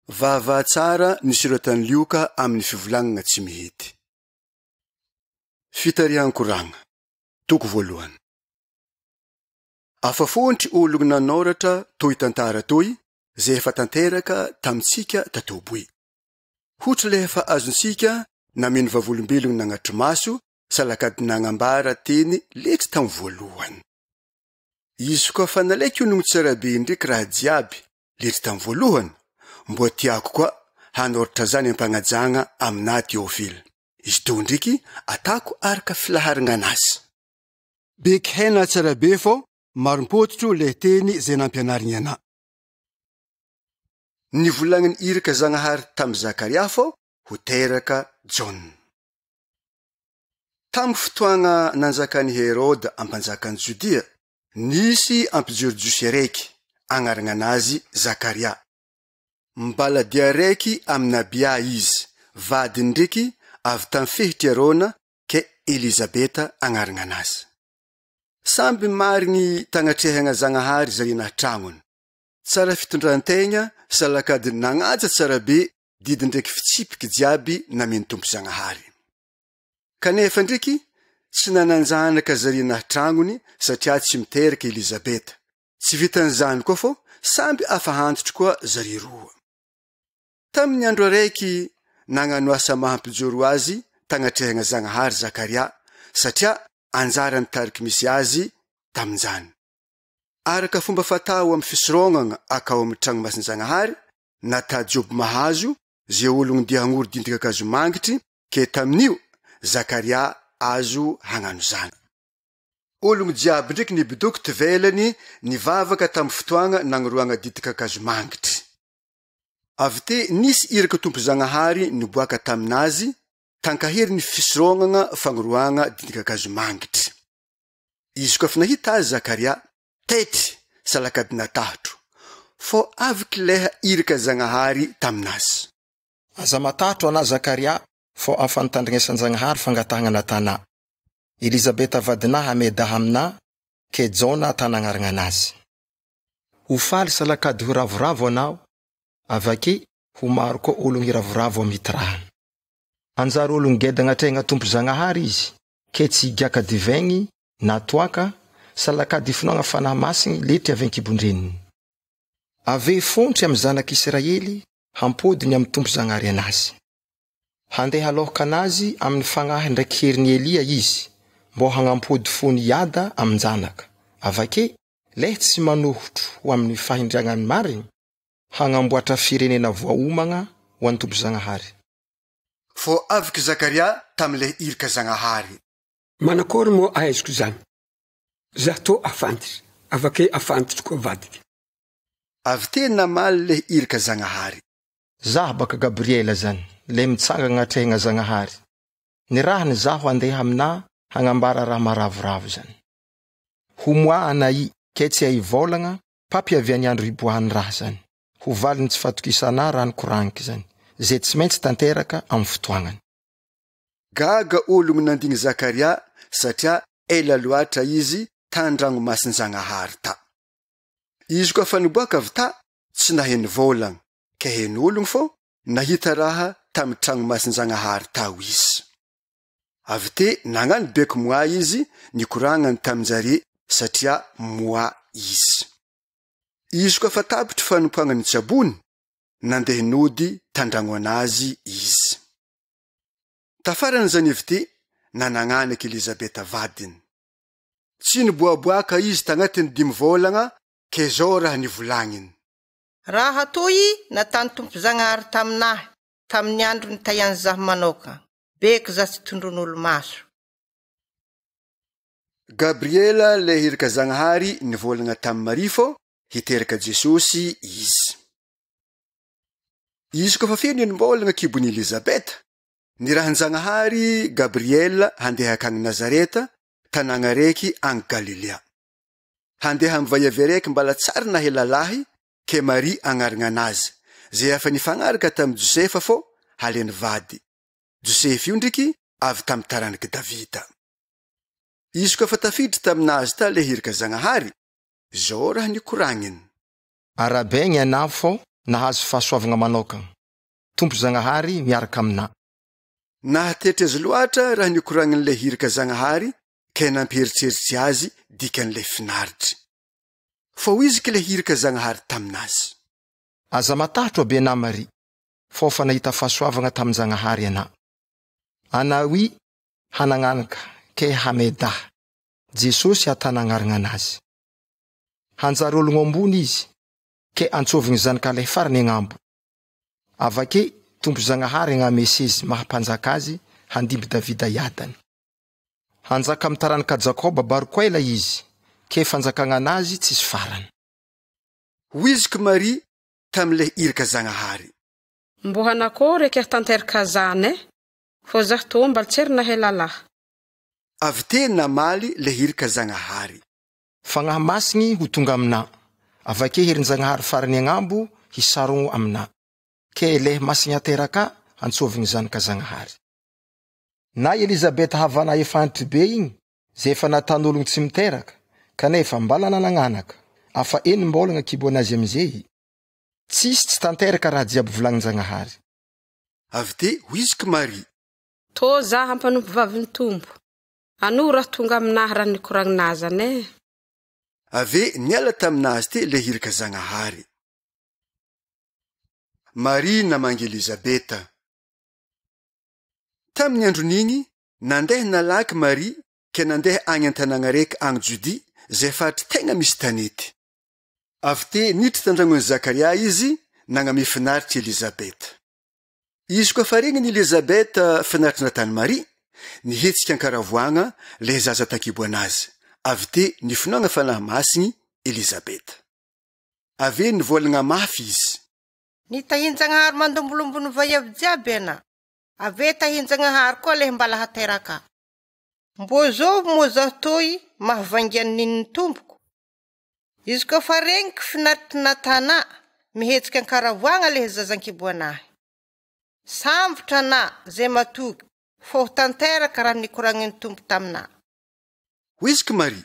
Vava tsara nisoratany Lioka amin'ny fivolagnana tsy mihity. Fitarihan-koragna. Toko voalohany. Afafontry ologno nanoratra toy tantara toy, zay efa tanteraka tamitsika tatoboy. Hotra le efa azonsika nameno vavolombelogno nagnatry maso, salakady nagnambara teny letsy tam voalohany. Izy koa fa nalaiky onogno tsarabe ndreky raha jiaby, letsy tam voalohany, mbo tiako koa hanoratra zany ampanajagna amina Teofily. Izy to ndriky atako araka filaharana anazy. Beky hena tsarabe fô marompototro le teny zay nampianarigny ana. Nivolagniny iraka Zagnahary tam Zakaria fô ho teraka John. Tam fotoagna nanjakany Herode ampanjakany Jodia, nisy ampijorojosy araiky, agnaragna anazy Zakaria. Mbaladia araiky amina Abia izy, vadiny ndriky avy tam fehitry Arona ke Elizabeta agnaragna anazy. Samby marigny tagnatrehagna Zagnahary zarina tragnony. Tsara fitondrantegna, salakady nagnaja tsarabe, didy ndreky fitsipiky jiaby nameny tompo Zagnahary. Kanefa ndriky tsy nananjanaka zarina tragnony satria tsy miteraka Elizabeta. Tsy vitan'izany koa fô samby afahantotro koa zari roa. Tamin'ny andro araiky nagnano asa mahampijoro azy tagnatrehagna Zagnahary Zakaria satria anjara nitariky misy azy tamin'izany. Araka fomba fatao amin'ny fisorognagna akao amin'ny tragnomasin Zagnahary, nata jobo mahazo zay ologno dia hagnoro dindin-kakazo mangitry, ke tamin'io Zakaria azo hagnano zany. Ologno jiaby ndreky nibidoky tivelany nivavaka tam fotoagna nagnoroagna dindin-kakazo mangitry. Avy te nisy iraka tompo Zagnahary niboaka taminazy, tankahery ny fisorognagna fagnoroagna dindin-kakazo mangitry. Izy koa fa nahita azy Zakaria, tetry salakady natahotro, fô avy kileha iraka Zagnahary taminazy. Aza matahotro ana Zakaria, fô afanitandrignesan Zagnahary fangatahagna natana. Elizabeta vadinaha amedaha amina, ke Jona tanagnaragna anazy. Ho faly salakady ho ravoravo anao, avake ho maro koa ologno hiravoravo amitrahana. Anjary ologno geda agnatrehagna tompo Zagnahary izy, ke tsy giaka divaigny na toaka, salakady ifinoagna fanahy masigny letry avenkibondreniny. Ave fontry amy zanak'Israely hampodiny amy tompo Zagnahary anazy. Handeha aloka anazy amin'ny fagnahy ndraiky herin'ny Elia izy, mbo hagnampody fony Iada amin'ny janaka. Avake leh tsy manohotro ho amin'ny fahindriagnany marigny, hagnamboatra firenena voaomagna ho an'ny tompo Zagnahary. Fô aviky Zakaria tamile iraka Zagnahary. Manakory mo ahaiziko zany? Zah to afantitry, avake afantitry koa vadika. Avy te namaly le iraka Zagnahary. Zah baka Gabriela zany, le mitsanga agnatrehagna Zagnahary. Ny rahany zaho andeha amina hagnambara raha maravoravo zany. Ho moa anai, ke tsy aivolagna, papiaviany andro hiboahany raha zany. Ho valiny tsy fatokisana raha nikoragniky zany, zay tsy maintsy tanteraka amin'ny fotoagnany. Gaga ologno nandiny Zakaria satria ela loatra izy tandragno masin Zagnahary ta. Izy koa fa niboaka avy ta, tsy naheny volagna, ke heny ologno fô nahita raha tam tragno masin Zagnahary tao izy. Avy te nagnano beky moa izy nikoragnany taminjare satria moa izy. Izy koa fa tapitry fanompoagna ny tsabony, nandeha nody tandragno anazy izy. Tafarany zany evy te nanagnanaky Elizabeta vadiny. Tsy niboaboaka izy tagnatiny 5 volagna, ke zao raha nivolagniny. Raha toy natany tompo Zagnahary taminahy, tamin'ny andro nitaiany zaho manoka, beky za tsy tondron'olo maso. Gabriela le iraka Zagnahary nivolagna tam Maria fô hiteraka Jesosy izy. Izy koa fa feno nimbolagna kibony Elizabeta, nirahan Zagnahary Gabriela handeha akagny Nazareta, tanagna raiky agny Galilea. Handeha mivayavy araiky mbala tsara nahelalahy, ke Maria agnaragna anazy, zay afa nifagnaraka tam Josefa fô haleny vady. Josefa io ndriky avy tam taranaky Davida. Izy koa fa tafidry taminazy ta le iraka Zagnahary, zao raha nikoragniny. Arabegny ana fô nahazo fahasoavagna manokagna. Tompo Zagnahary miaraka amina. Nahatetry azy loatra raha nikoragnan'ilay hirika Zagnahary ke nampieritseritsy azy dikan'ilay finaritry. Fa hoizika ilay hirika Zagnahary taminazy. Aza matahotro be na Maria, fa fa nahita fahasoavagna tamin'ny Zagnahary ana. Anawi hanagnanaka ke hamedah. Jesosy atanagnaragna anazy. Hanjary ologno ambony izy, ke antsovigny zanak'ilay farany agnambo. Avake Tompo Zagnahary agnamesy izy mahampanjaka azy handimby Davida iadany. Hanjaka amin'ny taranaka Jakoba barokoela izy, ke fanjakagna anazy tsisy farany. Hoizika Maria tam'ilay hirika Zagnahary. Mbo hanakôry eke tanteraka zany fô zah tô mba tsy ery nahay lalahy. Avy teny namaly le hirika Zagnahary. Fagnahy masigny ho tonga amina. Avake herin Zagnahary farany agnambo hisarogno amina. Ke le masigny ateraka antsovigny zanaka Zagnahary. Na Elizabeta havana efa antry be igny, ze efa natan'ologno tsy miteraka, kanefa mbala nananganaka, afa enimbolagna kibo anazy amizay. Tsisy tsy tanteraka raha jiaby volagnin Zagnahary. Avy te hoizika Maria. Tô zah hampanompo vavin'ny Tompo. Ano raha tonga aminahy raha nikoragnazy ane. Ave niala taminazy te le hirika Zagnahary. Maria namangy Elizabeta. Tamin'ny andron'igny, nandeha nalaky Maria ke nandeha agny an-tanàgna raiky agny Jodia, zay fahatry tegna misy tanety. Avy te niditra tandragnon'i Zakaria izy nagname finaritry Elizabeta. Izy koa fa regniny Elizabeta finaritry natany Maria, nihetsika ankaravoagna le zaza tankibo anazy. Avy te nifinoagna fanahy masigny Elizabeta. Ave nivolagna mafy izy. Nitahin Zagnahary mandombolombono vaiavy jiaby ana. Ave tahin Zagnahary koa le mbala hateraka. Mbo zovo mo zah toy mahavaingiany nin'ny tompoko. Izy koa fa regniko finaritry natana mihetsika ankaravoagna le zazankibo anahy. Sambotra na zay matoky fô tanteraka raha nikoragnin'ny Tompo tamina. Hoizika Maria.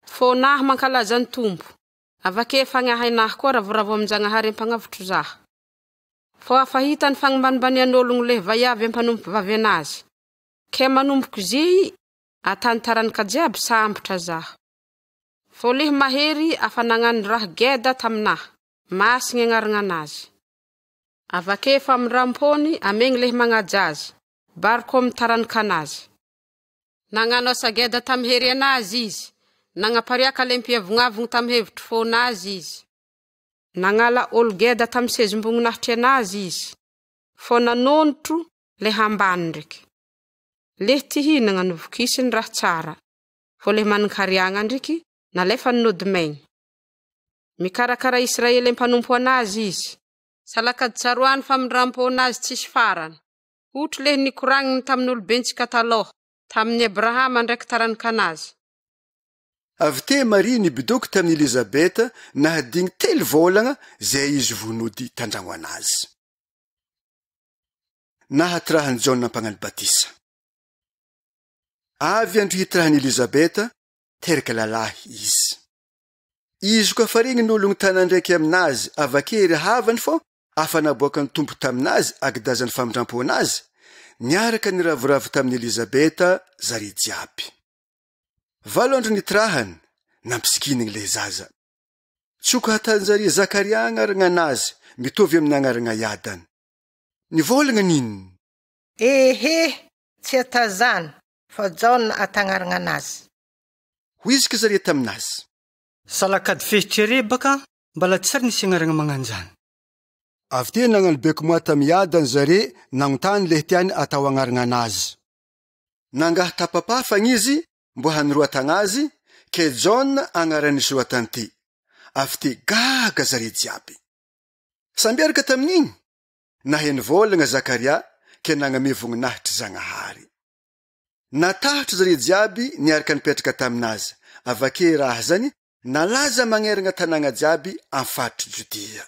Fô nahy mankalaza ny Tompo. Avake fagnahay nahy koa ravoravo amin'ny Zagnahary ampagnavotro zah. Fô afahita ny fagnimbanimbanian'ologno le vaiavy ampanompo vavy anazy. Ke manomboky zy atantaranaka jiaby sambotra zah. Fô lihy mahery afa nagnano raha geda taminahy, masigny agnaragna anazy. Avake fa mirampony amegny lihy magnajazy, bariko amin'ny taranaka anazy. Nagnano asa geda tamihery anazy izy, nagnapariaka le mpiavonavogno tamihevitry fônazy izy. Nagnala olo geda tami sezim-boninahitry anazy izy, fô nanonotro le hambany ndraiky. Le tihinagna novokisiny raha tsara, fô le maninkariagna ndraiky nalefa nynody maigny. Mikarakara Israely mpanompo anazy izy, salakady tsaroany fa mirampo anazy tsisy farany. Outro le nikoragniny tamin'olo bentsika taloha, tamin'ny Abrahama ndraiky taranaka anazy. Avy te Maria nibidoky tamin'ny Elizabeta nahadigny 3 volagna zay izy vonody tandragno anazy. Nahatrahany Jaona mpagnano batisa. Avy andro hitrahany Elizabeta, teraka lalahy izy. Izy koa fa regny n'ologno tana ndraiky aminazy avakery havany fô, afa naboakany Tompo taminazy agdazany famindrampo anazy, niaraka niravoravo tamin'ny Elizabeta zare jiaby. 7 andro nitrahany, nampisikiny le zaza. Tsoko hatanjare Zakaria agnaragna anazy, mitovy amin'ny agnaragna iadany. Nivolagna ninony? Ehe, tsy atazany, fa Jaona atagnaragna anazy. Hoizika zare taminazy. Salakady fehitrere baka, mbala tsary nisy agnaragna magnanjany. Avy te nagnano beko moa tamiadany zare nagnontany le tiany atao agnaragna anazy. Nangaha tapapafagna izy mbo haniroatagna azy, ke Jaona agnarany soratany ty. Avy te gaga zare jiaby. Sambiaraka tamin'igny, naheny volagna Zakaria ke nagname voninahitry Zagnahary. Natahotry zare jiaby niaraka nipetraka taminazy. Avake raha zany nalaza magneragna tanàgna jiaby amin'ny faritry Jodia.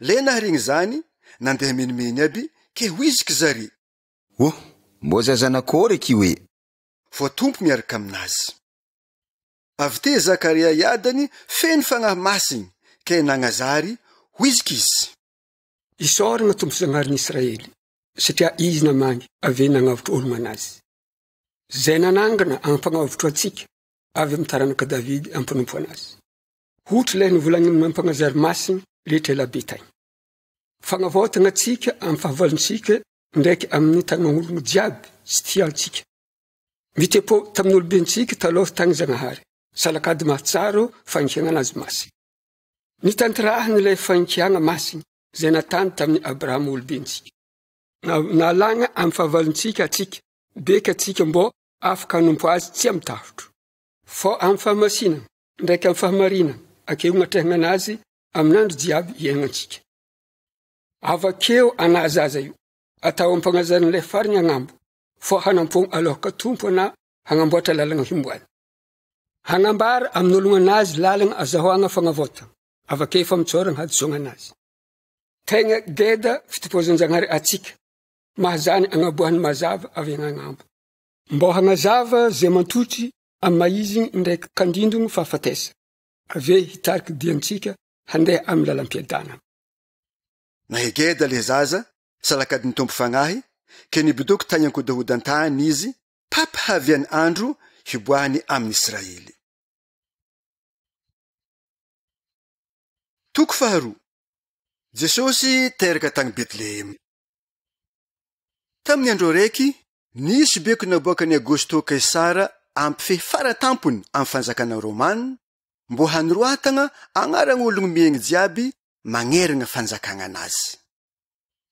Le naharegny zany nandeha menimeny aby ke hoizika zare. Oh, mbo zazanakôry eky hoe. Fô Tompo miaraka aminazy. Avy te Zakaria iadany feno fagnahy masigny ke nagnazary hoizika izy. Isoragna tompo-Zanaharin'ny Israely satria izy namangy ave nagnavotro ologno anazy. Zay nanangana ampanavotro antsika avy amin'ny taranaka Davidy ampanompo anazy. Ohatra ilay nivolagniny mampanazary masina rehetra ela betainy. Fagnavaotana antsika amin'ny fahavalontsika ndraiky amin'ny tagnan'ologno jiaby sy tiantsika. Mitepo tamin'ny olobentsika taloha tany Zagnahary, salakady mahatsaro fankiana anazy masina. Nitanterahany ilay fankiana masina zay natany tamin'ny Abrahama olobentsika. Nalagna amin'ny fahavalontsika atsika, beka atsika mbô afaka hanompo azy tsy amin'ny tafotro. Fô amin'ny fahamasinana ndraiky amin'ny fahamarinana akeo agnatrehana anazy amin'ny andro jiaby iainantsika. Avakeo anazy aza io, atao ampanazarana ilay farany agnambo, fô hanampony alohaka tompo na hagnamboatra lalagna himboany. Hagnambara amin'ny ologno anazy lalagna azahoagna fagnavaotana, avakeo efa mitsoragna hadisogna anazy. Tegna geda fitopozan-Zagnahary atsika, mahazany agnaboahany mazava avy agnambo. Mbô hagnazava zay mantotry amin'ny maiziny ndraiky kandindogno fahafatesa. Ave hitariky diantsika handeha amin'ny lalam-piadana. Nahegeda le zaza salakady ny tompo fagnahy ke nibidoky tany ankodahodan-tany izy pampahaviany andro hiboahany amin'ny Israely. Toko faharoa. Jesosy teraka tany Betlehemy. Tamin'ny andro raiky nisy beko naboakany Augusto Kaisara ampifehy faratampony amin'ny fanjakana Romana mbô haniroatagna agnaran'ologno miaigny jiaby magneragna fanjakagna anazy.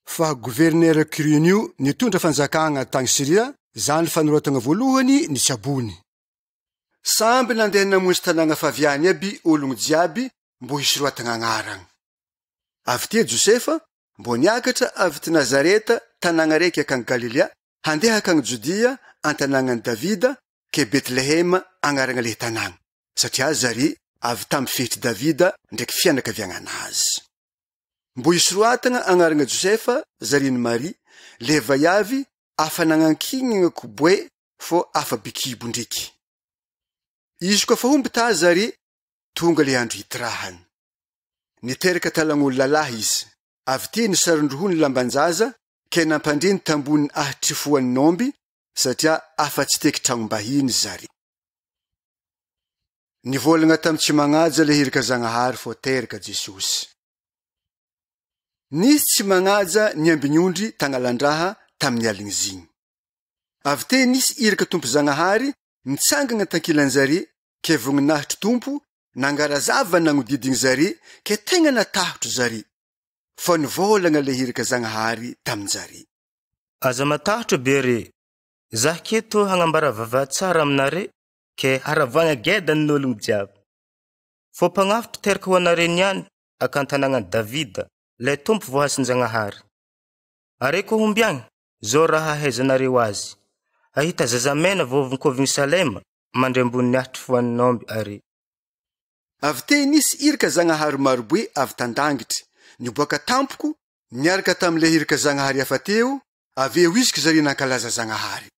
Fa gouverneur Quiriniu nitondra fanjakagna tany Siria, zany faniroatagna voalohany nisy abony. Samby nandeha namonjy tanàgna faviany aby ologno jiaby mbô hisoroatagna agnaragna. Avy ty Josefa mbô niakatra avy ty Nazareta tanàgna raiky akagny Galilea handeha akagny Jodia an-tanàgnan'i Davida ke Betlehema agnaragna le tanàgna satria zary avy tamy fehitry Davida ndraiky fianakaviagna anazy. Mbô hisoroatagna agnaragna Josefa zariny Marie le vaiavy afa nagnankinigna koboe fô afa bikibo ndriky. Izy koa fa homby ta zary tonga le andro hitirahany. Niteraka talagn'olo lalahy izy, avy ty nisarondrohony lambanjaza ke nampandriny tambony ahitry nomby satria afa tsy teky tragnombahiny zary. Nivolagna tamy tsy magnaja le hiraka Zagnahary fô teraka Jesosy. Nisy tsy magnaja niambinyondry tagnalandraha tamin'ny aligny zigny. Avy te nisy iraka tompo Zagnahary nitsangagna tankilanjary ke voninahitry tompo nangarazava nagnodidigny zary ke tegna natahotro zary. Fa nivolagna le hiraka Zagnahary taminjary. Aza matahotro be re, zah keto hagnambara vava tsara aminare ke haravagna geda n'ologno jiaby. Fô mpagnavotro teraka ho anare niany akan-tanàgnan'i Davida, le tompo voahasin-Zagnahary. Are ko hombiagny, zao raha hahaizanareo azy. Ahita zazamena vovonkôvigny Salema mandre ambony ahitry foanin'omby are. Avy te nisy iraka Zagnahary marobe avy tandangitry, niboaka tampoko, niaraka tamile hiraka Zagnahary hafa teo, aveo isaky zary nankalaza Zagnahary.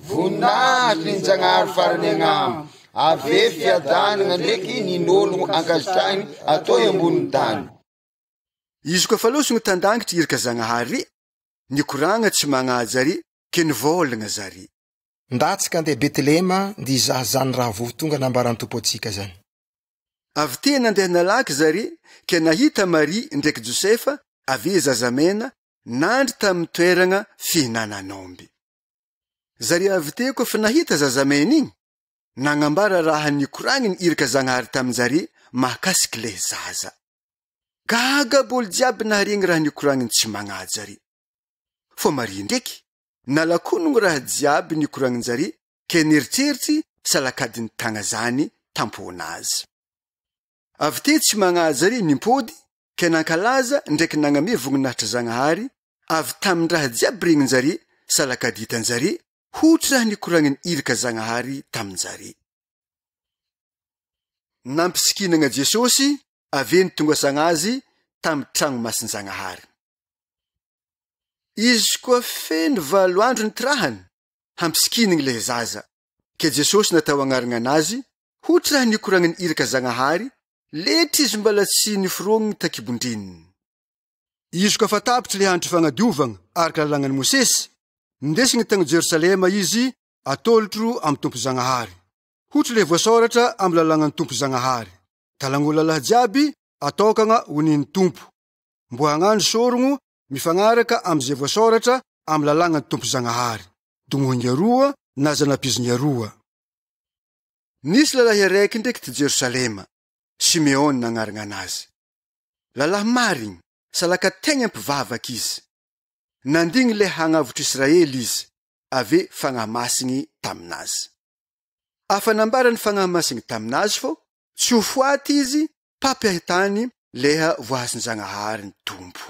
Voninahitry ny Zagnahary farany agnambo, ave fiadanagna ndraiky nin'ologno ankazitrahiny atao ambony tany. Izy koa fa losogno tandangitry iraka Zagnahary, nikoragna tsy magnaja zary ke nivolagna zary. Ndatsika andeha Betlehema ndi izaha zany raha votonga nambarany tompo atsika zany. Avy te nandeha nalaky zary ke nahita Marie ndraiky Josefa ave zazamena nandry tamin'ny toeragna fihinanan'omby. Zary avy te koa fa nahita zazamena igny, nagnambara raha nikoragniny iraka Zagnahary taminjary mahakasiky le zaza. Gaga bôly jiaby naharegny raha nikoragniny tsy magnaja zary. Fô Marie ndraiky nalakonogno raha jiaby nikoragniny zary ke neritreritry salakadiny tagna zany tamponazy. Avy te tsy magnaja zary nimpody ke nankalaza ndraiky nagname voninahitry Zagnahary avy tamin'ny raha jiaby regniny zary salakady hitanjary hotry raha nikoragniny iraka Zagnahary taminjary. Nampisikinagna Jesosy ave nitongasagna azy tamy tragno masin-Zagnahary. Izy koa feno 7 andro nitirahany hampisikinagny le zaza ke Jesosy natao agnaragna anazy hotry raha nikoragniny iraka Zagnahary letry izy mbala tsy niforogniny takibondrininy. Izy koa fa tapitra le andro fagnadiovagna araka lalàgnan'i Mosesy, ndesigny tagny Jerosalema izy atolotro amin'ny Tompo-Zagnahary. Hotry le voasoratra amin'ny lalàgnan'ny Tompo-Zagnahary. Talagnola laha jiaby ataokagna ho nin'ny Tompo. Mbo hagnano sorogno mifagnaraka am'izay voasoratra amin'ny lalàgnan'ny Tompo-Zagnahary. Dongohin'Yaroa na zanam-pizin'Yaroa. Nisy lalahy araiky ndraiky ty Jerosalema, Simeona nagnarana anazy. Lalahy marigny, salaka tegna mpivavaky izy. Nandigny le hagnavotr' Israely izy, ave fagnahy-masigny taminazy. Afa nambara ny fagnahy-masigny taminazy fô, tsy ho foaty izy papiahitany leha voahasin-Zagnahary ny Tompo.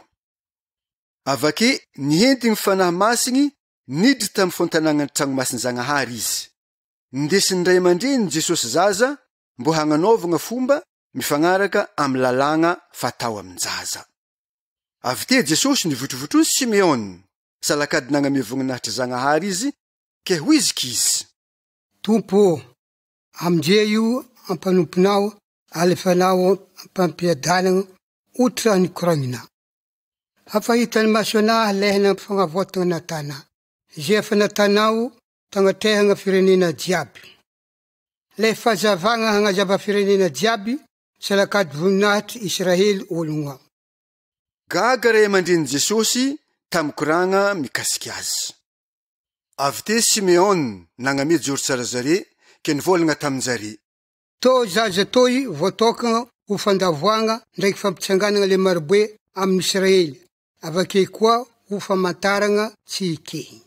Avake nientigny fanahy-masigny nidry tamin'ny fontanàgnan'ny tragnomasin-Zagnahary izy. Ndesin'ny ray aman-dreny Jesosy zaza mbo hagnanaovagna fomba mifagnaraka amin'ny lalàgna fatao amin-jaza. Avy te Jesosy nivotrovotrony Simeona, salakady nagname voninahitry Zagnahary izy, ke ho iziky izy. Tompo, amindre io ampanomponao, alefanao ampampiadanana otra ny koragnina. Hafahitany masona lehina fagnavotana natana. Zay efa natanao tagnatrehagna firenena jiaby. Le fazavagna hagnazava firenena jiaby, salakady voninahitry Israely ologna. Gaga ray aman-dreny Jesosy tamy koragna mikasiky azy. Avy te Simeona nagname jory tsara zare ke nivolagna tamin-jare. To zaza toy voatokagna ho fandavoagna ndraiky fampitsanganana le marobe amin'ny Israely. Avake koa ho famantaragna tsy ikehiny.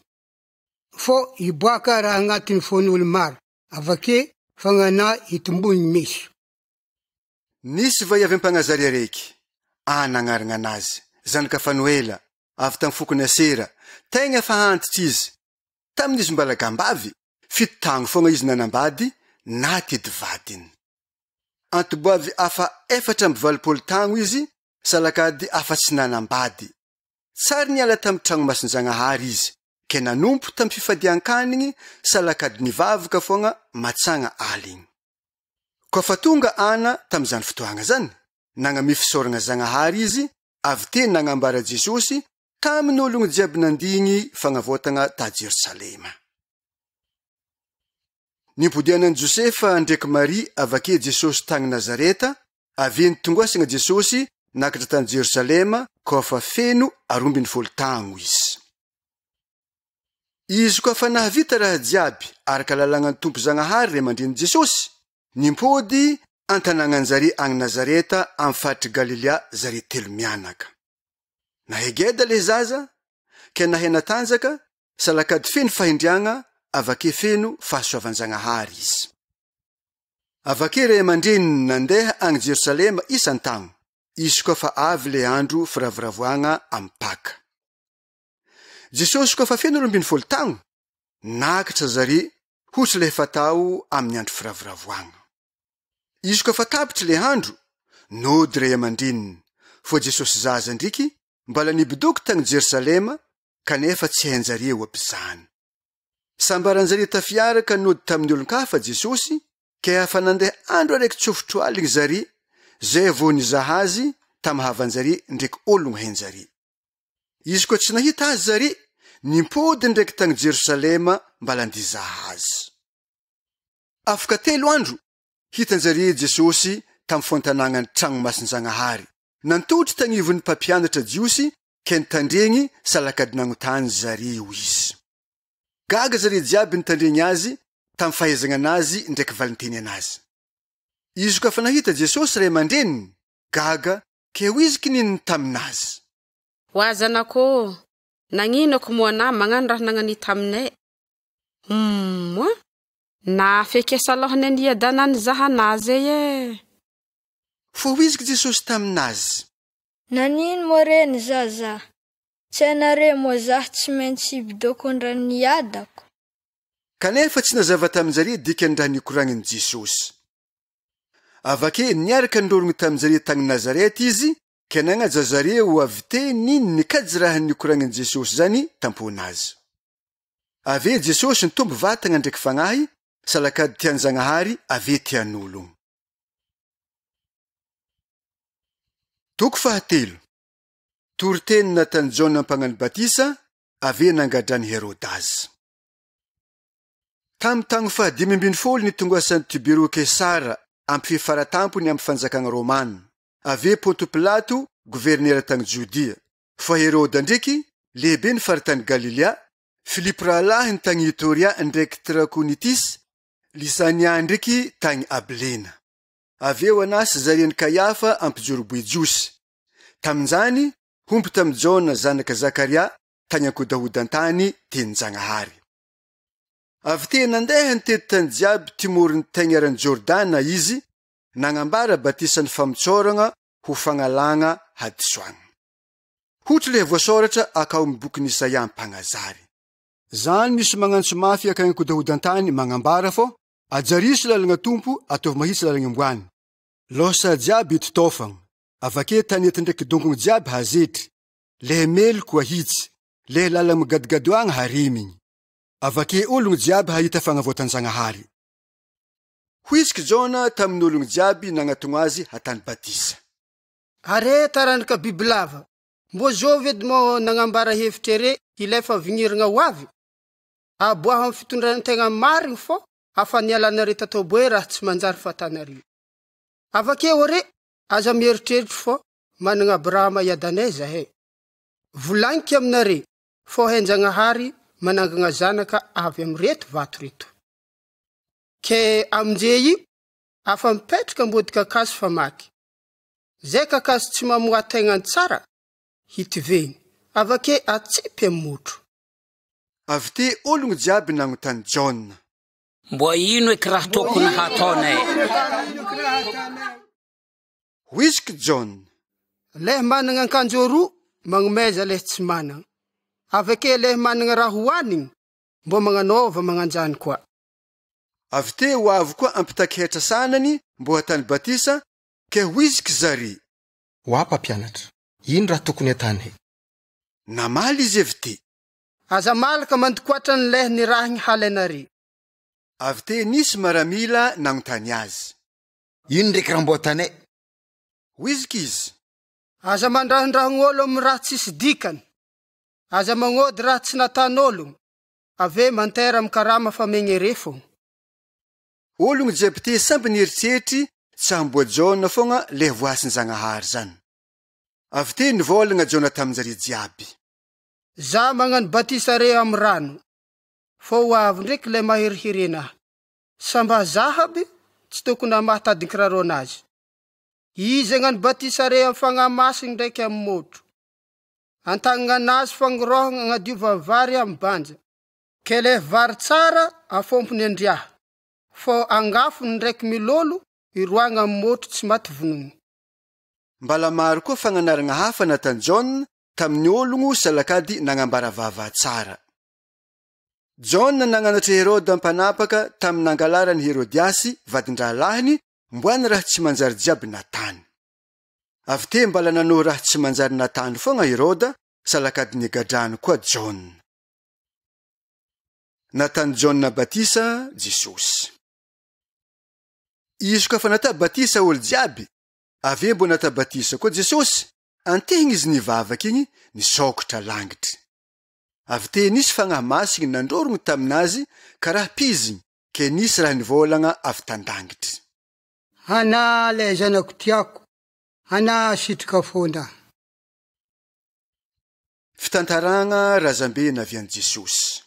Fô iboaka raha agnatin'ny fon'olo maro. Avake fagnana itombony meso. Nisy vaiavy ampagnazaria raiky, nagnarana anazy, zanaka Fanoela, avy tamin'ny fokony Asera, tegna fa antitra izy. Tamin'izy mbala gambavy, fito tagno foagna izy nanambady, na tedy vadiny. Antoboavy afa 420 tagno izy, salakady afa tsy nanambady. Tsary niala tamin'ny tragnomasin-Zagnahary izy, ke nanompo tamin'ny fifadian-kanigny, salakady nivavaka foagna matsagna aligny. Koa fa tonga ana tamin'izany fotoagna zany, nagname fisaoragna Zagnahary izy, avy te nagnambara Jesosy tamin'ny ologno jiaby nandigny fagnavotagna ta Jerosalema. Nimpodianan'i Josefa ndraiky Maria avake Jesosy tagny Nazareta, avy nitongoasagna Jesosy nakatra tany Jerosalema koa fa feno 12 tagno izy. Izy koa fa nahavita raha jiaby araka lalàgnan'ny Tompo-Zagnahary ray aman-dreny Jesosy, nimpody antanàgnan-jare agny Nazareta amin'ny faritry Galilea zare telo mianaka. Nahegeda le zaza, ke nahena tanjaka, salakady feno fahindriagna, avake feno fahasoavan-Zagnahary izy. Avake ray aman-dreny nandeha agny Jerosalema isan-tagno, izy koa fa avy le andro firavoravoagna amin'ny Paka. Jesosy koa fa feno 12 tagno, nakatra zare hotry le fatao amin'ny andro firavoravoagna. Izy koa fa tapitra le andro, nody ray aman-dreniny, fô Jesosy zaza ndriky mbala nibidoky tagny Jerosalema, kanefa tsy hainjare abizany. Sambaranjare tafiaraka nody tamin'ny olon-kafa Jesosy, ke afa nandeha andro araiky tsofotro aligny zare, zay vo nizahazy tamahavanjare ndraiky ologno hainjare. Izy koa tsy nahita azy zare, nimpody ndraiky tagny Jerosalema mbala ndizahazy. Afaka 3 andro, hitanjare Jesosy tamin'ny fontanàgnan'ny tragnomasin-Zagnahary. Nantotry tagnivon'ny mpampianatra jiosy, ke nitandregny salakady nagnotany zareo izy. Gaga zare jiaby nitandregny azy tamin'ny fahaizagna anazy ndraiky valinteny anazy. Izy koa fa nahita Jesosy ray aman-dreniny, gaga ke ho izy kininy taminazy. Hoazanako, nanginako moa na magnano raha nagnanita aminay. Moa? Na fekesa lohany niadanany zahanazy e. Fô ho iziky Jesosy taminazy. Nanino moa reny zaza? Tsy anare moa zah tsy maintsy ibidoko andraha niadako. Kanefa tsy nazava taminjare dikany raha nikoragnin'i Jesosy. Avake niaraka ndorogny taminjare tagny Nazareta izy, ke nagnaja zareo avy te nino nikajy raha nikoragnin'i Jesosy zany tamponazy. Ave Jesosy nitombo vatagna ndraiky fagnahy, salakady tiany Zagnahary ave tian'ologno. Toko fahatelo. Toriteny nataony Jaona mpagnano batisa ave nangadrany Herodazy. Tamin'ny tagno 570 ny tongoasan'ny Tiberio Kesara ampy fifaratampony amin'ny fanjakana Romana. Ave Ponto Pilato gouverneura tagny Jodia. Fa Heroda ndraiky lehibe ny faritany Galilea, Filipo rahalahy ny tagny Itoria ndraiky Trakonitis, Lisania ndraiky tagny Abilena. Aveo anasy zariany Kaiafa ampijoroboy Jiosy. Tamin'izany hompo tamin'ny Jaona zanaka Zakaria tagny ankodahodan-tany teny Jagnahary. Avy te nandeha nitety tany jiaby timorin'ny tagny aran'ny Jordana izy, nagnambara batisany famotsoragna ho fagnalagna hadisoagna. Hotry le voasoratra akao amin'ny bokin'i Isaia mpagnazary. Zany misy magnantso mafy akagny ankodahodan-tany magnambara fô ajarisy lalagna tompo ataovy mahitsy lalagna amboany. Losa jiaby itotofagna. Avake tanety ndraiky donkogny jiaby hazetry. Lehe meloko ahitsy. Lehe lala migadogadoagna harimigny. Avake ologno jiaby hahita fagnavoatan-Jagnahary. Hoisiky Jaona tamin'ny ologno jiaby nagnatogno azy hatany batisa. Are taranaka bibilava. Mbo zovy edy mo nagnambara hevitra ere ilefa vigniragna ho avy. Aboaha amin'ny fitondrana tegna marigny fô afa nialanare tatoboe raha tsy manjary fatanare. Avakeo ore aza mieritreritra fô managna Abrahama iadane zahay. Volagniko aminare fô hen-Jagnahary manangana zanaka avy amreto vato reto. Ke aminjey afa mipetraka ambody kakazo famaky. Zay kakazo tsy mamoa tegna tsara hitiveny. Avake atsipy amotro. Avy te ologno jiaby nagnotany Jaona. Mbo ino eky raha tokony hataonay? Hoisiky Jaona. Leh managna ankanjo roa magnomeza leh tsy managna. Avake leh managna raha hoanigny mbo magnanova magnanjany koa. Avy te ho avy koa ampitaky sanany mbo hatany batisa ke hoisiky zary. Hoapa mpianatra. Ino raha tokony atany? Namaly izy avy te. Aza malaka mandokoatra ny leh ny rahigny halenare. Avy te nisy maramila nagnotany azy. Ino ndraiky raha mbo atanay? Hoisiky izy. Aza mandrahandrahon'olo amin'ny raha tsisy dikany. Aza magnody raha tsy natan'ologno. Ave mantera amin'ny karama famegnyere fogna. Ologno jiaby te samby nieritseritry tsy amboa Jaona fogna le voasin'ny Jagnahary zany. Avy te nivolagna Jaona tamin'jare jiaby. Za magnano batisare amin'ny rano. Fô ho avy ndraiky le maheriherenahy. Samba zahaby tsy tokony mahatady kiraro anazy. Izy agnano batisare amin'ny fagnamasiny ndraiky amin'ny motro. Antagnana anazy fangorohana agnadiova vary amin'ny banja. Ke le vary tsara afompony andriaha. Fô angafony ndraiky milolo iroagna amin'ny motro tsy maty vonoigny. Mbala maro koa fagnanaragna hafa natany Jaona tamin'ny ologno salakady nagnambara vava tsara. Jaona nagnanatra Heroda mpanapaka tamin'ny nangalarany Herodiasy vadin-dralahiny mboany raha tsy manjary jiaby natany. Avy te mbala nanao raha tsy manjary natany fogna Heroda salakady nigadrany koa Jaona. Natany Jaona batisa Jesosy. Izy koa fa nata batisa olo jiaby, ave mbo nata batisa koa Jesosy, antehigny izy nivavaky igny nisokotra langitry. Avy te nisy fagnahy masigny nandrorogno taminazy karaha pizigny ke nisy raha nivolagna avy tandangitry. Hana le zanako tiako, hana sitrika fonda. Fitantaragna razambe navian'i Jesosy.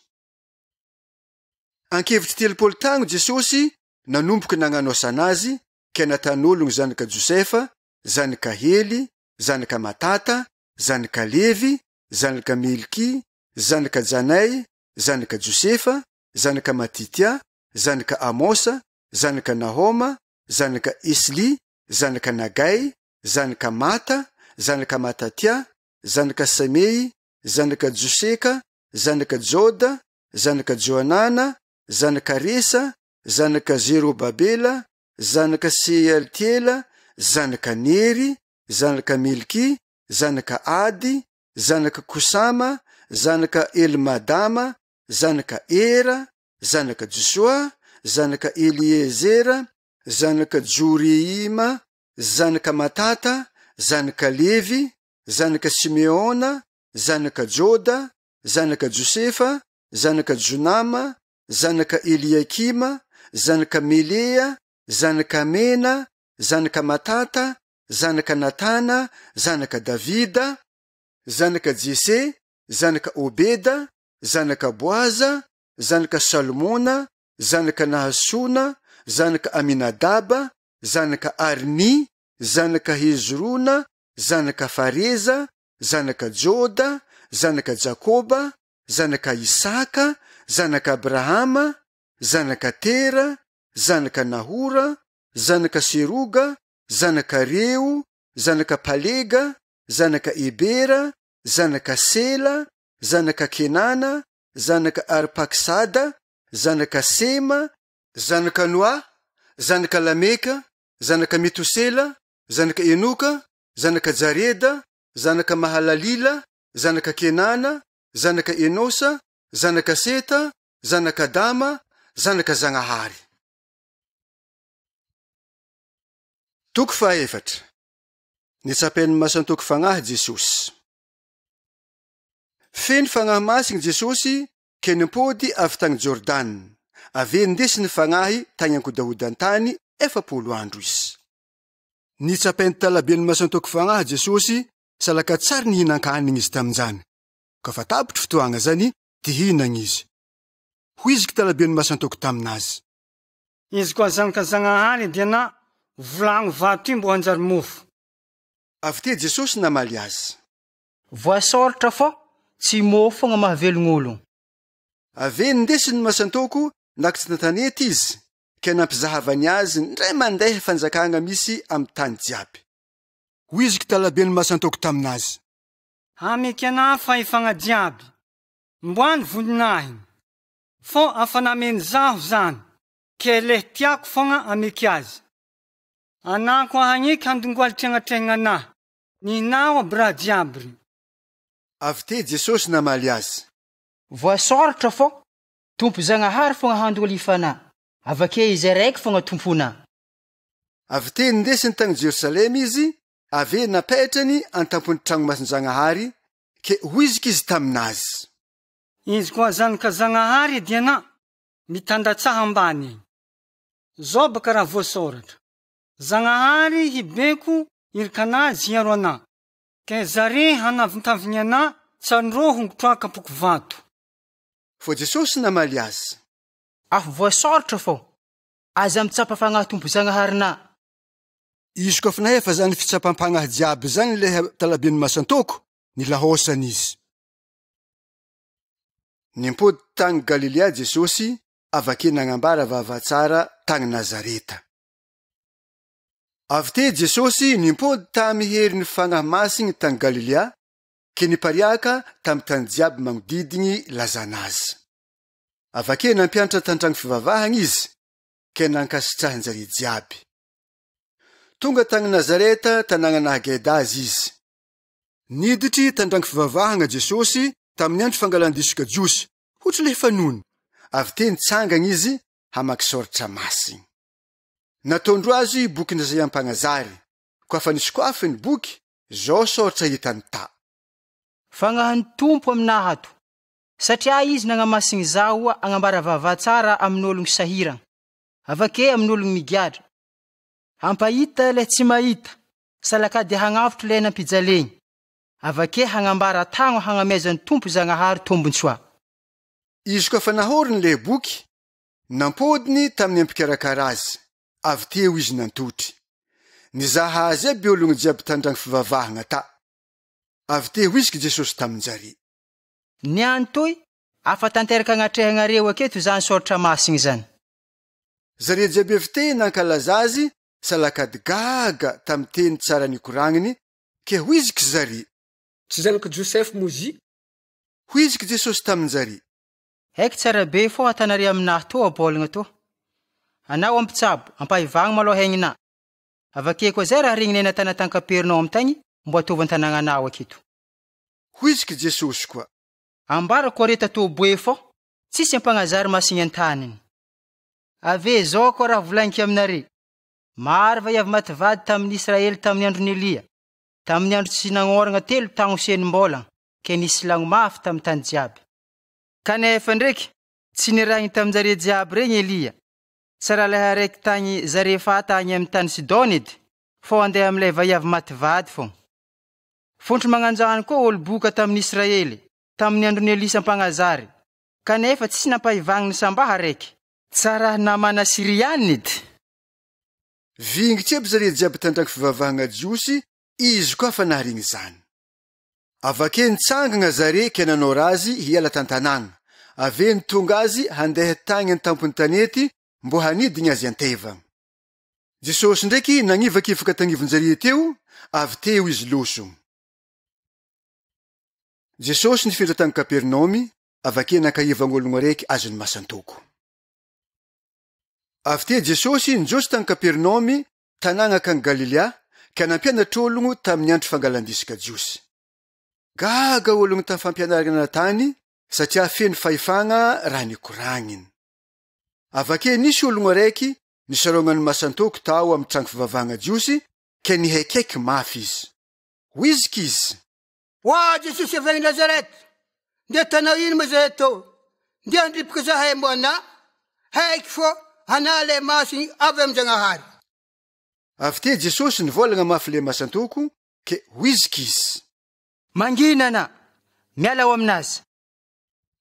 Ankevitry 30 tagno Jesosy nanomboky nagnanosa anazy ke natan'ologno zanaka Josefa, zanaka Hely, zanaka Matata, zanaka Levi, zanaka Melki, zanaka Janay, zanaka Josefa, zanaka Matitia, zanaka Amosa, zanaka Nahoma, zanaka Esli, zanaka Nagay, zanaka Mata, zanaka Matatia, zanaka Samei, zanaka Joseka, zanaka Joda, zanaka Joanana, zanaka Resa, zanaka Zerobabela, zanaka Sealtiela, zanaka Neri, zanaka Melki, zanaka Ady, zanaka Kosama, zanaka Elmadama, zanaka Era, zanaka Josoa, zanaka Eliezera, zanaka Joreima, zanaka Matata, zanaka Levi, zanaka Simeona, zanaka Joda, zanaka Josefa, zanaka Jonama, zanaka Eliakima, zanaka Melea, zanaka Mena, zanaka Matata, zanaka Natana, zanaka Davida, zanaka Jese, zanaka Obeda, zanaka Boaza, zanaka Salmona, zanaka Nahasona, zanaka Aminadaba, zanaka Arni, zanaka Hezrona, zanaka Fareza, zanaka Joda, zanaka Jakoba, zanaka Isaka, zanaka Abrahama, zanaka Tera, zanaka Nahora, zanaka Seruga, zanaka Reu, zanaka Palega, zanaka Ebera, zanaka Sela, zanaka Kenana, zanaka Arpaksada, zanaka Sema, zanaka Noa, zanaka Lameka, zanaka Metusela, zanaka Enoka, zanaka Jareda, zanaka Mahalalila, zanaka Kenana, zanaka Enosa, zanaka Seta, zanaka Dama, zanaka Zagnahary. Toko faefatra. Nitsapen'ny masan-toko fagnahy Jesosy. Feno fagnahy masiny Jesosy ke nimpody avy tagny Jordany. Ave ndesiny fagnahy tagny ankodahodan-tany 40 andro izy. Nitsapen'ny talaben'ny masan-toko fagnahy Jesosy salaka tsara nihinan-kanigny izy tamin'izany. Ka fa tapitry fotoagna zany tihinagny izy. Hoiziky talaben'ny masan-toko taminazy. Izy koa zanaka Zagnahary diana volagno vato mbo hanjary mofo. Avy te Jesosy namaly azy. Voasoratra fô tsy mofo fogna mahavelogno. Ave ndesiny masan-toko nakitsy tantanety izy, ke nampizahavany azy ndray mandeha fanjakagna misy amin'ny tany jiaby. Hoiziky talaben'ny masan-toko taminazy. Amekana fa ifagna jiaby. Mboany voninahy. Fô afanameny zaho zany. Ke le tiako fogna ameky azy. Anako ahagniky handongoaly triagnatriagnana. Ninao abra jiabry. Avy te Jesosy namaly azy. Voasoratra fô Tompo Zagnahary fogna handongoaly ifana. Avake izy raiky fogna tompona. Avy te ndesiny tagny Jerusalema izy, ave napetrany antampony tragno masin Zagnahary, ke hoiziky izy taminazy. Izy koa zanaka Zagnahary diana mitandatsaha ambany. Zao baka raha voasoratra. Zagnahary hibeko irikanazy hiaro ana. Ke zare hanavintavigny ana tsandro hongotra kapoko vato. Fô Jesosy namaly azy. Afo voasoratra fô. Aza mitsapa fagnahy Tompo Zagnahary na. Izy koa fa efa zany fitsapam-pagnahy jiaby zany le talaben'ny masan-toko, nilahosany izy. Nimpody tagny Galilea Jesosy, avake nagnambara vavatsara tagny Nazareta. Avy te Jesosy nimpody tamy herin'ny fagnahy masiny tagny Galilea, ke nipariaka tamy tany jiaby magnodidigny lazanazy. Avake nampianatra tantragno fivavahagna izy, ke nankasitrahan-jare jiaby. Tonga tagny Nazareta tanàgnana Gedazy izy. Niditry tantragno fivavahagna Jesosy tamin'ny andro fangalan-disoka jiosy, hotra le fanony. Avy te nitsangagna izy hamaky soratra masiny. Natondro azy boky Isaia Mpagnazary, koa fa nisokoafiny boky, zao soratra hitany ta. Fagnahy Tompo aminahy ato, satria izy nagnamasiny zaho agnambara vavatsara amin'ologno sahiragna, avake amin'ologno migiadra. Hampahita le tsy mahita, salakady hagnavotro le nampijalegny, avake hagnambara tagno hagnamezan'ny Tompo Zagnahary tombon-tsoa. Izy koa fa nahoriny le boky, nampodiny tamin'ny ampikarakara azy, avy teo izy nantotry. Nizaha azy aby ologno jiaby tandragno fivavahagna ta. Avy teo iziky Jesosy taminjare. Niany toy, afa tanteraka agnatrehagna aketo zany soratra masiny zany. Zare jiaby avy te nankalaza azy, salakady gaga tamy teny tsara nikoragniny, ke hoiziky zare. Tsy zanaka Joseph mozy? Hoiziky Jesosy taminjare. Haiky tsara be fô atanare aminahy to abolagna to. Anao ampitsabo, ampahivagna maloha haigninà. Avake koa zay raha regniny natana Kapernao amtagny, mbo atovy an-tanagnanao aketo. Hoiziky Jesosy koa. Ambara koa reta to boe fô, tsisy ampagnazary masiny an-taniny. Ave zao koa raha volagniko aminare. Maro va avy maty vady tamin'ny Israely tamin'ny andron'ny Elia. tamin'ny andro tsy nagnoragna 3 tagno senimbolagna ke nisy lagno mafy tamin'ny tany jiaby. Kanefa ndraiky tsy nirahiny tamin'jare jiaby regny Elia. Tsara laha raiky tagny Zarefa tagny amin'ny tany Sidôny edy, fô andeha amin'ilay vaiavy matyvady fô. Fontry magnanjany koa olo boka tamin'ny Israely tamin'ny andron'ny Elisa mpagnazary, kanefa tsy nampahivagny ny sambaha raiky. Tsara namana Siriany edy. Vingitsy aby zare jiaby tandraky fivavahagna jiosy, izy koa fa naharigny zany. Avake nitsangagna zare ke nanao razy hiala tantanàna, ave nitonga azy handeha tagny any tampony tanety mbo hanidiny azy antevagna. Jesosy ndraiky nagnivakivaka tagnivonjare teo, avy teo izy loso. Jesosy nifindra tany Kapernaomy, avake nankahivagnologno raiky azony masantoko. Avy te Jesosy nijotso tany Kapernaomy, tanàgna akany Galilea, ka nampianatr'ologno tamin'ny andro fangalandisika jiosy. Gaga ologno tamin'ny fampianarana tany, satria feno fahefagna raha nikoragniny. Avake nisy ologno raiky nisarognany masantoko tao amin'ny trano fivavahagna jiosy, ke nihaikaiky mafy izy. Wizika izy. Oa Jesosy avy any Nazarety, nde tanao ino ma zahay tô? Nde andripoka zahay mo ana? Haiky fô hana le masy avy amin'Jagnahary. Avy te Jesosy nivolagna mafy le masantoko, ke wizika izy. Mangina ana, miala ao aminazy.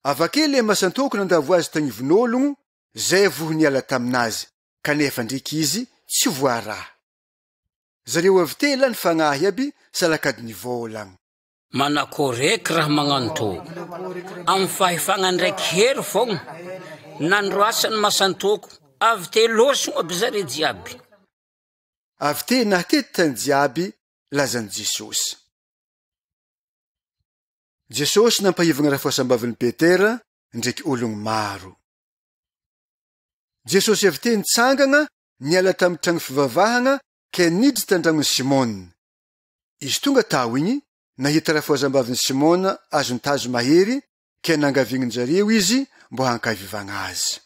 Avake le masantoko nandavo azy tagnivon'ologno, zay voho niala taminazy, kanefa ndraiky izy tsy voaraha. Zareo avy te lany fagnahy aby salakady nivolagna. Manakoreky raha magnano tô. Amin'ny fahefagna ndraiky hery fogna, nandroasany masantoko, avy te loso aby zare jiaby. Avy te nahtety tany jiaby lazany Jesosy. Jesosy nampahivagna raha fahasambavin'ny Petera ndraiky ologno maro. Jesosy avy te nitsangagna niala tamin'ny tragno fivavahagna ke niditra tandragnon'ny Simona. Izy tonga tao igny, nahita raha fahasambavin'ny Simona azo nitazo mahery, ke nangaviagnin-jareo izy mbo hankahivagna azy.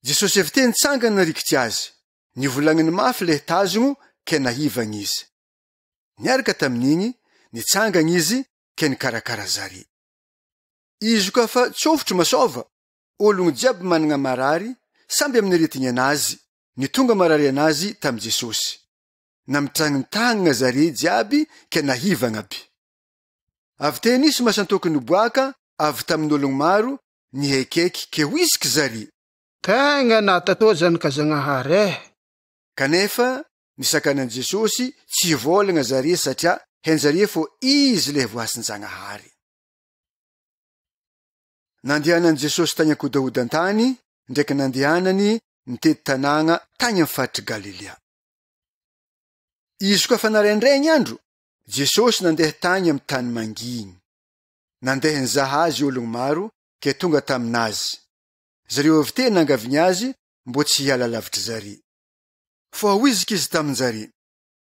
Jesosy avy te nitsangana narikitsy azy, nivolagniny mafy le tazogno ke nahivagna izy. Niaraka tamin'igny, nitsangana izy ke nikarakara zare. Izy koa fa tsofotro masova, ologno jiaby managna marary, samby amin'ny retigny anazy, nitonga marary anazy tamin'i Jesosy. Namitragny tagnana zare jiaby ke nahivagna aby. Avy te nisy masantoko niboaka avy tamin'ologno maro, nihaikaiky ke wizika zare. Tegna natatô zany ka Zagnahary. Kanefa nisakanan Jesosy tsy volagna zare satria hainjare fô izy le voasin'ny Zagnahary. Nandehanany Jesosy tany ankodahodan-tany, ndraiky nandehanany nitety tanàgna tany amin'ny faritry Galilea. Izy koa fa naraindraigny andro, Jesosy nandeha tany amin'ny tany manginy. Nandeha nizaha azy ologno maro ke tonga taminazy. Zareo avy te nangaviny azy mbo tsy hiala lavitry zare. Fa wizika izy tamin-jare.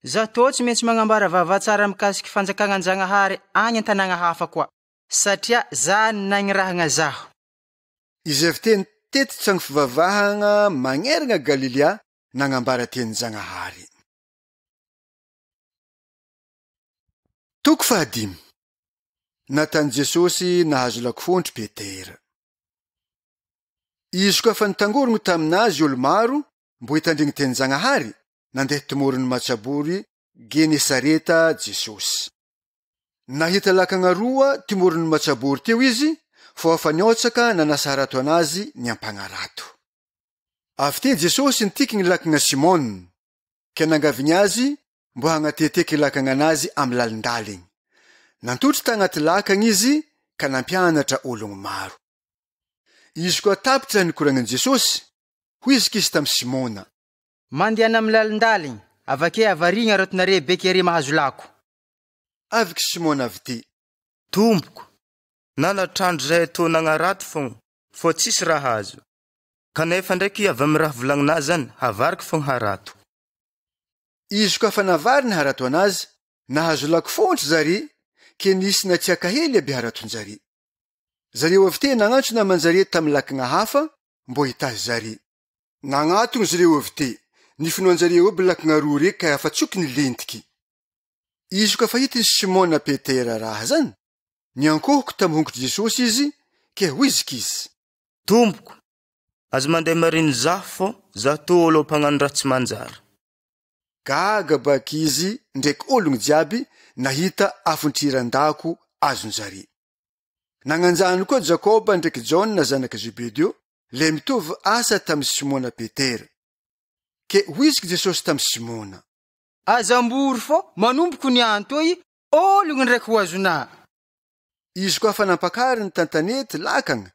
Zaho tô tsy maintsy magnambara vavatsara mikasiky fanjakagnan'i Zagnahary any an-tanàgna hafa koa, satria za nagnirahagna zaho. Izy avy te nitety tragno fivavahagna magneragna Galilea, nagnambara teny Zagnahary. Toko 5. Natany Jesosy nahazo lakofontry Petera. Izy koa fa nitangorogno taminazy olo maro, mbo hitandrigny teny Zagnahary, nandeha timoron'ny matsabory Genesareta Jesosy. Nahita lakagna roa timoron'ny matsabory teo izy, fa fa niotsaka nanasa harato anazy ny ampagnarato. Avy te Jesosy nitiky ny lakagna Simona, ke nangaviny azy mbo hagnateteky lakagna anazy amin'ny lalindaliny. Nantotry tagnaty lakagna izy ka nampianatra ologno maro. Izy koa tapitra nikoragnan'i Jesosy, wizika izy tamin'i Simona. Mandehana amin'ny lalindaliny, avake avarigna ratonare bekery mahazo lako. Aviky Simona avy te. Tompoko, nanatrandro zahay tô nagnarato fogna, fô tsisy raha azo. Kanefa ndraiky avy amin'ny raha volagnina zany, havariky fogna harato. Izy koa fa navary ny harato anazy, nahazo lakofontry zare, ke nisy natsiaka hely aby haraton-jare. Zareo avy te nagnantso naman-jare tamin'ny lakagna hafa, mbo hitazy zare. Nagnatogno zareo avy te, nifinoan-jareo aby lakagna roa reka fa tsoky nilentiky. Izy ka fahitiny Simona Petera raha zany, niankohoko tamohongotry Jesosy izy, ke hoizika izy. Tompoko, azo mandeha mariny zaho fô, zaho tô olo mpagnano raha tsy manjary. Gaga baka izy ndraiky ologno jiaby nahita afontriran-dako azon-jare. Nagnanjany koa Jakoba ndraiky John na zanaky Zebedeo, le mitovy asa tamy Simona Petera. Ke hoizika Jesosy tamy Simona. Azambory fô manomboko ny antoy ologno ndraiky ho azona. Izy koa fanampakary ny tantanety lakagna,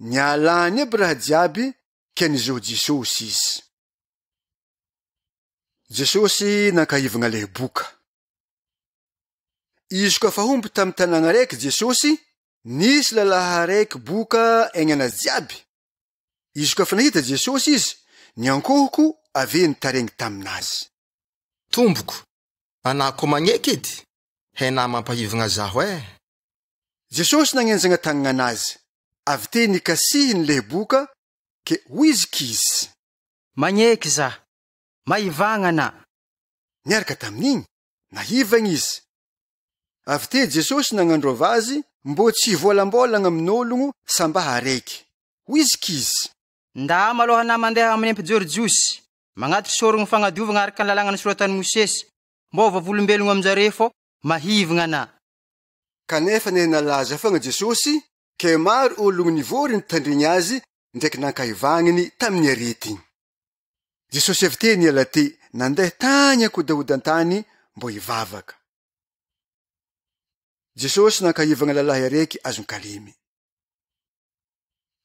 nialany aby raha jiaby ke nizoho Jesosy izy. Jesosy nankahivagna le boka. Izy koa fahomby tamy tanàna raiky Jesosy, nisy lalahy raiky boka egny anazy jiaby. Izy koa fa nahita Jesosy izy, niankohoko ave nitaregny taminazy. Tomboko, anako magneky edy, hena mampahivagna zaho Jesosy nagnenjagna tagnanazy, avy te nikasihiny le boka, ke hoizika izy. Magneky za, mahivagna na. Niaraka tamin'igny, nahivagna izy. Avy te Jesosy nagnandrova azy, mbo tsy voalambolagna amin'ologno sambaha raiky. Hoizika izy. Nda maloha na mandeha amin'ny empijory jiosy, magnatry sorogno fagnadiovagna araka ny lalagna nosoratan'ny Mosesy, mbo vavolombelogno aminjare fô mahivagna na. Kanefa nalaza fagna Jesosy, ke maro ologno nivory nitandrigny azy ndraiky nankahivagniny tamin'ny arety. Jesosy avy te niala te, nandeha tany akodahodan-tany mbo hivavaka. Jesosy nankahivagna lalahy araiky azon-kalimy.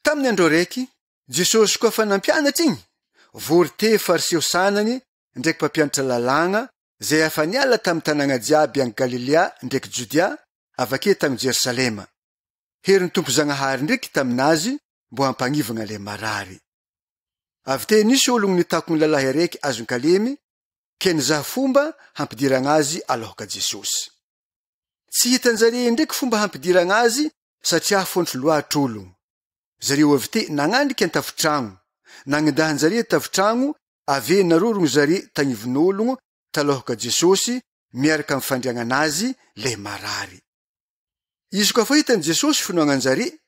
Tamin'ny andro raiky, Jesosy koa fa nampianatra igny, vory te fariseo sanany ndraiky mpampianatra lalagna, zay afa niala tamy tanàgna jiaby any Galilea ndraiky Judea, avake tamy Jerusalema. Herin'ny tompo-Zagnahary ndraiky taminazy mbo hampagnivagna le marary. Avy te nisy ologno nitakony lalahy araiky azon-kalimy, ke nizaha fomba hampidiragna azy alohoka Jesosy. Tsy hitanjare ndraiky fomba hampidiragna azy satria fontry loatra ologno. Zareo avy te nagnandriky an-tafitragno, nagnindahanjare tafitragno, ave narorogno zare tagnivin'ologno talohoka Jesosy miaraka amin'ny fandriagnanazy le marary. Izy koa fahitany Jesosy finoagnanjare,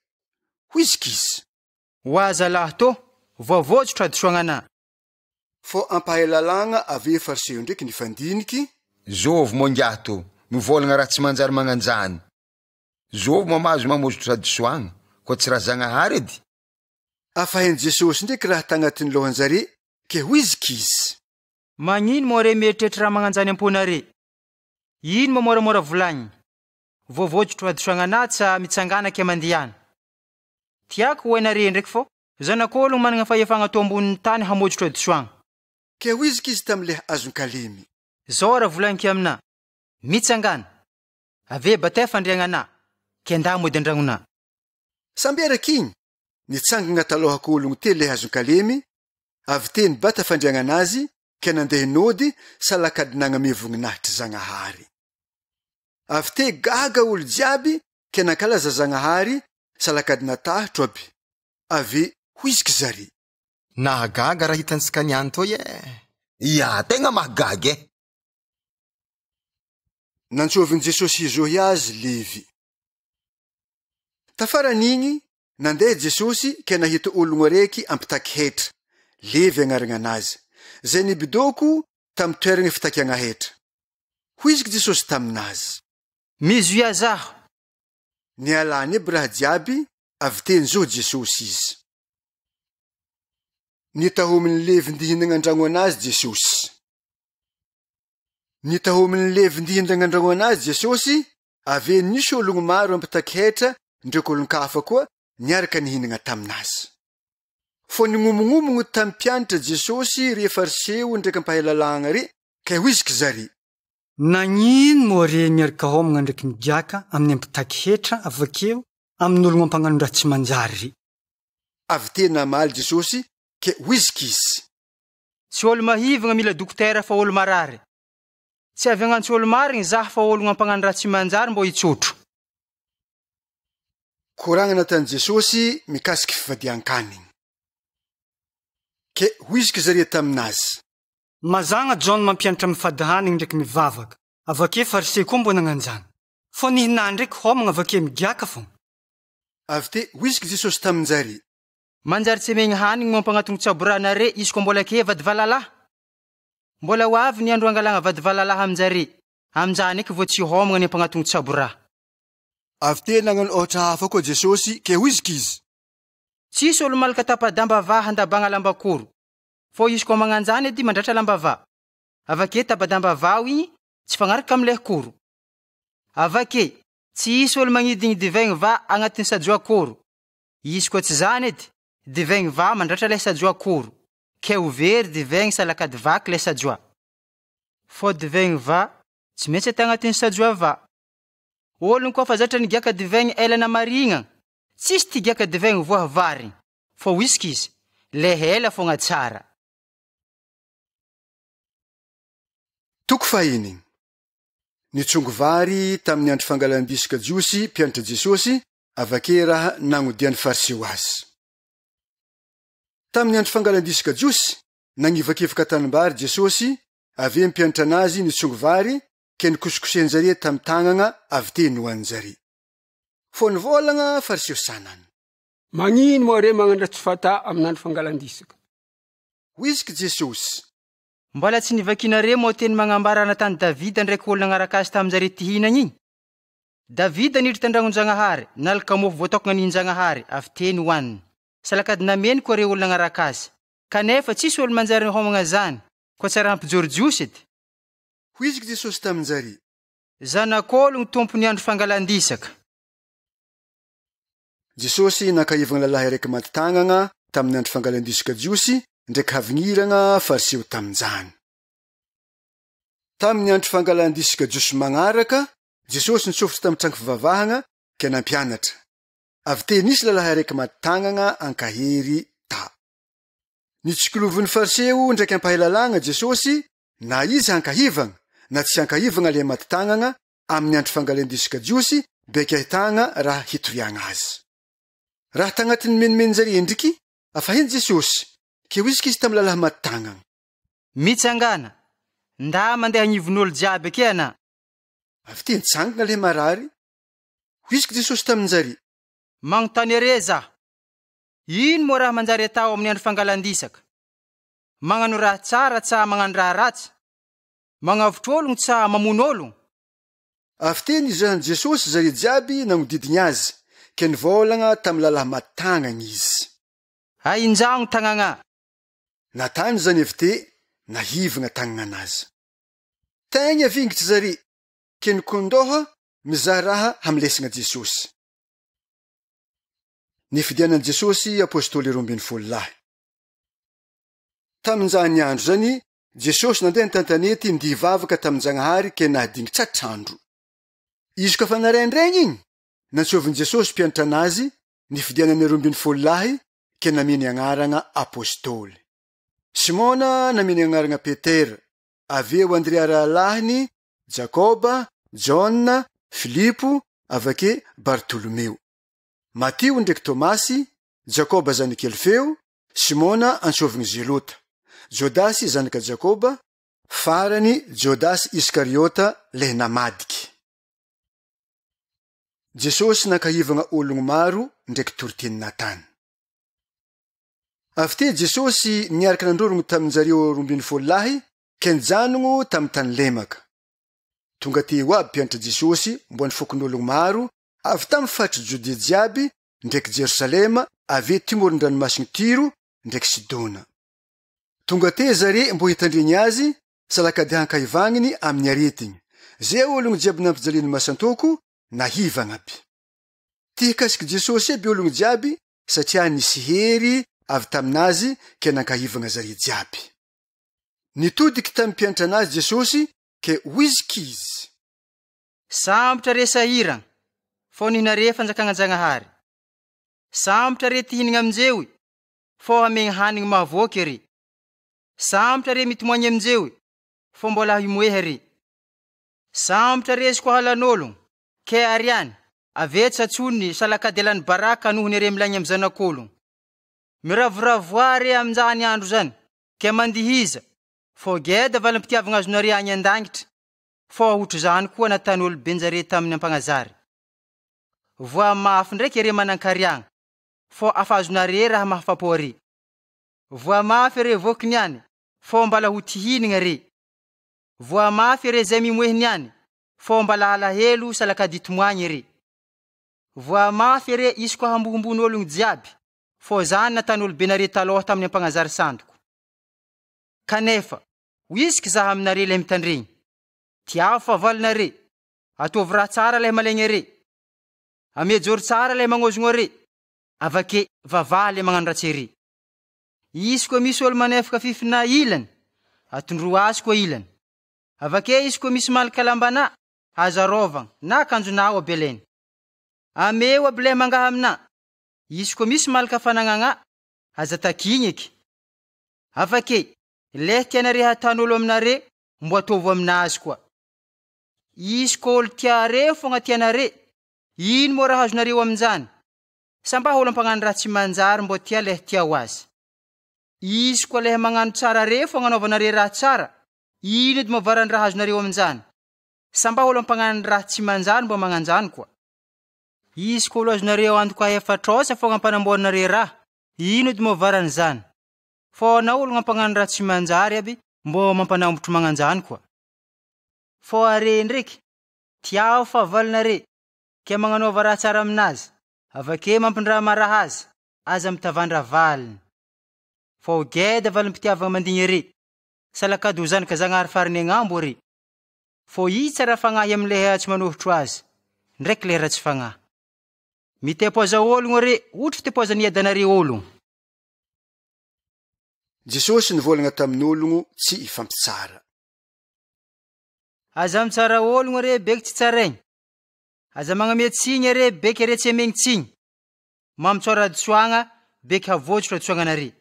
hoizika izy. Hoaza lahy tô, voavojo tradisoagnana. Fô ampahay lalagna ave fariseo ndraiky nifandiniky. Zovy mongiato, mivolagna raha tsy manjary magnanjany. Zovy mamazo mamozo tradisoagna, koa tsy raha Zagnahary edy. Afahainy Jesosy ndraiky raha tagnatin'ny lohanjare, ke hoizika izy. Magnino more mieritreritra raha magnanjany amponare? Ino ma moramora volagny? Voavojo tradisoagnana tsa mitsanganaky amandihana. Tiako hoenare ndraiky fô, zanak'ologno managna fahefagna ato ambonin'ny tany hamojo tradisoagna. Ke hoizika izy tam'le azon-kalimy. Zao raha volagniky amina, mitsangana, ave batay fandriagnana, ke nda mody andragnona. Samby araky igny, nitsangagna talohaka ologno te le azon-kalimy, avy te nibata fandriagnanazy, ke nandeha nody salakadinagna mivognonahitry Zagnahary. Avy te gaga olo jiaby, ke nankalaza Zagnahary salakadina tahitro aby. Ave hoizika zare. Nahagaga raha hitantsika ny antoy Ya, tegna mahagaga Nantsoviny Jesosy izohy azy Levi. Tafaran'igny, nandeha Jesosy ke nahita ologno araiky ampitaky hetra. Levi agnaragna anazy. Zay nibidoko tamy toeragna fitakiagna hetra. Hoizika Jesosy taminazy. Mizoya zaho. Nialany aby raha jiaby, avy te nizohy Jesosy izy. Nitahominy Levi ndihinagna andragno anazy Jesosy. Nitahominy Levi ndihinagna andragno anazy Jesosy, ave nisy ologno maro ampitaky hetra, ndraiky olon-kafa koa niaraka nihinagna taminazy. Fô nignomognomogno tamy mpianatra Jesosy re fariseo ndraiky ampahay lalagna re, ke hoizika zare. Nagnino more miaraka homagna ndraiky migiaka amin'ny ampitaky hetra avakeo amin'ologno ampagnano raha tsy manjary. Avy te namaly Jesosy, ke hoizika izy. Tsy olo mahivagna mila dokotera fa olo marary. Tsy avy agnantsy olo marigny zaho fa ologno ampagnano raha tsy manjary mbo hitsotro. Koragna nataony Jesosy mikasiky fivadian-kanigny. Ke hoizika zare taminazy. Mazagna John mampianatra mifady hanigny ndraiky mivavaka. Avake fariseo koa mbo nagnanjany. Fô nihinà ndraiky homagna avake migiaka fogna. Avy te wizky Jesosy taminjary. Manjary tsy megny hanigny mampagnatony tsaborana izy ko mbola ke vady valalahy. Mbola ho avy ny andro angalagna vady valalahy aminjare. Aminjany eky vo tsy homagna ny ampagnatony tsaborà. Avy te nagnano ohatra hafa koa Jesosy ke wizky izy. Tsisy olo malaka tapa-damba va handabagna lambakoro. Fô izy ko magnanjany edy mandratra lamba va. Avake tapa-damba vao igny tsy fagnaraka am'le koro. Avake tsisy olo magnidigny divaigny va agnatin'ny sajoa koro. Izy ko tsy zany edy, divaigny va mandratra le sajoa koro. Ke ho very divaigny salakady vaky le sajoa. Fô divaigny va tsy maintsy ata agnatin'ny sajoa va. Olon koa fa zatra ny giaka divaigny elana marigna. Tsisy ty giaka divaigny voa varigny. Fô whisky izy, le hela fogna tsara. Toko fahininy. Nitsongo vary tamin'ny andro fangalan-disaka jiosy mpianatra Jesosy, avake raha nagnodian'ny fariseo azy. Tamin'ny andro fangalan-disaka jiosy, nagnivakivaka tanimbary Jesosy, avy mpianatra anazy nitsongo vary, ke nikosikosenjare tamin'ny tagnana avy te nohanjare. Fô nivolagna fariseo sanany. Magnino moa re magnandratsy fata amin'andro fangalan-disaka? Wizky Jesosy. Mbola tsy nivakinare moa teny magnambara natany Davida ndraiky olo nagnaraka azy taminjare ty hinagna igny. Davida nidry tandragon-Jagnahary, nalaka mofo voatokana nin-Jagnahary, avy teny hoaniny. Salakady nameny koa re olo nagnaraka azy. Kanefa tsisy olo manjary homagna zany, koa tsy raha ampijory jiosy edy. Wizky Jesosy taminjare. Zanak'olo ny tompony andro fangalan-disaka. Jesosy nakahivagna lalahy araiky maty tagnana tamin'ny andro fangalan-disaka jiosy, ndraiky havignirana fariseo taminjany. Tamin'ny andro fangalan-disaka jiosy magnaraka, Jesosy nitsofotry tamin'ny trango fivavahana ke nampianatra. Avy te nisy lalahy araiky maty tagnana ankahery ta. Nitsikolovon'ny fariseo ndraiky ampahelalagna Jesosy, na izy hankahivagna, na tsy hankahivagna le maty tagnana amin'ny andro fangalan-disaka jiosy, beka ahitagna raha hitoriagna azy. Raha tagnatin'ny menimenjare ndriky, afahiny Jesosy, ke wizky izy tamin'ny lalahy maty tagnana. Mitsangana, nda mandeha agnivon'olo jiaby ake ana. Avy te nitsangana le marary. Wizky Jesosy taminjare. Magnontany are za. Ino moa raha manjary atao amin'ny andro fangalan-disaka? Magnano raha tsara tsa magnano raha ratsy? Magnavotro ologno tsa mamono ologno? Avy te nizahan Jesosy zare jiaby nagnodidiny azy, ke nivolagna tamin'ny lalahy maty tagnana izy. Ainjagno tagnana. Natany zany avy te nahivagna tagnananazy. Tegna vingitry zare, ke nikondoha mizaha raha hamlesagna Jesosy. Nifidianan'i Jesosy apôstôly 12. Tamin'izany andro zany, Jesosy nandeha nitantanety ndivavaka tamin-Jagnahary ke nahadigny tratrandro. Izy ka fa naraindraigny igny, nantsoviny Jesosy mpianatra anazy, nifidianany 12 ke nameny agnarana apôstôly. Simona nameny agnarana Petera, aveo Andrea rahalahiny, Jakoba, Jona, Filipo, avake Bartolomeo. Matio ndraiky Tomasy, Jakoba zanaky Alfeo, Simona antsoviny Zelota, Jodasy zanaka Jakoba, farany Jodasy Iskariota le namadiky. Jesosy nakahivagna ologno maro ndraiky toriteny natany. Avy te Jesosy niaraka nandrorogno tamin'jareo 12 ke nijanogno tamin'ny tany lemaka. Tonga teo aby mpianatra Jesosy mbo nifokon'ologno maro avy tamin'ny faritry Jodea jiaby ndraiky Jerusalema, avy timoron-dranomasiny Tiro ndraiky Sidona. Tonga te zare mbo hitandreny azy salakady hankahivagniny amin'ny aretigny. Zay ologno jiaby nampijaliany masantoko nahivagna aby. Tikasiky Jesosy aby ologno jiaby satria nisy hery avy taminazy ke nankahivagna zare jiaby. Nitodiky tamin'ny mpianatra anazy Jesosy ke wizky izy. Sambotra re sahiragna, fô nihinare fanjakagnan-Jagnahary. Sambotra re tihinagna aminjeoy, fô hamegny hanigny mahavoky are. Sambotra re mitomoagny aminjeoy, fô mbola himoehy are. Sambotra re izy koa halan'ologno, ke ariany, ave tsatsony salakady elany baraka nohony are milagny amin'ny zanak'ologno. Miravoravoare amin'izany andro zany, ke mandihiza, fô geda valampitiavagna azonare agny an-dangitra. fô ohatra zany koa nataony olobenjare tamin'ny ampanazary. Voa mafy ndraiky ere manan-kariagna, fô afazonare raha mahafapo are. Voa mafy ere vokiny any, fô mbala ho tihinigna re. Voa mafy ere zay mimoehiny any, fô mbala alahelo salakaditomoagny ere. Voa mafy ere isy koa hambohombon'ologno jiaby, fô zany nataony olobenare taloha tamin'ny ampanazary sandoko. Kanefa, wisiky zaha aminare le mitandregny. Tiao favalinare, atovy raha tsara le malegny are. Amejory tsara le magnozogno are. Avake vavaha le magnano ratsy are. Isy koa misy olo manefaka fifina ilany, atondro azy koa ilany. Avake isy koa misy malaka lambana, azarovagna na kanjonao abelainy. Ameo aby le mangaha amina. Isy koa misy malaka fanagnana, aza takinyeky. Avake le tianare hatan'olo aminare, mbo atovo aminazy koa. Isy koa olo tiare fogna tianare, ino mo raha azonareo amin'izany? Samba olo ampagnano raha tsy manjary mbo tia le tiao azy. Isy koa le magnano tsara re fogna anaovanare raha tsara, ino edy mavarany raha azonareo amin'izany? Samba olo ampagnano raha tsy manjary mbo magnanjany koa. Isy koa olo azonareo antoka efatrosa fogna ampanamboarinare raha, ino edy mavarany zany? Fô na olo ampagnano raha tsy manjary aby, mbo mampanambotro magnanjany koa. Fô are ndraiky, tiao favalinare, ke magnanova raha tsara aminazy, avake mampindraha marahazy, aza mitavandra valiny. Fô geda valim-pitiavagna mandigny are, salakady ho zanaka Zagnahary farany agnambo are. Fô i tsara fagnahy amile tsy manohitro azy, ndraiky le ratsy fagnahy. Mitepoza ologno are, ohatry fitepoza ny edanare ologno. Jesosy nivolagna tamin'ologno tsy ifampitsara. Aza mitsara ologno are beky tsy tsaraigny. Aza magname tsigny are beky are tsy amegny tsigny. Mamitsora tsoagna beky havotsotro tsoagnanare.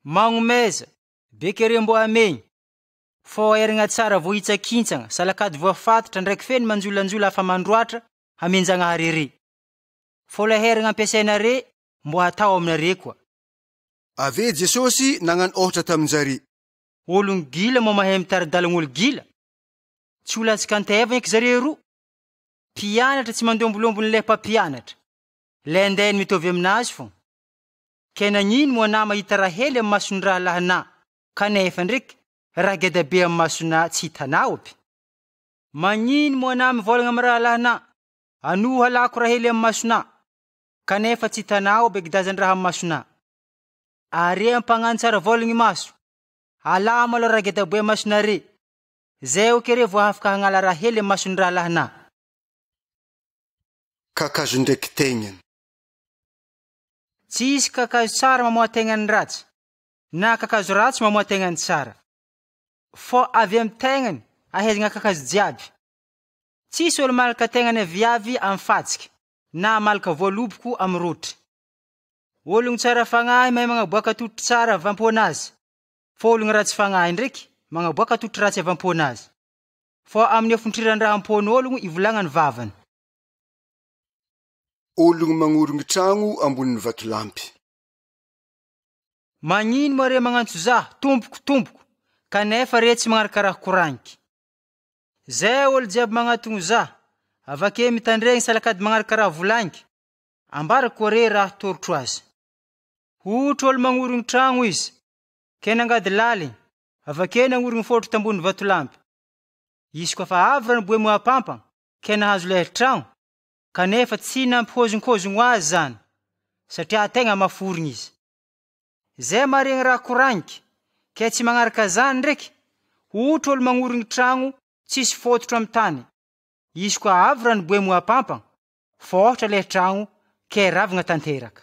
Magnomeza beky are mbo amegny. Fô erigna tsara vo hitsakintsagna, salakady voafatatra ndraiky feny manjolanjola afa mandroatra, hamenjagnahary are. Fô le herigna ampiasainare mbo hatao aminare koa. Ave Jesosy nagnano ohatra taminjare. Ologno gila mo mahay mitaridalagna olo gila. Tsy ho latsaka antevagna eky zare roa. Mpianatra tsy mandombolombony le mpampianatra. Le andeny mitovy aminazy fô. Ke nagnino mo ana mahita raha hely amin'ny mason'ny lahana, kanefa ndraiky raha geda be amin'ny masona tsy hitanao aby. Magnino mo ana mivolagna amin'ny raha lahana, anoho halako raha hely amin'ny masona, kanefa tsy hitanao aby gidazan-draha amin'ny masona. Are ampagnano tsara volagny maso, ala malo raha geda be masonare. Zay o kere vo afaka hagnala raha hely amin'ny mason'ny raha lahana. Kakazo ndraiky tegnany. Tsisy kakazo tsara mamoa tegnany ratsy, na kakazo ratsy mamoa tegnany tsara. Fô avy amin'ny tegnany ahaizagna kakazo jiaby. Tsisy olo malaka tegnany viavy amin'ny fatsika, na malaka voaloboko amin'ny rotry. Ologno tsara fagnahy mahay magnaboaka totry tsara avampoanazy. Fô ologno ratsy fagnahy ndraiky magnaboaka totry ratsy avampoanazy. Fô amin'ny afontriran-draha ampon'ologno ivolagnany vavany. Ologno magnorogny tragno ambonin'ny vatolampy. Magnino mo are magnantso zaho, tompoko, kanefa re tsy magnaraka raha koragniky. Zay olo jiaby magnatogno zaho, avake mitandregny salakady magnaraka raha volagniky, ambarako are raha torotro azy. Ohatra olo magnorogny tragno izy, ke nangady laligny, avake nangorogny fotro tambony vatolampy. Izy koa fa avy rano boemo apampagna, ke nahazo le tragno, kanefa tsy nampihozonkozogno azy zany, satria tegna maforigny izy. Zay maregny raha koragniky, ke tsy magnaraka zany ndraiky, ohatra olo magnorogny tragno tsisy fototro amin'ny tany. Izy koa avy rano boemo apampagna, fohatra le tragno, ke ravagna tanteraka.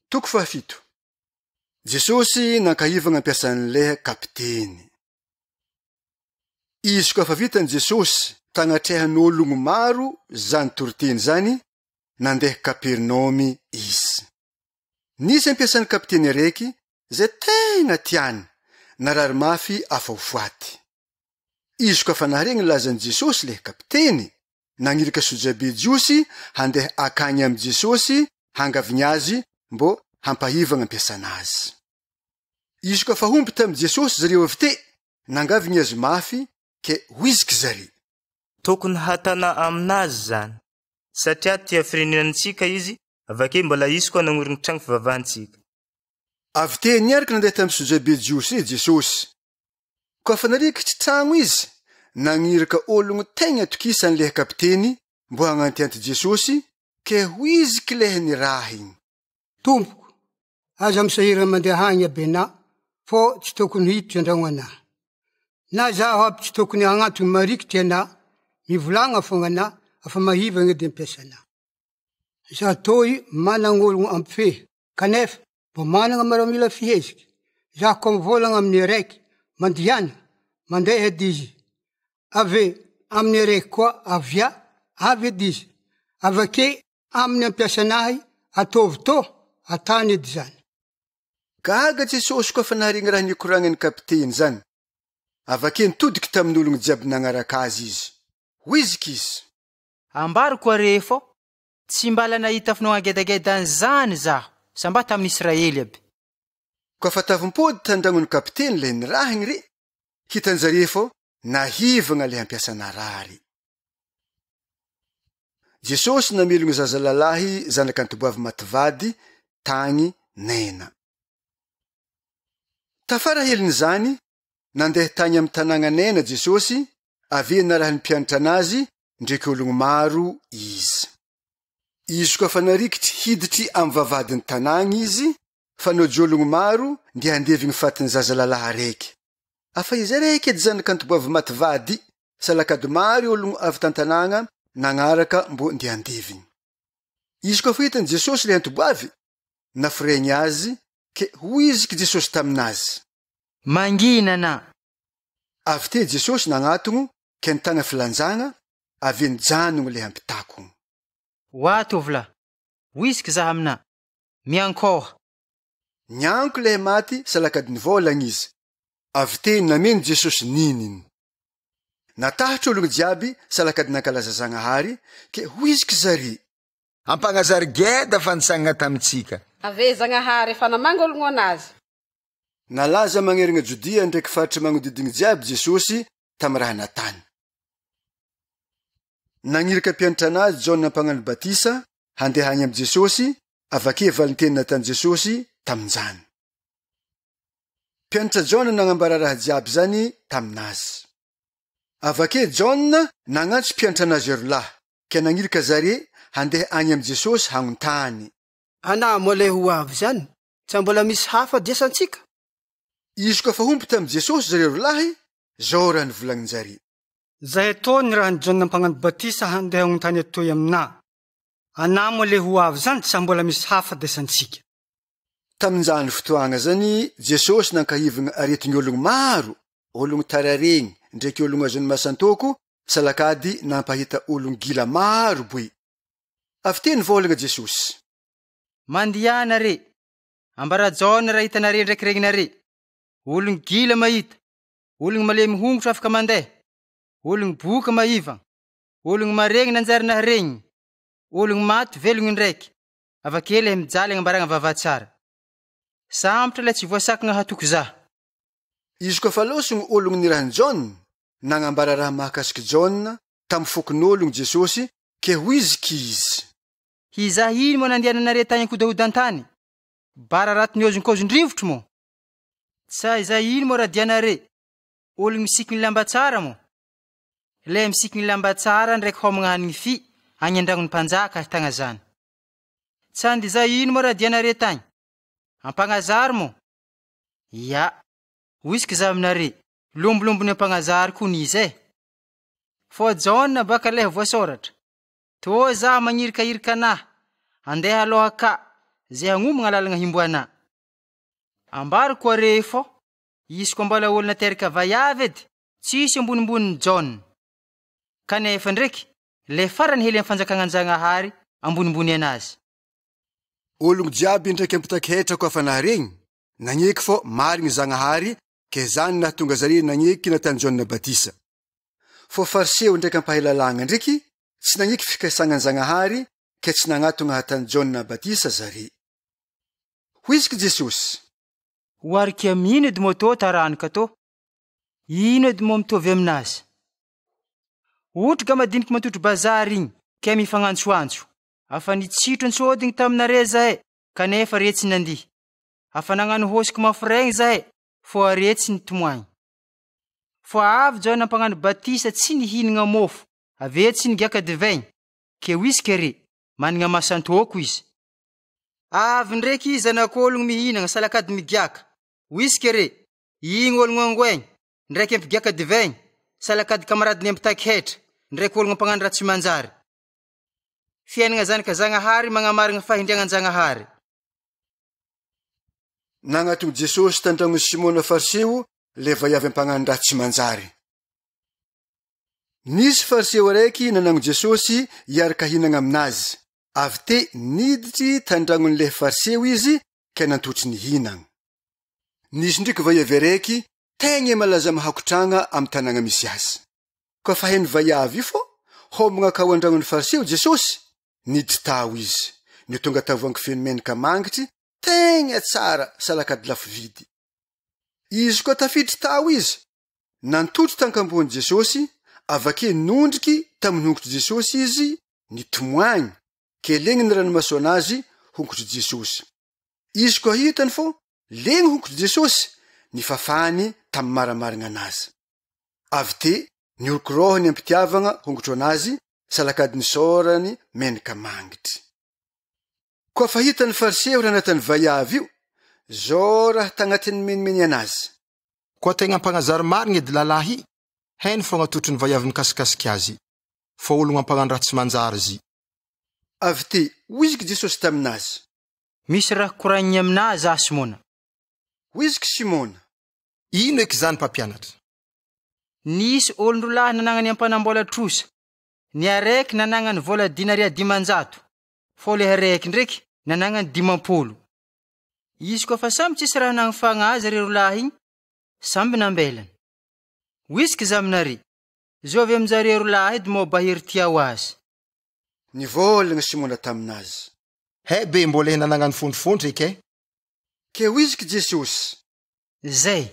Toko fahafito. Jesosy nankahivagna ampiasan'le kapiteny. Izy koa fa vitany Jesosy tagnatrehany maro zany toriteny zany, nandeha Kapernaumy izy. Nisy ampiasan'ny kapiteny reky zay tegna tiany, narary mafy afahofaty. Izy koa fa naharegny lazany Jesosy le kapiteny, nagniraka sojabe jiosy handeha akagny amin'ny Jesosy hangavigny azy mbo hampahivagna ampiasanazy. Izy koa fa homby tamin'i Jesosy zareo avy te, nangavy ny azo mafy ke hoiziky zary. Tokony hatana aminazy zany, satria tia firenenantsika izy, avake mbola izy koa nangoriny tragno fivavahantsika. Avy teny niaraka nandeha tamin'ny sojabe jiosy Jesosy. Koa fa narikitry tragno izy, nagniraka ologno tegna tokisany leha kapiteny mbo hagnantianty Jesosy ke hoiziky leha ny raha igny. Tompoko, aza misahira mandeha hagny abena, fô tsy tokony hiditra andragno anahy. Na zaho aby tsy tokony hagnantony marikitry anahy, mivolagna fogna anahy, afa mahivagna de mpiasa anahy. Zaho toy managna ologno ampifehy, kanefa mbo managna maramila fiheziky. Zaho koa mivolagna amin'ny araiky, mandiana, mandeha edy izy. Ave amin'ny araiky koa avia, avy edy izy. Avake amin'ny ampiasa anahy, atovy tô, atany edy zany. Gaga Jesosy koa fa naharigny raha nikoragnan'ny kapiteny zany. Avake nitodiky tamin'ny ologno jiaby nagnaraka azy izy. Hoiziky izy. Ambaro koa refo, tsy mbala nahita finoagedagedany zany zaho, samba tamin'ny Israely aby. Koa fa tavimpody tandragnon'ny kapiteny le ny raha igny ry, hitanjare fô nahivagna le ampiasana rary. Jesosy namelogno zazalalahy zanaka antoboavy mativady tagny nena. Tafara heliny zany, nandeha tagny amin'ny tanàgna nena Jesosy, avy naraha ny mpianatra anazy ndraiky ologno maro izy. Izy koa fa narikitry hiditry amin'ny vavadiny tanàgna izy, fa nojy ologno maro ndi handevy gny fatiny zazalalahy araiky. Afa izy araiky edy zanaka antoboavy mativady, salakady maro ologno avy tantanàgna nagnaraka mbo ndi handeviny. Izy koa fa hitany Jesosy le antoboavy, nafiregny azy ke hoiziky Jesosy taminazy. Manginana. Avy te Jesosy nagnatogno ke nitagna filanjagna, avy nijanogno le ampitakogno. Watovla, hoiziky zaho amina, miankoha. Nianko leha maty salakady nivolagna izy. Avy te nameno Jesosy nininy. Natahatra ologno jiaby salakady nankalaza Zagnahary ke hoiziky zary. Ampagnazary geda fanitsagna tamitsika. Ave Zagnahary efa namanga ologno anazy. Nalaza magnerigna Jodia ndraiky faritra magnodidigny jiaby Jesosy tamy raha natany. Nagniraka mpianatra anazy John nampagnano batisa handeha hagny amin'ny Jesosy, avake valinteny natany Jesosy tamin'izany. Mpianatra John nagnambara raha jiaby zany taminazy. Avake John nagnantso mpianatra anazy erolahy, ke nagniraka zare handeha agny amin'ny Jesosy hagnontany. Ana moa le ho avy zany, tsy mbola misy hafa diasantsika? Izy koa fa homby tamin'i Jesosy zare erolahy, zao raha nivolagnin-jare. Zahay tô ny raha ny John nampagnano batisa handeha hagnontany atoy amina. Ana moa le ho avy zany tsy mbola misy hafa diasantsika. Tamin'izany fotoagna zany, Jesosy nankahivagna aretigny ologno maro, ologno tararegny, ndraiky ologno azony masantoko, salakady nampahita ologno gila maro boy. Avy te nivolagna Jesosy. Mandiana re, ambara John raha hitanare ndraiky regnare. Ologno gila mahita, ologno malemy hongotra afaka mandeha, ologno boka mahivagna, ologno maregny nanjary naharegny, ologno maty velogno ndraiky, avake le mijaly agnambaragna vavatsara. Sambotra le tsy voasakagna hatoko zaho. Izy koa fa losogno ologno nirahany John, nagnambara raha mahakasiky John tamy fokon'ologno Jesosy ke hoiziky izy. Hiza ino moa nandiananare tany ankodahodan-tany? Bara raty niozonkozon-drivotro mo? Sa iza ino moa raha dianare? Ologno misiky ny lamba tsara mo? Le misiky ny lamba tsara ndraiky homagna hanigny fi agny andragnony mpanjaka ahitagna zany. Sandy iza ino moa raha dianare tany? Ampagnazary mo? Ya, hoiziky za aminare, lombolombony ampagnazary ko nizy e. Fô John baka leha voasoratra. To za magnirikairika anahy, andeha aloha ka, zay hagnomagna lalagna himboana. Ambaro koa refo, izy koa mbala olona teraka vaiavy edy, tsisy ambonimboniny John. Kanefa ndraiky, le farany hely amin'ny fanjakagna Zagnahary ambonimbony anazy. Ologno jiaby ndraiky ampitaky koa fa naharegny, nagneky fô marigny Zagnahary, ke zany nahatonga zare nagneky natany John Batisa. Fô fariseo ndraiky ampahalalagna ndraiky, tsy nagneky fikasagnan Zagnahary, ke tsy nagnatogna hatany John Batisa zare. Hoiziky Jesosy. Hoarika mino edy moa tô taranaka tô. ino edy moa mitovy aminazy? Ohatra ka madiniky matotro bazary igny, ke mifagnantsoantso. Afa nitsitro antsôdigny taminare zahay, kanefa retsy nandihy. Afa nagnano hosiky mafiregny zahay, fo aretsy ny tomoagny. Fo avy zao nampagnano batisa tsy nihinagna mofo, ave tsy nigiaka divaigny, ke hoizy kere, managna masantôko izy. Avy ndraiky izy anak'ologno mihinagna salakady migiaka, hoizy kere, igny ologno angoaigny, ndraiky ampigiaka divaigny, salakady kamaradiny ampitakehetra, ndraiky ologno ampagnano raha tsy manjary. Fiainagna zanaka-Zagnahary magnamarigna fahindriagnan-Jagnahary. Nagnatony Jesosy tandragno Simona Fariseo le vaiavy ampagnano raha tsy manjary. Nisy Fariseo araiky nanagno Jesosy hiaraka hinagna aminazy. Avy te niditry tandragnon'le Fariseo izy ke nantotry ny hinagna. Nisy ndriky vaiavy araiky tegna malaza mahakotragna amy tanagna misy azy. Ka fa heny vaiavy fo homagna ka ao andragnon'ny Fariseo Jesosy, niditry tao izy. Ny tonga tavoangy feno menaka mangitry tegna tsara salakady lafo vidy. Izy koa tafiditry tao izy, nantotry tankambony Jesosy, avake nondriky tamin'ny hongotry Jesosy izy nitomoagny, ke legny ny ranomaso anazy hongotry Jesosy. Izy koa hitany fo, legny hongotry Jesosy, nifafany tamy maramarigna anazy. Avy te niorokorohany ampitiavagna hongotro anazy, salakady nisôrany menaka mangitry. Koa fa hitany Fariseo raha natany vaiavy io, zao raha tagnatiny menimeny anazy. Koa tegna ampagnazary marigny edy lalahy, hainy fo agnatotry ny vaiavy mikasikasiky azy, fa ologno ampagnano raha tsy manjary zy. Avy te hoiziky Jesosy taminazy. Misy raha koragniny aminazy ah Simona. Hoiziky Simona. Ino eky zany mpampianatra? Nisy olon-drolahy nanagnany ampanambola trosa. Ny araiky nanagnany vola dinaria 500, fo le araiky ndraiky nanagnany 50. Izy koa fa samby tsisy raha nagnafagna azy re rolahy igny, samby nambelany. Hoiziky zaminare, zao avy amizare rolahy edy moa bahery tia ho azy. Nivolagna Simona taminazy. He be mbola hinanagnany fondrofondry eke? Ke hoiziky Jesosy. Zay,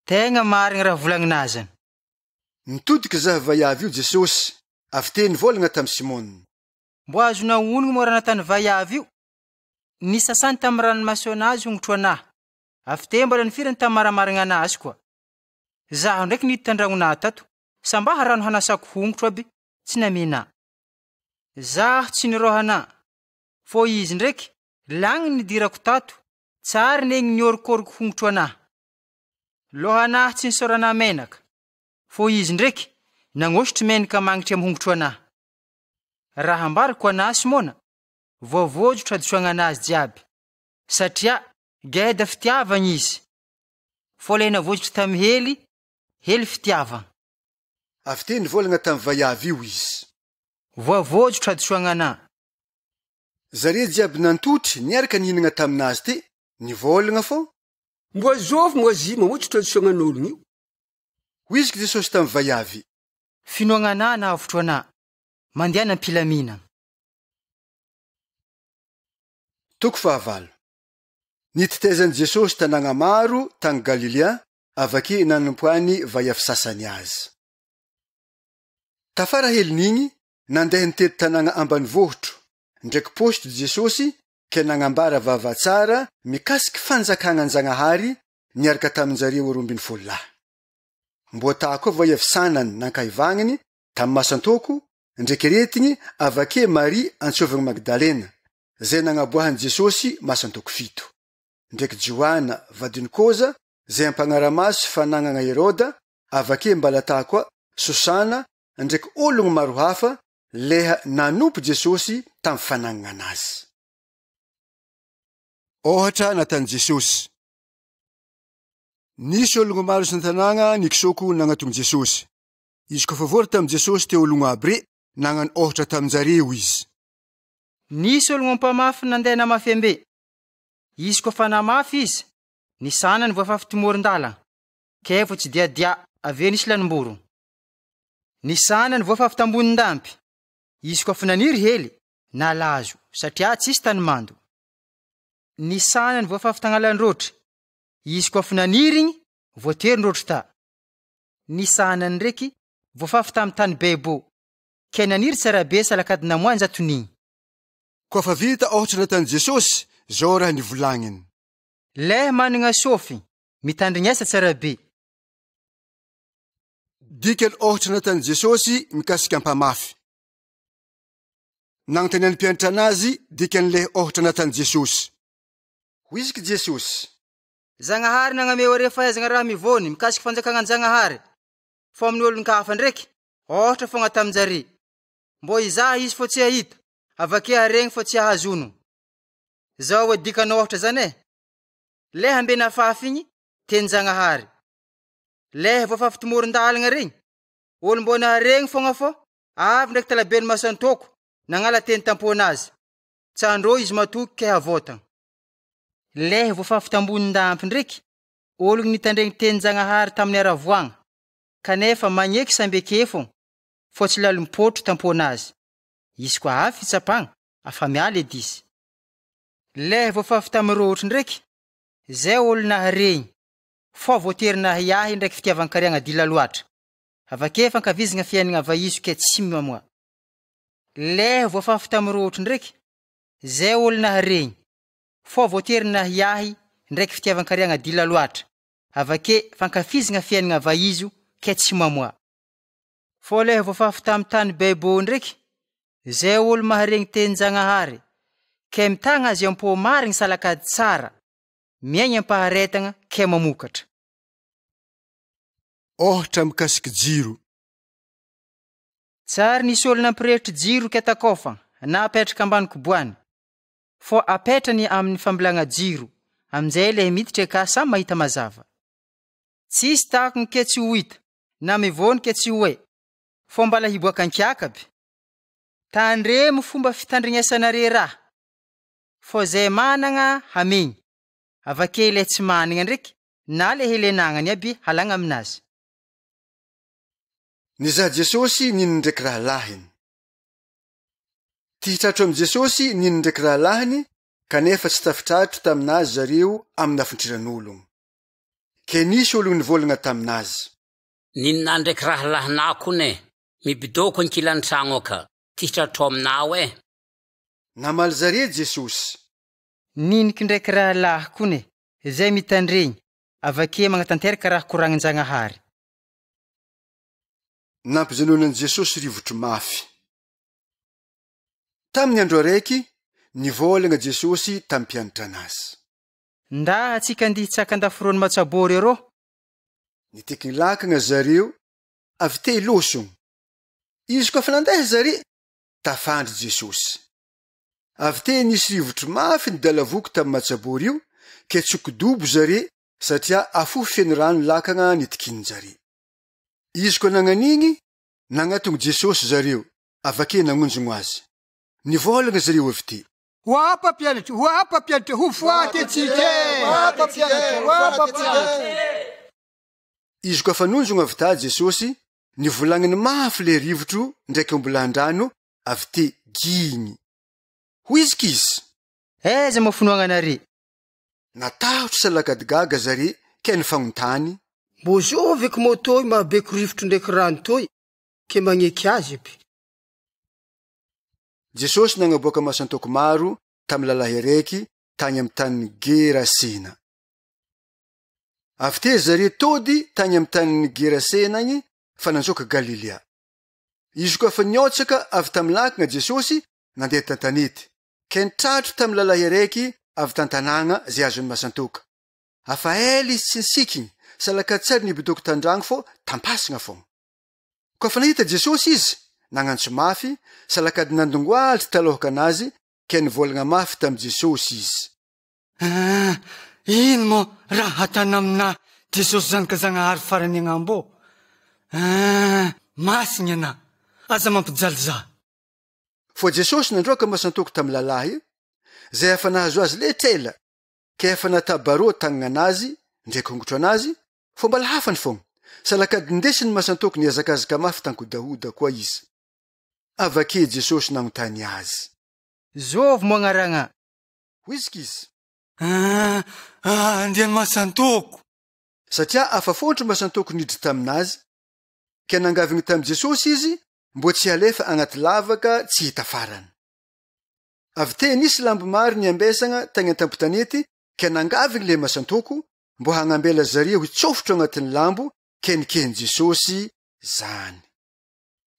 tegna marigny raha volagninazany. Nitodiky zaho vaiavy io Jesosy, avy te nivolagna tamy Simona. Mbo azo naonigny moa raha natany vaiavy io. Nisasany tamy ranomaso anazy hongotro anahy, avy te mbola nifirany tamy maramarigna anazy koa. Zaho ndraiky niditra andragnonahy tato, sambaha rano hanasako hongotro aby, tsy namena. Zaho tsy nirohana, fo izy ndraiky, lagniny nidirako tato, tsary negny niorikoriko hongotro anahy. Lohanahy tsy nisorana menaka, fo izy ndraiky, nangositry menaka mangitry amy hongotro anahy. Raha ambariko anahy Simona, voavojo tradisoagna anazy jiaby, satria geda fitiavagna izy. Fo le navojotry tamy hely fitiavagna. Avy te nivolagna tamy vaiavy io izy. Voavojo tradisoagna anahy. Zare jiaby nantotry niaraka nihinagna taminazy te, nivolagna fo. Mbo azovy moa zy mamotsy tradisoagnan'ologno io. Hoiziky Jesosy tamy vaiavy. Finoagna anahy nahavotro anahy, mandiana am-pilamina. Toko fahavalo. Nititezany Jesosy tanàgna maro tany Galilea, avake nanompoany vaiavy sasany azy. Tafara helin'igny, nandeha nitety tanàgna ambanivohitro, ndraiky posito Jesosy, ke nagnambara vavatsara mikasiky fanjakagnan-Jagnahary niaraka tamin'jareo 12. Mbo ta koa vaiavy sanany nankaivagniny tamy masantoko, ndraiky retigny avake Maria antsovagna Magdalena, zay nagnaboahany Jesosy masantoko 7. Ndraiky Joana vadiny Koza, zay ampagnaramaso fanagnana Heroda, avake mbalata koa Sosana, ndraiky ologno maro hafa leha nanompo Jesosy tamy fanagnana anazy. Ohatra natany Jesosy. Nisy ologno maro sy tanàgna nikisoko nagnatony Jesosy. Izy koa fa vory tamy Jesosy te ologno aby re, nagnano ohatra tam'jareo izy. Nisy ologno ampamafy nandeha namafy ambe. Izy koa fa namafy izy, ny sanany voafafy timorin-dala, kefo tsy diadia ave nisy lanim-boro. Ny sanany voafafy tambonin-dampy. Izy koa fa naniry hely, nalazo, satria tsisy tany mando. Ny sanany voafafy tagnalan-drotry. Izy koa fa naniry igny, voaterin-drotry ta. nisahanany ndraiky voafafy tamin'ny tany bebo ke naniry tsara be salakady namoanja toniny. Koa fa vita ohatra nataon'i Jesosy, zao raha nivolagniny. Lay manana sofy, mitandrignesa tsara be. Dikany ohatra nataon'i Jesosy mikasika ampamafy. Nagnontaniany mpianatra anazy dikan'le ohatra nataon'i Jesosy. Hoiziky Jesosy. Zagnahary nagnameo are fahaizagna raha mivony mikasika fanjakagna Zagnahary. Fô amin'ny olon-kafa ndraiky, ohatra fogna tamin-jare. Mbo izaha izy fô tsy ahita, avake haregny fô tsy ahazono. Zao hoe dikany ohatra zany e. Le hambena fafy igny, teny Zagnahary. Le voafafy timoron-dalagna regny, olo mbo naharegny fogna fô, avy ndraiky talabeny masantoko, nagnala teny tamponazy. Tsandro izy matoky ke havotagna. Le voafafy tambonin-dampy ndraiky, ologny nitandregny teny Zagnahary tamin'ny aravoagna, kanefa magneky sambeke fogna, fô tsy lalim-potro tamponazy. Izy koa avy fitsapagna, afa miala edisy. Le voafafy tamin'ny rohotro ndraiky, zay olo naharegny, fô voatery nahiahy ndraiky fitiavan-kariagna dila loatra. Avake fankavizagna fiainagna vaiso ke tsy mamoa. Le voafafy tamin'ny rohotro ndraiky, zay olo naharegny, fô voatery nahiahy ndraiky fitiavan-kariagna dila loatra. Avake fankafizagna fiainagna vaizo ke tsy mamoa. Fô le voafafy tamin'ny tany bebo ndraiky, zay olo maharegny teny Zagnahary, ke mitagna azy ampo marigny salakady tsara, miaigny ampaharetagna ke mamokatra. Ohatra mikasiky jiro. Tsara nisy olo nampirehitry jiro ke takôfa na apetraka ambany koboany, fô apetrany amin'ny fambilagna jiro, amin'izay le miditra ka samy mahita mazava. Tsisy takony ke tsy ho hita, na mivony ke tsy hoe, fô mbala hiboakan-kiaka aby. Tandremo fomba fitandrignesanare raha, fô zay managna hamegny, avake le tsy managna ndraiky, na le helenagnany aby halagna aminazy. Nizaha Jesosy nino ndraiky raha lahiny. Tihitratro am Jesosy nino ndraiky raha lahiny, kanefa tsy tafitratro taminazy zareo amin'ny afintriran'ologno. Ke nisy ologno nivolagna taminazy. Ninona ndraiky raha lahinako ne, mibidoko ankilany tragno aka, tihitratro aminao e. Namaly zare Jesosy. Niniky ndraiky raha lahiko ne, zay mitandregny, avake magnatanteraka raha koragnin Zagnahary. Nampijanonan'i Jesosy rivotro mafy. Tamin'ny andro araiky, nivolagna Jesosy tamin'ny mpianatra anazy. Nda atsika andihy tsakan-daforoany matsabory arô. Niteky lakagna zareo, avy te ilosogno. Izy koa fa nandeha zare, tafandry Jesosy. Avy te nisy rivotro mafy ny dalavoko tamin'ny matsabory io, ke tsokidobo zare satria afo feno rano lakagna nitikiny zare. Izy koa nagnan'igny, nagnatongo Jesosy zareo, avake namonjogno azy. Nivolagna zareo avy te. Oapa mpianatra, ho foaty atsika. Oapa mpianatra. Izy koa fa nonjogno avy ta Jesosy, nivolagniny mafy le rivotro ndraiky ambolan-drano avy te gigny. Ho iziky izy. Eza mafonoagnanare. Natahotro salakady gaga zare ke nifagnontany. Mbo zo veky motoy mahabeko rivotro ndraiky rano toy, ke magneky azy aby. Jesosy nagnaboaka masantoko maro tamin'ny lalahy araiky tany amin'ny tany Gerasena. Avy te zare tody tany amin'ny tany Gerasena igny fa nanjoka Galilea. Izy koa fa niotsaka avy tamin'ny lakagna Jesosy nandeha tantanety, ke nitratro tamin'ny lalahy araiky avy tantanagna zay azony masantoka. Afa ela izy tsy nisikiny, salakady tsara nibidoko tandragno fô tampasagna fogna. Koa fa nahita Jesosy izy, nagnantso mafy, salakady nandongoalitry talohaka anazy, ke nivolagna mafy tamin'i Jesosy izy. Ino mo raha hatana amina Jesosy zanaka Zagnahary farany agnambo? Masiny ana, aza mampijaly za. Fô Jesosy nandroaka masantoko tamin'ny lalahy, zay afa nahazo azy letrela, ke afa natabarô tagnana anazy, ndraiky hongotro anazy, fô mbala hafany fogna, salakady ndesiny masantoko niazakazaka mafy tankodahoda koa izy. Avake Jesosy nagnontany azy. Zovy mo agnaragna. Hoiziky izy. Andiany masantoko. Satria afa fontro masantoko niditra taminazy, ke nangavigny tamy Jesosy izy mbo tsy halefa agnaty lavaka tsy hita farany. Avy te nisy lambo maro niambesagna tagny an-tampotanety ke nangavigny le masantoko mbo hagnambela zario hitsofotro agnatin'ny lambo ke nikeny Jesosy zany.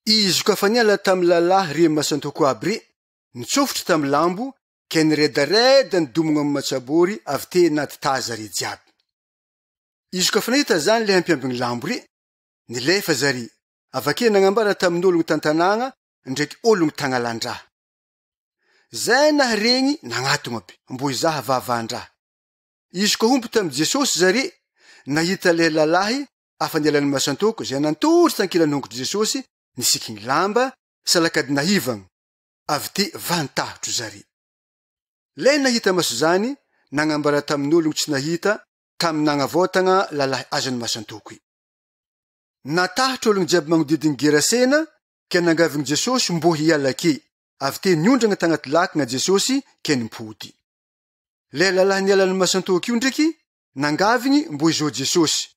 Izy koa fa niala tamy lalahy ry masantoko aby ry, nitsofotro tamy lambo ke niredareda nidomogna amy matsabory avy te naty taza ry jiaby. Izy koa fa nahita zany le hampiambigny lambo ry, nilefa zary avake nagnambara tamin'ologno tantanagna ndraiky ologno tagnalandraha. Zay nahy regny nagnatogna aby mbo izaha vavandraha. Izy koa hompo tamy Jesosy zary nahita le lalahy afa nialan'ny masantoko zay nantory tankilan'ongotry Jesosy nisikigny lamba salakady nahivagna avy te vantahotro zary. Le nahita maso zany nagnambara tamin'ologno tsy nahita tamy nagnavotagna lalahy azon'ny masantoko i. Natahotro ologno jiaby magnodidiny Gerasena ke nangavigny Jesosy mbo hialake avy te niondragna tagnaty lakagna Jesosy ke nimpody. Le lalahy nialan'ny masantoko io ndraiky nangavigny mbo izo Jesosy,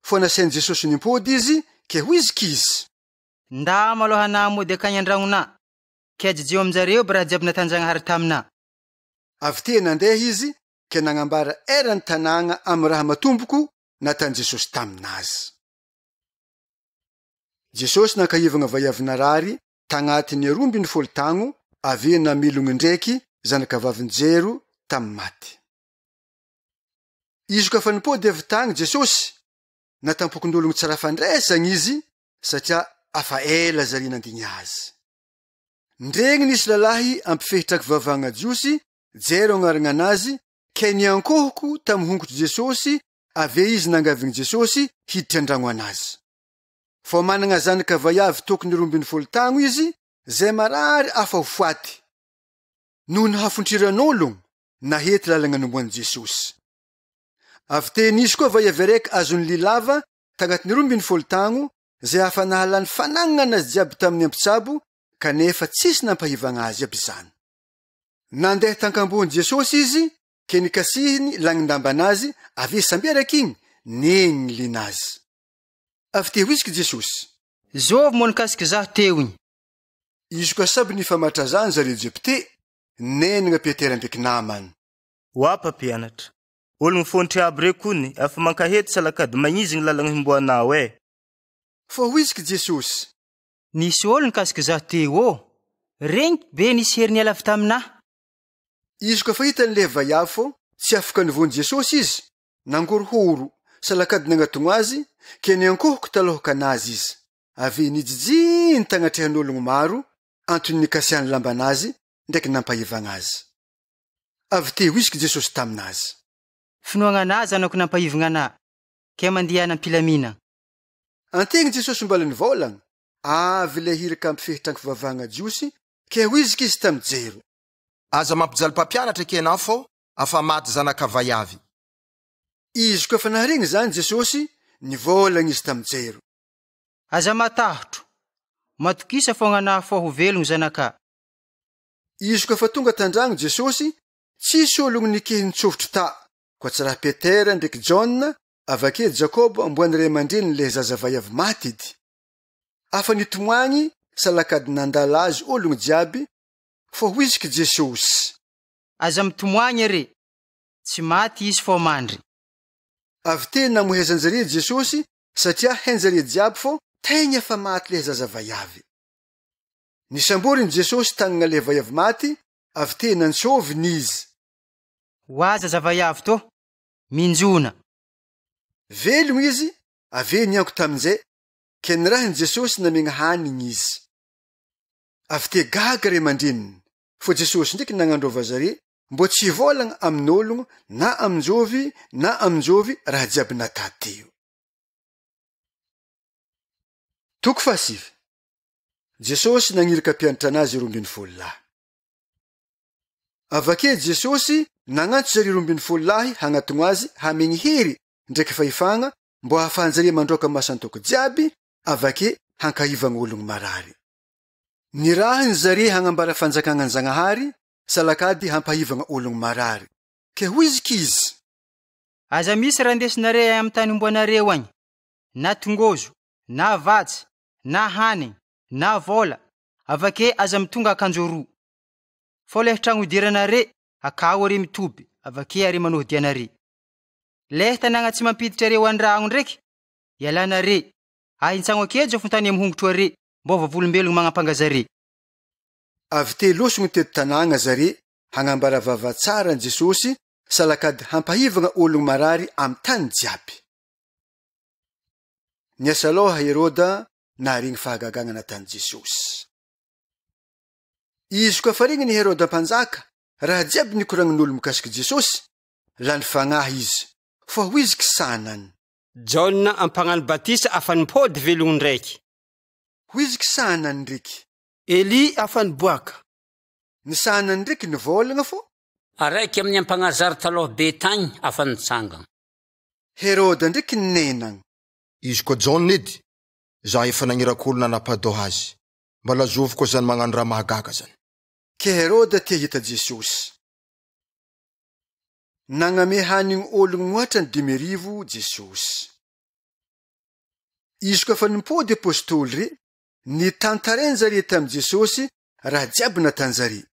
fo nasainy Jesosy nimpody izy ke hoizikizy. Nda maloha namody akagny andragnona ke ajijeo aminjareo raha jiaby natanjagnahary tamina. Avy te nandeha izy ke nagnambara eran'ny tanagna amy raha matomboko natany Jesosy taminazy. Jesosy nankahivagna vaiavina rary tagnatiny 12 tagno avy namilogny ndraiky zanakavavin-jero tamy maty. Izy koa fa nipody avy tagny Jesosy natampokon'ologno tsara fandresagny izy satria afa ela zary nandigny azy. Ndregny nisy lalahy ampifehitraky vavagna jiosy jero agnaragna anazy ke niankohoko tamy hongotry Jesosy ave izy nangavigny Jesosy hiditra andragno anazy. Fo managna zanaka vaiavy tokony 12 tagno izy zay marary afa ho foaty noho nahafontriran'ologno nahety lalagna nomboan'i Jesosy. Avy te nisy koa vaiavy araiky azon'ny lilava tagnatiny 12 tagno zay afa nahalany fanagnana anazy jiaby tamin'ny ampitsabo kanefa tsisy nampahivagna azy aby zany. Nandeha tankambony Jesosy izy ke nikasihiny lagnindamba anazy ave sambiaraky igny negny linazy. Avy te hoiziky Jesosy, zovy mo nikasiky zaho teo igny. Izy koa saby nifamatra zany zareo Jepte nenagna Petera ndraiky namany. Oapa mpianatra, ologno fontry aby reo kony afa mankahety salakady magnizigny lalagna himboanao e. Fo hoiziky Jesosy, nisy olo nikasiky zaho teo regny be nisy hery niala avy taminahy. Izy koa fa hitany le vaiavy fo tsy afaka nivony Jesosy izy nangorohoro salakady nagnatogno azy ke niankohoko talohaka anazy izy ave nijijiny tagnatrehan'ologno maro antony nikasiany lamba anazy ndraiky nampahivagna azy. Avy te hoiziky Jesosy taminazy, finoagna anazy anako nampahivagna ana ke mandiana ampilamina. Antegny Jesosy mbala nivolagna avy le hiraka ampifehitranky vavagna jiosy ke hoiziky izy tamy jero. Aza mampijaly mpampianatra kenao fo afa maty zanaka vaiavy. Izy koa fa naharegny zany Jesosy nivolagna izy tamy jero. Aza matahotro, matokisa fo gnana fo ho velogno zanaka. Izy koa fa tonga tandragno Jesosy tsisy ologno nikehiny tsofotro ta koa tsy raha Petera ndraiky John avake Jakobo amboany ray aman-dreny le zaza vaiavy maty idy. Afa nitomoagny salakady nandala azy ologno jiaby fo hoiziky Jesosy. Aza mitomoagny re, tsy maty izy fo mandry. Avy te namohezanjare Jesosy satria hainjare jiaby fo tegna efa maty le zaza vaiavy. Nisamboriny Jesosy tagnana le vaiavy maty avy te nantsoviny izy. Hoa zaza vaiavy to, minjona. Velogno izy ave nianko tamin'izay ke nirahiny Jesosy namegna hanigny izy. Avy te gaga ray aman-dreniny fo Jesosy ndraiky nagnandrova zare mbo tsy hivolagna amin'ologno na aminjovy raha jiaby nata teo. Toko fasivy. Jesosy nagniraka mpianatra anazy 12 lahy. Avake Jesosy nagnantso zare 12 lahy hagnatogno azy hamegny hery ndraiky fahefagna mbo hahafahanjare mandroaka masantoko jiaby avake hankahivagna ologno marary. Nirahiny zare hagnambara fanjakagna Zagnahary salakady hampahivagna ologno marary. Ke hoiziky izy, aza misy raha ndesinare amy tany omboanareo agny na tongozo na vatsy, na haniny, na vola, avake aza mitonga akanjo roa. Fô leh tragno idiranare, akao are mitoby, avake are manohodianare. Leh tanàgna tsy mampiditra are ho andragno ndraiky, ialanare, ahintsagno akejo fontany amin'ny hongotro are, mbô vavolombelogno magnapangazare. Avy te losogny teto tanàgna zare hagnambara vavatsara an Jesosy salakady hampahivagna ologno marary amy tany jiaby. Niasa loha Herôda naharigny fahagagagna natany Jesosy. Izy koa farigny ny Herôda mpanjaka, raha jiaby nikoragnin'olo mikasiky Jesosy, lany fagnahy izy, fa ho izy kisanany. John ampagnano batisa afanipody velogno ndraiky. Ho izy kisanany ndraiky. Eli afaniboaka. Ny sanany ndraiky nivolagna fô. Araiky amin'ny ampagnazary taloha be tagny afanitsangana. Herôda ndraiky nenagna. Izy koa John edy, za efa nagnirako olo nanapadoha azy. Mbala zovy koa zany magnano raha mahagaga zany. Ke Herôda tia hita Jesosy. Nagname hanigny ologno moatrany 5,000 Jesosy. Izy koa fa nimpody apôstôly re, nitantareny zare tamy Jesosy raha jiaby nataony zare.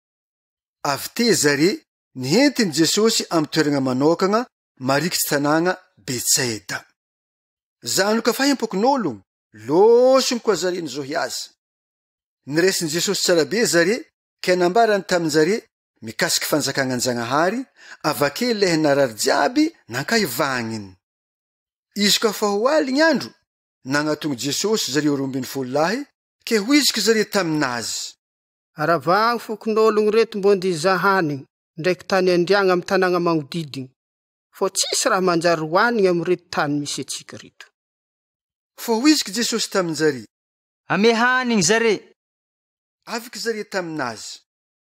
Avy te zare nihentiny Jesosy amy toeragna manokagna marikitsy tanàgna Betsaida. Zany ka fahimpokon'ologno, losony koa zare nizohy azy. Niresiny Jesosy tsara be zare, ke nambarany tamin zare mikasiky fanjakagna an-Jagnahary, avake leh narary jiaby nankaivagniny. Izy ka fa ho aligny andro, nagnatony Jesosy zare 12 lahy, ke hoiziky zare taminazy. Aravagno fokon'ologno reto mbô ndiza hanigny, ndraiky tany andriagna amy tanàgna magnodidiny. Fô tsisy raha manjary hoanigny amy reto tany misy atsika reto. Fô hoiziky Jesosy taminjare. Ame hanigny zare. Aviky zare taminazy.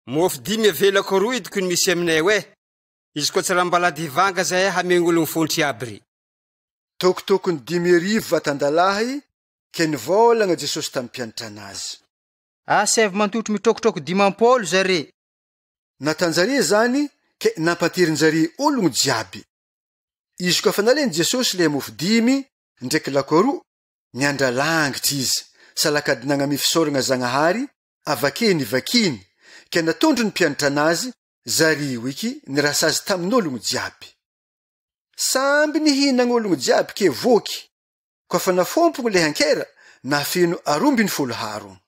Mofo 5 avelako roa idiko ny misy aminay hoe. Izy koa tsy raha mbala divanga zay hamegny ologno fontry aby ry. Tokotokony 5,000 vatandalahy, ke nivolagna Jesosy tamy mpianatra anazy. Asevy mantotro mitrokotroko 50 zare. Natanjare zany, ke nampatirin-jare ologno jiaby. Izy koa fa naleny Jesosy le mofo 5 ndraiky lako roa, niandra langitra izy, salakady nagname fisaoragna Zagnahary, avake nivakiny, ke natondro ny mpianatra anazy, zare wiky nirasazy tamin'ologno jiaby. Samby nihinagn' jiaby ke voky, koa fa nafompogno le hankera, nafeno 12 harogno.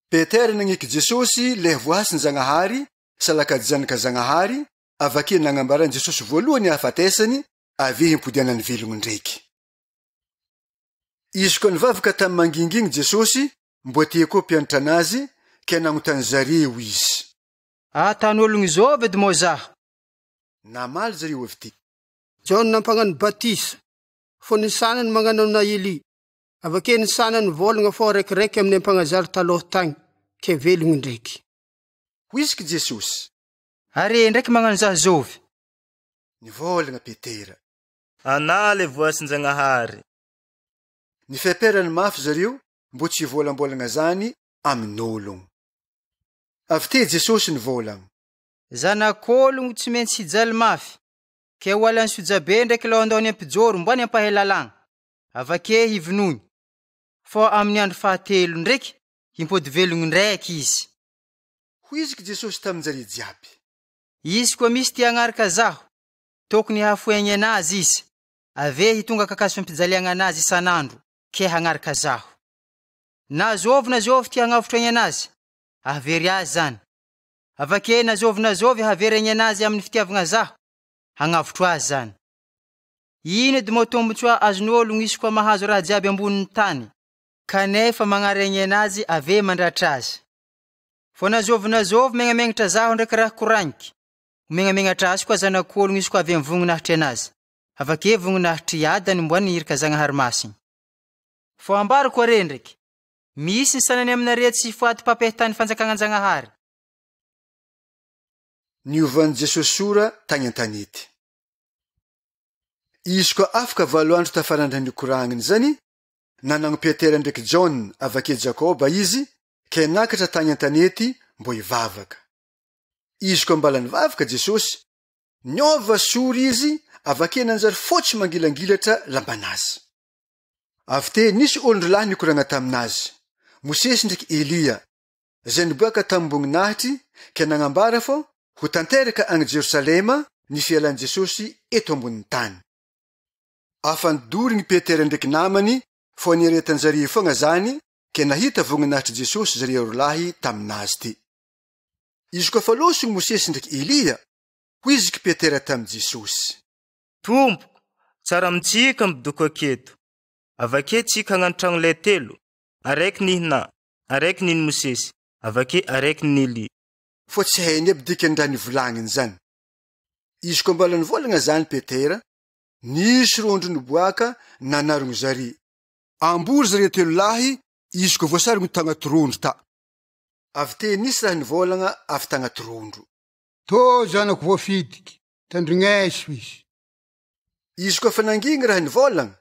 Petera nagniky Jesosy le voasiny Zagnahary, salakady zanaka Zagnahary, avake nagnambarany Jesosy voalohany hafatesany, ave himpodianany velogno ndraiky. Izy koa nivavaka tamy mangingigny Jesosy, mbô tia koa mpianatra anazy, ke nagnotany zareo izy. Tan'ologno zô edy mo zaho. Namaly zareo avy ty. John nampagnano batisa, fô ny sanany magnano amina Eli. Avake ny sanany volagna fô raikiraiky amin'ny ampagnazary taloha tagny, ke velogno ndraiky. Hoiziky Jesosy. Are ndraiky magnano zaho zovy. Nivolagna Petera. Ana le voasin-Jagnahary. Nifeperany mafy zareo, mbô tsy volambolagna zany amin'ologno. Avy te Jesosy nivolagna. Zanak'ologno tsy maintsy hijaly mafy, ke ho alany sojabe ndraiky laondaony ampijoro mbô ny ampahelalagna, avake hivonony. Fô amin'ny andro fahatelo ndraiky, himpody velogno ndraiky izy. Hoiziky Jesosy taminjare jiaby. Izy koa misy tia agnaraka zaho, tokony hafoegny anazy izy, ave hitonga kakazo fampijaliagna anazy isan'andro, ke hagnaraka zaho. Na zovy tia hagnavotro egny anazy, avery azy zany. Avake na zovy havery egny anazy amin'ny fitiavagna zaho, hagnavotro azy zany. Ino edy mo tombontsoa azon'ologno izy koa mahazo raha jiaby ambonin'ny tany, kanefa magnaregny anazy ave mandratra azy. Fô na zovy megnamegnatra zaho ndraiky raha koragniko, megnamegnatra azy koa zanak'ologno izy koa ave mivongnahitry anazy, avake vongnahitry adany mbo niraka Zagnahary masiny. Fô ambarako are ndraiky, misy ny sanany aminare tsy foaty pampehitany fanjakagna Zagnahary. Niovan'i Jesosy sora tagny an-tanety. Izy koa afaka 7 andro tafarandra nikoragniny zany, nanagno Petera ndraiky John avake Jakoba izy, ke nakatra tagny an-tanety mbô hivavaka. Izy koa mbala nivavaka Jesosy, niova sory izy, avake nanjary fotsy mangilangilatra lambanazy. Avy te nisy olondro lahy nikoragna taminazy, Mosesy ndraiky Elia, zay niboaka tambonginahitry ke nagnambara fô ho tanteraka agny Jerosalema ny fialan'i Jesosy eto ambonin'ny tany. Afandory ny Petera ndraiky namany fô nieretan'zary foagna zany ke nahita voninahitry Jesosy zary rolahy taminazy ty. Izy koa fa losony Mosesy ndraiky Elia, hoiziky Petera tami Jesosy. Tompoko, tsara mitsika midoko aketo. Avake tsika hagnano tragno le telo, araiky nihina, araiky niny Mosesy, avake araiky niny Elia. Fô tsy hainy aby dikan'ny nivolagniny zany. Izy koa mbala nivolagna zany Petera, nisy rondro niboaka nanarogno zary. Ambory zary telo lahy, izy koa voasarigno tagnaty rondro ta. Avy te nisy raha nivolagna avy tagnaty rondro. Tô zanako voafitiky, tandrigneso izy. Izy koa fa nangigny raha nivolagna,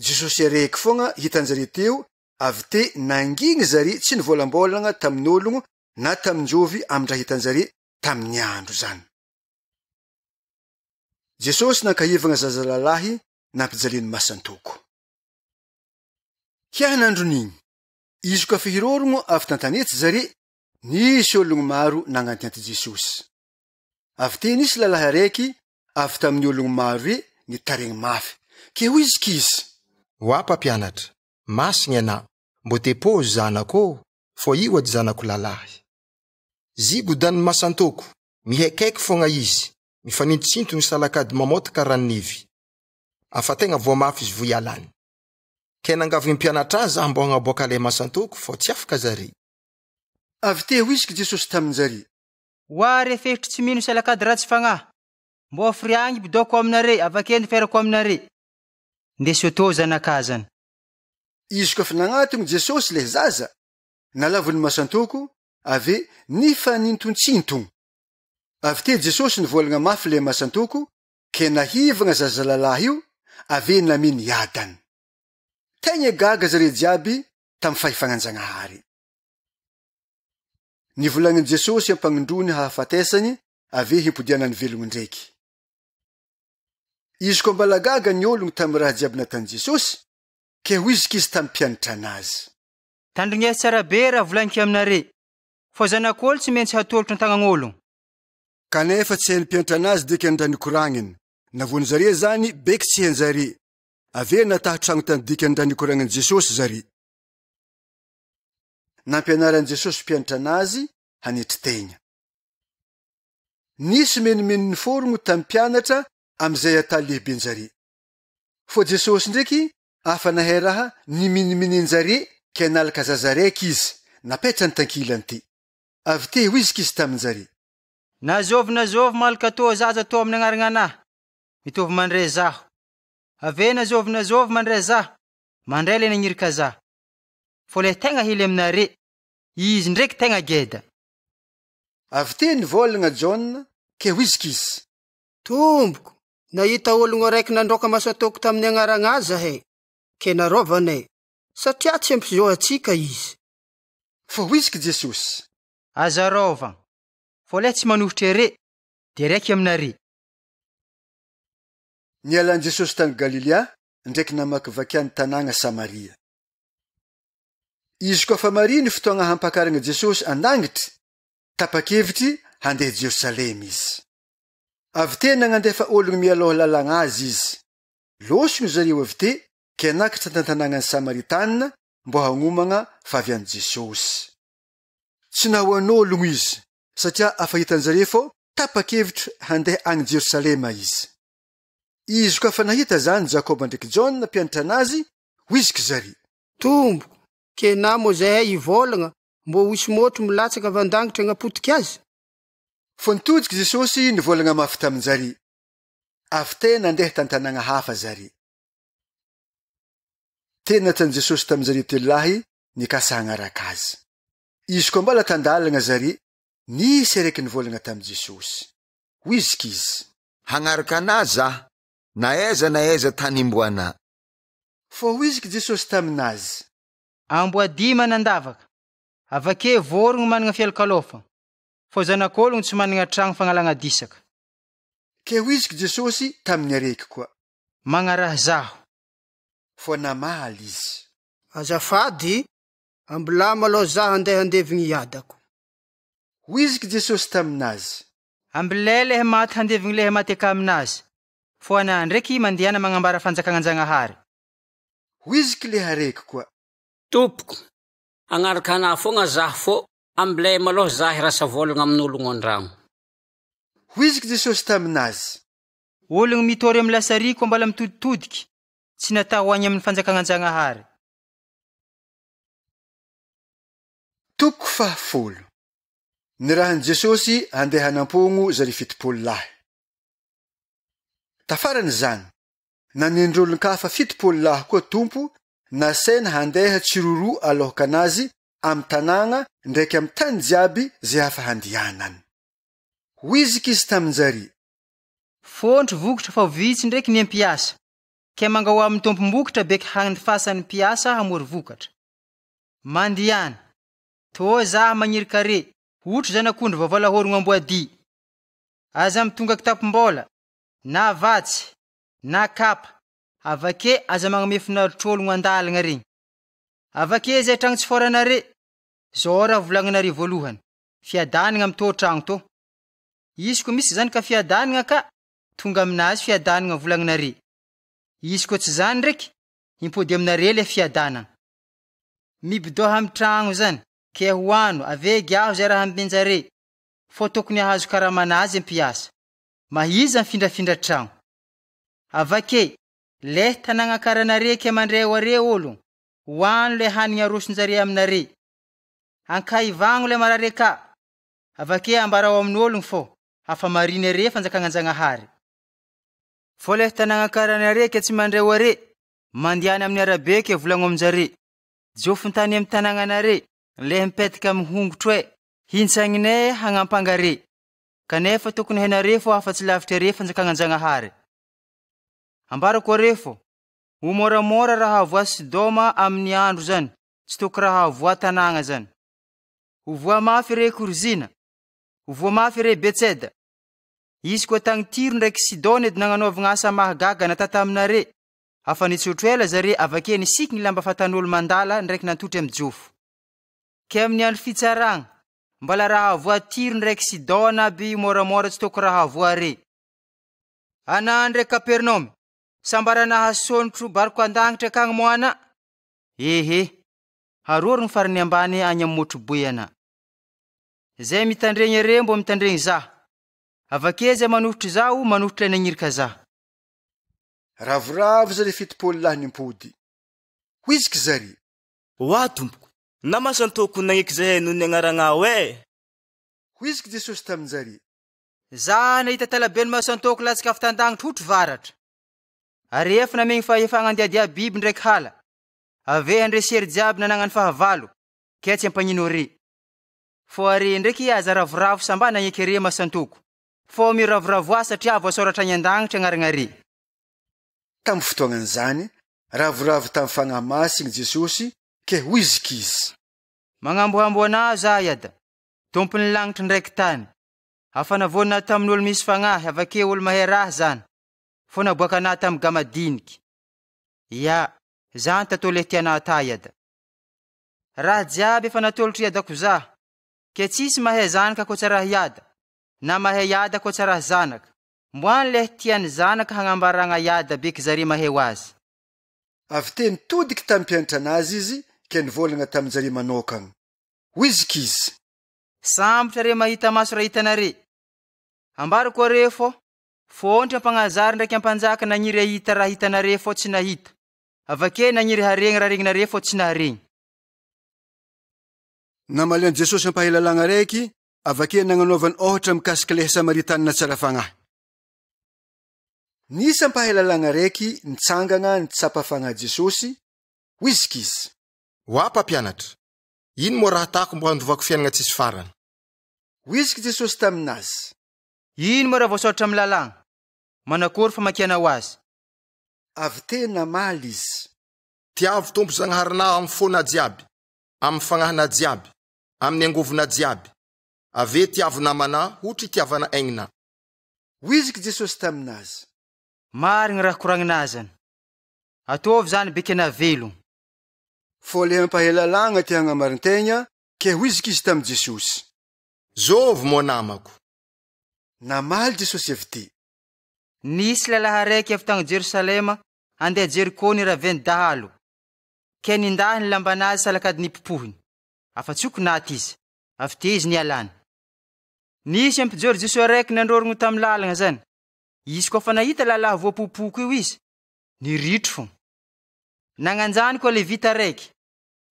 Jesosy araiky foagna hitan'zary teo, avy te nangigny zary tsy nivolambolagna tamin'ologno na tamin-jovy amin-draha hitan'zary tamin'ny andro zany. Jesosy nankahivagna zazalalahy nampijaliany masantoko. Hiahin'andro nigny, izy koa fa hirorogno avy tantanetsy zary, nisy ologno maro nagnantinty Jesosy. Avy te nisy lalahy araiky avy tamin'ny ologno maro re nitaregny mafy, ke hoy izy kizy. Oa mpampianatra, masiny ana, mbo te pôzy zanako, fô io ady zanako lalahy. Zigodany masantoko, mihekaiky foagna izy, mifanintsinto ny salakady mamotaka ranonivy. Afa tegna voamafy izy voialany. Ke nangavy mpianatra azy mbo hagnaboaka le masantoko, fô tsy afaka zary. Avy te hoisiky Jesosy tamin'zary. Oa refehitry tsy mino salakady ratsy fagnahy, mbo afiriagny bidoko aminare, avake niferako aminare. Ndesy tô zanakazany. Izy koa fa nagnatony Jesosy le zaza, nalavony masantoko, ave nifanintontsinto. Avy te Jesosy nivolagna mafy le masantoko, ke nahivagna zazalalahy io, ave naminy yadany. Tegna gaga zare jiaby tam fahifagnanjanahary. Nivolagny Jesosy ampagnindrony hahafatesany, ave himpodianany velogno ndraiky. Izy koa mbala gaga ny ologno tam raha jiaby natany Jesosy, ke hoiziky izy tam mpianatra anazy. Tandrignesy tsara be raha volagniko aminare, fô zanak'olo tsy maintsy hatolotro an-tagnagn'ologno. Kanefa tsy hainy mpianatra anazy dika andra nikoragniny, navony zare zany beky tsy hainy zare, ave nataha tragno tany dika andra nikoragniny Jesosy zare. Nampianaran'i Jesosy mpianatra anazy hanitry tegna. Nisy menimeny niforogno tam mpianatra amizay ata lehiben'zare. Fô Jesosy ndraiky afa nahay raha niminiminen'zare ke nalaka zaza raiky izy, napetrany tankilany ty. Avy te hoiziky izy tamin'zare. Nazovy malaka tô zaza tô amin'ny agnaragna anahy, mitovy mandray zaho. Ave nazovy mandray zaho, mandray le nagnirika zaho. Fô le tegna hely aminare, izy ndraiky tegna geda. Avy te nivolagna John ke hoiziky izy. Tomboko, nahita ologno araiky nandroka masantoko tamin'ny agnaragna azy zahay, ke narovanay, satria tsy ampizoatsika izy. Fô hoiziky Jesosy. Aza rova, fô le tsy manohitra ere, de raiky aminare. Nialan'i Jesosy tany Galilea, ndraiky namakivaky any tanàgna Samaria. Izy koa fa mari ny fotoagna hampakaragna Jesosy andagnitry, tapakevitry handeha Jerosalema izy. Avy te nagnandefa ologno mialoha lalagna azy izy. Losogno zareo avy te, ke nakatra tantanàgnany Samaritanina, mbo hagnomagna favian'i Jesosy. Tsy nahoan'ologno izy, satria afa hitan'zare fô tapakevitry handeha agny Jerosalema izy. Izy koa fa nahita zany Jakoba ndraiky John mpianatra anazy, hoiziky zary. Tombo, ke namo zahay ivolagna, mbo hisy motro milatsaka vandangitra agnapotiky azy. Fô nitojiky Jesosy nivolagna mafy tamin'zary. Avy te nandeha tantanàgna hafa zary. Te natany Jesosy tamin'zary telo lahy nikasa hagnaraka azy. Izy koa mbala tandalagna zary, nisy araiky nivolagna tamin'i Jesosy. Hoiziky izy. Hagnaraka anazy zah, na aiza tany imboana. Fô hoiziky Jesosy taminazy. Amboa 10 manandavaka, avake vorogno managna fialokalofa, fô zanak'ologno tsy managna tragno fagnalagna disaka. Ke hoiziky Jesosy tamin'ny araiky koa. Magnaraha zaho. fo namaly izy. Azafady, ambilama aloha zaho handeha handevigny iadako. Hoiziky Jesosy taminazy. Ambilay lehe maty handevigny lehe mateka aminazy. Fo ana ndraiky mandehana magnambara fanjakan'Anjanahary. Hoiziky leha reky koa. Tompoko, agnaraka ana fogna zaho fo, ambilay maloha zaho rasa volagna amin'ologno an-dragno. Hoiziky Jesosy taminazy. Ologno mitory amin'ny lasariko mbala mitoditodiky, tsy natao ho any amin'ny fanjakan'Anjanahary. Toko 10. Nirahan'i Jesosy handeha hanampogno zary 70 lahy. Tafarany zany, nanindrolon-kafa 70 lahy koa tompo, nasaina handeha tsiroro alohaka anazy amy tanàgna ndraiky amy tany jiaby zay hafa handianany. Hoiziky izy taminjary. Fôntro vokatra fa vitsy ndraiky ny mpiasa, ke mangao amin'ny tompom-bokotra beky handifasan'ny mpiasa hamory vokatra. Mandiana, to zaho magniry kare, otro zanak'ondry vavalahorogno amboadia. Aza mitonga kitapom-bola, na vatsy, na kapa, avake aza magname finaritr'ologno andalagna regny. Avake zay tragno tsy foranare, zao raha volagninare voalohany, fiadanagna amy to tragno to. Izy ko misy zany ka fiadanagna ka, tonga aminazy fiadanagna volagninare. Izy ko tsy zany ndraiky, impody aminare le fiadanagna. Mibidoha amy tragno zany, ke hoano avege aho zay raha ambenjare, fo tokony ahazo karamanazy mpiasa. Mahiza mifindrafindra tragno. Avake, le tanagna karanare ke mandray are ologno, hoano le hanigny arosinjare aminare. Ankaivagno le marare ka, avake ambarao amin'ologno fo, hafa marinare fanjakan'Anjanahary. Fo le tanagna karanare ke tsy mandray are, mandiana amin'ny arabe ke volagno aminjare. Jofon-tany amy tanagnanare, le mipetaka amy hongotro hoe, hintsagnine hanampangare. Kanefa tokony henare fo hafa tsy lavitra re fanjakan'Anjanahary. Ambarako are fo, ho moramora raha voa Sidoma amin'ny andro zany, tsy toko raha voa tanagna zany. Ho voa mafy re Korizina, ho voa mafy re Betseda. Izy koa tagny Tiro ndraiky Sidona edy nagnanaovagna asa mahagaga natata aminare, hafa nitsotro ela zare avake nisiky ny lamba fatan'olo mandala ndraiky nantotry amy jofo. Ke amin'ny andro fitsaragna, mbala raha voa Tiro ndraiky Sidona by moramora tsy toko raha voa re. Ana ndraiky Kapernaume, sambara nahasonotro bariko andagnitra akagny moana. Ehe, harorogny farany ambany any amy motroboyana. Zay mitandregny are mbo mitandregny zaho. Avake zay manohitry zao manohitry le nagnirika zaho. Ravoravo zary 70 lahy nimpody. Hoiziky zary. Oa tompoko, namasantoko nagniky zahay noho ny agnaragna we. Hoiziky Jesosy taminjary. Za nahita talabeny masantoko latsaka avy tandagnitra hotry varatra. Ary efa namegny fahefagna andiadia biby ndraiky hala. Ave andresery jiaby nanagna fahavalo, ke tsy ampagnino re. Fo are ndraiky aza ravoravo samba nagniky re masantoko. Fo miravoravoa satria voasoratra any andagnitra agnaragna re. Tamy fotoagnan'izany, ravoravo tamy fagnamasiny Jesosy, ke hoiziky izy. Magnamboambo anazy ayada, tompony lagnitra ndraiky tany. Hafa navona tamin'olo misy fagnahy, avake olo mahay raha zany. Fo naboaka ana tamy gamadiniky. Ya, zany tato le tiana tayada. Raha jiaby efa natolotry iadako zaho, ke tsisy mahay zanaka ko tsara iada, na mahay iada ko tsara zanaka. Mboany le tiany zanaka hangambaragna iada beky zare mahay azy. Avy teny todiky tamy mpianatra anazy izy, ke nivolagna taminjare manokagna. Hoiziky izy. Sambotra re mahita maso raha hitanare. Ambarako are fo, fontry ampanazary ndraiky ampanjaka nagniry ahita raha hitanare fo tsy nahita. Avake nagniry haregny raha regnare fo tsy naharegny. Namalian Jesosy ampahilalagna raiky, avake nagnanaovany ohatra mikasiky le Samaritanina tsara fagnahy. Nisy ampahilalagna raiky nitsangana nitsapa fagnahy Jesosy, hoiziky izy. Oa mpampianatra, ino moa raha atako mbo handovako fiainagna tsisy farany? Hoiziky Jesosy taminazy. Ino moa raha voasoratra amy lalagna? Manakory famakiana ho azy? Avy tena maly izy. Tiavo tompo Zagnaharina amy fona jiaby, amy fagnahina jiaby, amin'ny angovona jiaby. Ave tiavo namana hotry tiavana aignina. Hoiziky Jesosy taminazy. Marigny raha koragninazany. Ataovy zany bekena velogno. Fô le ampahelalagna ty hagnamarintegna ke hoiziky izy tamy Jesosy. Zovy mo namako. Namaly Jesosy avy ty. Nisy lalahy raiky avy tagny Jerosalema andeha Jeriko ny raveny dahalo. Ke nindahy ny lambanazy salakady nipopohiny. Afa-tsoko naty izy. Avy ty izy nialany. Nisy ampijory Jesosy raiky nandrorogno tamy lalagna zany. Izy koa fa nahita lalahy voapopoko io izy, niritro fo. Nagnanjany koa le vita raiky.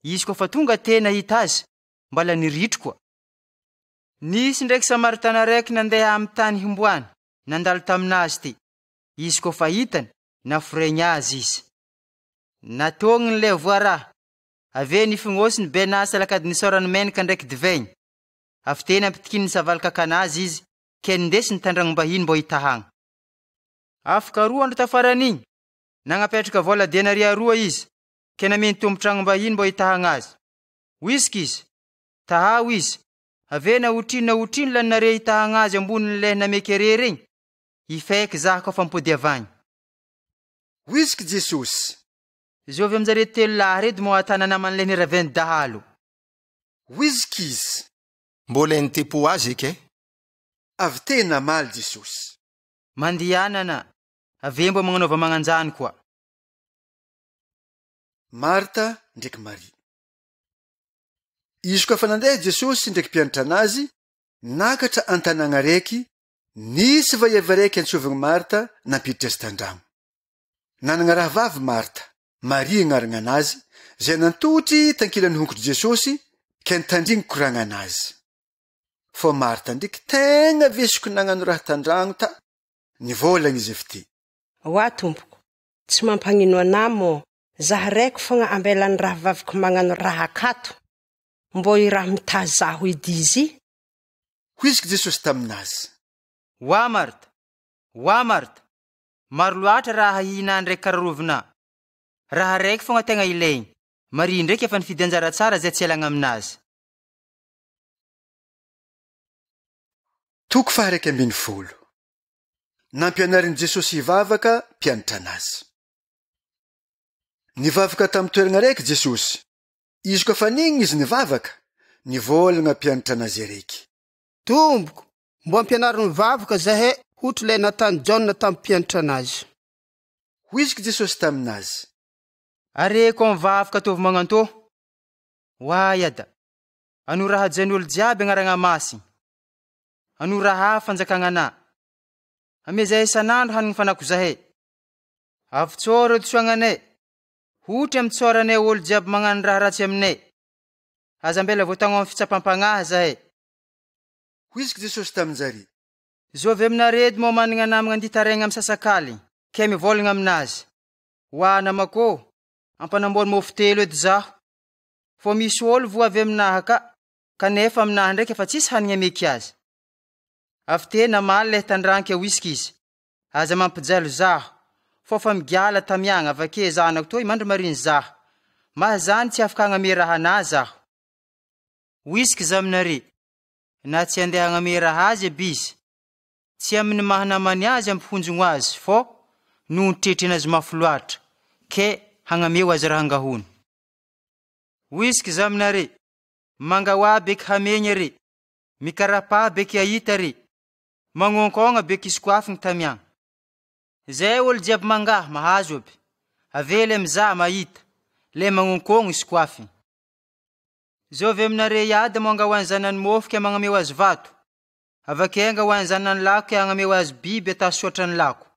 Izy koa fa tonga te nahita azy, mbala niritro koa. Nisy ndraiky Samaritana raiky nandeha amy tany himboany, nandalo taminazy ty. Izy koa fa hitany, naforegny azy izy. Natongny le voaraha, ave nifignôsiny benasy salakady nisorany menaka ndraiky divegny. Avy teny ampitikiny ny savalikakanazy izy, ke nindesy nitandragnombahiny mbo hitahagna. Afaka 2 andro tafaran'igny, nagnapetraka vola denaria 2 izy, ke nameny tombotragnombahiny mbo hitahagna azy. Wisky izy, tahao izy, ave naotriny lanare hitahagna azy amboniny le namekerere igny, ifeky zah koa fampodiavagny. Wisky Jesosy. Zovy amjare 3 lahy reto mo atana naman'le niraveny dahalo. Wisky izy. Mbola nitepo azy ke? Avy te namaly Jesosy. Mandianana, ave mbo magnanova magnanjany koa. Marta ndraiky Marie. Izy koa fa nandeha Jesosy ndraiky mpianatra anazy, nakatra antanagna raiky, nisy vaiava raiky antsovigny Marta nampiditra azy tandragno. Nanagna raha vavy Marta, Marie agnaragna anazy, zay nantotry tankilany honkotry Jesosy, ke nitandrigny koragna anazy. Fô Marta ndraiky tegna vesiko nagnano raha tandragno ta, nivolagna izy avy ty. Oa tompoko, tsy mampanino anà mo, zah raiky fogna ambelany raha vaviko magnano raha akato, mbo i raha mitazaho idizy. Hoiziky Jesosy taminazy. Wa Marta, maro loatra raha hihina ndraiky kararovina. Raha raiky fogna tegna ilaigny. Marie ndraiky efa nifidy anjara tsara zay tsy elagna aminazy. Toko 12. Nampianarin Jesosy hivavaka mpianatra anazy. Nivavaka tamy toeragna raiky Jesosy. Izy koa fa nigny izy nivavaka, nivolagna mpianatra anazy raiky. Tomboko, mbo ampianary mivavaka zahay hotry le natany John tamy mpianatra anazy. Hoiziky Jesosy taminazy. Are koa mivavaka tovy magnantô. Wa yada, anu raha jan'olo jiaby agnaragna masiny. Anu raha fanjakagna anà. Ame zahay isan'andro hanigny fanako zahay. Avy tsôra tsoagnanay. Hotry amy tsoranay olo jiaby magnano raha ratsy aminay. Aza mbela voatagno amy fitsapampagnahy zahay. Hoiziky Jesosy taminjary. Zovy aminaredy mo manigna namagna anditaregna amy sasakaly, ke mivolagna aminazy. Wa namako, ampanamboly mofo 3 edy zaho. Fô misy olo voa avy aminaha kanefa aminaha ndraiky efa tsisy hanigny ameky azy. Avy te namaly le tandranky Wisky izy. Aza mampijalo zaho. Fô fa migiala tamiagna avake zanako toy mandro mariny zaho. Mahazany tsy afaka hagname raha anà zaho. Wisky zaminare. Na tsy andeha hagname raha azy abizy. Tsy amin'ny mahanamany azy ampihonjogno azy, fô no tretry anazy mafy loatra, ke hagnameo azy raha angahony. Wisky zaminare. Mangawa beky hamegna re. Mikarapa beky ahita re. Mangonkogna beky iskoafigny tamiagna. Zay olo jiaby mangaha mahazo aby. Avele miza mahita. Le mangonkogna iskoafigny. Zovy aminare yada mo angahoany zanany mofo ke magnameo azy vato. Avake angahoany zanany lako ke hagnameo azy biby atasotrany lako.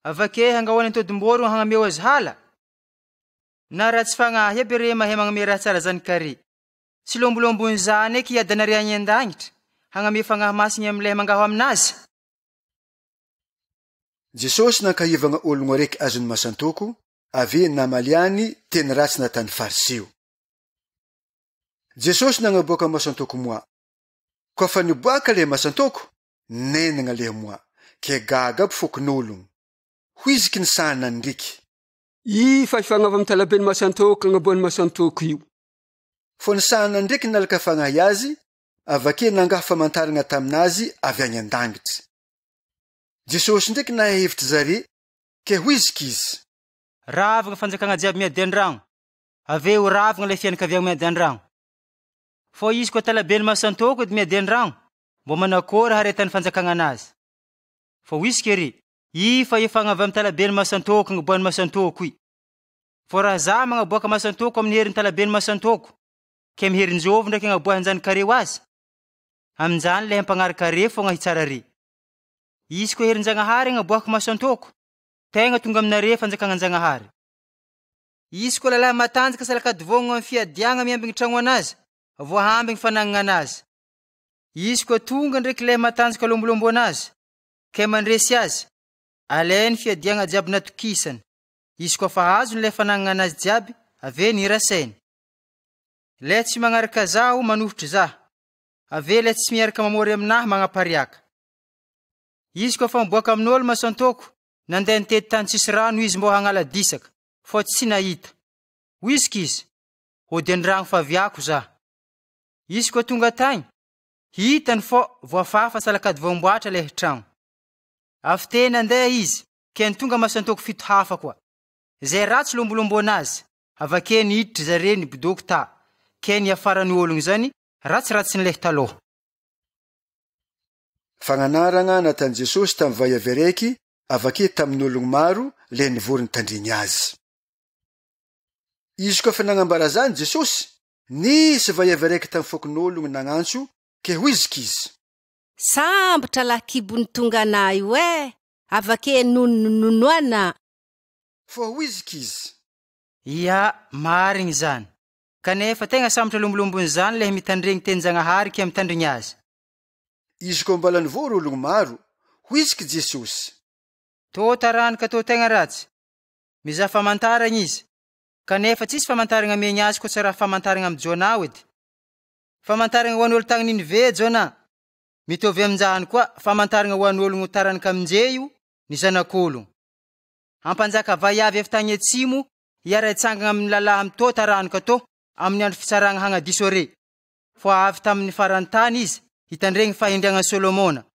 Avake angahoany antodimboro hagnameo azy hala. Na raha tsy fagnahy aby re mahay magname raha tsara zany kare. Tsy lombolombony zany eky yadanare agny an-dagnitra. Hagname fagnahy masiny amile mangaho aminazy. Jesosy nankahivagna ologno araiky azony masantoko, ave namaliany teny ratsy natany fariseo. Jesosy nagnaboaka masantoko moa. Koa fa niboaka le masantoko, nenagna le moa, ke gaga aby fokon'ologno. Hoiziky ny sanany ndriky. I fa ifagnava amy talabeny masantoko agnaboany masantoko io. Fô ny sanany ndriky nalaka fagnahy azy, avake nangaha famantaragna taminazy avy agny an-dangitry. Jesosy ndriky nahevitry zare, ke hoiziky izy. ravagna fanjakagna jiaby miady an-dragno, aveo ravagna le fianakaviagna miady an-dragno. Fô izy koa talabeny masantoko edy miady an-dragno, mbo manakôry haretan'ny fanjakagna anazy. Fô izy kery, fa efagna avy amin'ny talabeny masantoko agnaboan'ny masantoko i. Fô raha za magnaboaka masantoko amin'ny herin'ny talabeny masantoko, ke miherinjovy ndraiky agnaboahanjany kareo azy, aminjany le ampagnarikare fogna hitsara re. Izy koa herin-Jagnahary agnaboaka masantoko, tegna tonga aminare fanjakagnan-Jagnahary. Izy koa lalahy matanjaka salakadivogno amin'ny fiadiagna miambigny tragno anazy, voahambigny fanagnana anazy. Izy koa tonga ndraiky le matanjaka lombolombo anazy, ke mandresy azy, alainy fiadiagna jiaby natokisany. Izy koa fa azony le fanagnana anazy jiaby, ave nirasainy. Le tsy magnaraka zaho manohitry zah, ave le tsy miaraka mamory aminahy magnapariaka. Izy koa fa miboaka amin'olo masantoko, nandeha nitety tany tsisy rano izy mbo hagnala disaka, fô tsy nahita. Hoiziky izy, hody an-dragno fa viako zah. Izy koa tonga tagny, hitany fô voafafa salakady voamboatra le tragno. Avy te nandeha izy, ke tonga masantoko 7 hafa koa. Zay ratsy lombolombo anazy, avake niditry zare nibodoko ta, ke niafarany ologno zany, ratsiratsy nileh taloha. Fagnanaragna nataon'i Jesosy tamin'ny vaiavy raiky, avake tamin'ologno maro le nivorony tandriny azy. Izy koa fa nagnambara zany Jesosy, nisy vaiavy raiky tamin'ny fokon'ologno nagnantso, ke hoiziky izy. Sambatra lakibony tonga anah io avake nononoana. Fô hoiziky izy. Ia, marigny zany. Kanefa tegna sambatra lombolombony zany le mitandregny teny-Jagnahary ke mitandrigny azy. Izy koa mbala nivory ologno maro, hoiziky Jesosy. Tô tarano ka tô tegna ratsy. Mizaha famantaragna izy. Kanefa tsisy famantaragna megny azy koa tsy raha famantaragna amin'ny Jona edy. Famantaragna ho an'olo tagny Ninive Jona. Mitovy amin'izany koa famantaragna ho an'ologno tarany Kaminjeyo ny zanak'ologno. Ampanjaka vaiavy avy tagny atsimo, hiara-hitsangana amin'ny lalahy amin'ny tô tarano ka tô, amin'ny andro fitsaragna hagnadiso are. Fô avy tamin'ny farantany izy, hitandregny fahindriagna Solomona.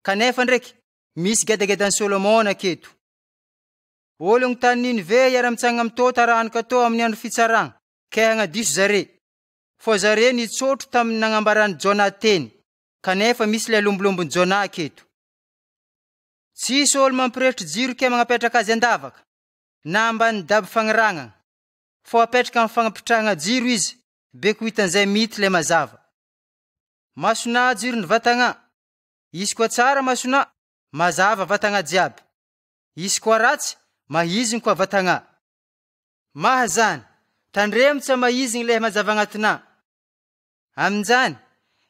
Kanefa ndraiky, misy gedagedan'ny Solomona keto. Ologno tany Ninive hiara-mitsangana amin'ny tô tarano ka tô amin'ny andro fitsaragna, ke hagnadiso zare. Fô zare nitsotro tamin'ny nagnambarany Jona teny, kanefa misy le lombolombony Jona keto. Tsisy olo mampirehetry jiro ke magnapetraka azy andavaka, na ambany dabo fagniragnana, fô apetraka amin'ny fagnapitrahana jiro izy, beko hitan'izay mity le mazava. Masona jiro ny vatagna, izy koa tsara masona, mazava vatagna jiaby. Izy koa ratsy, mahiziny koa vatagna. Maha zany, tandremo tsy mahiziny le mazava agnatina. Amin'izany,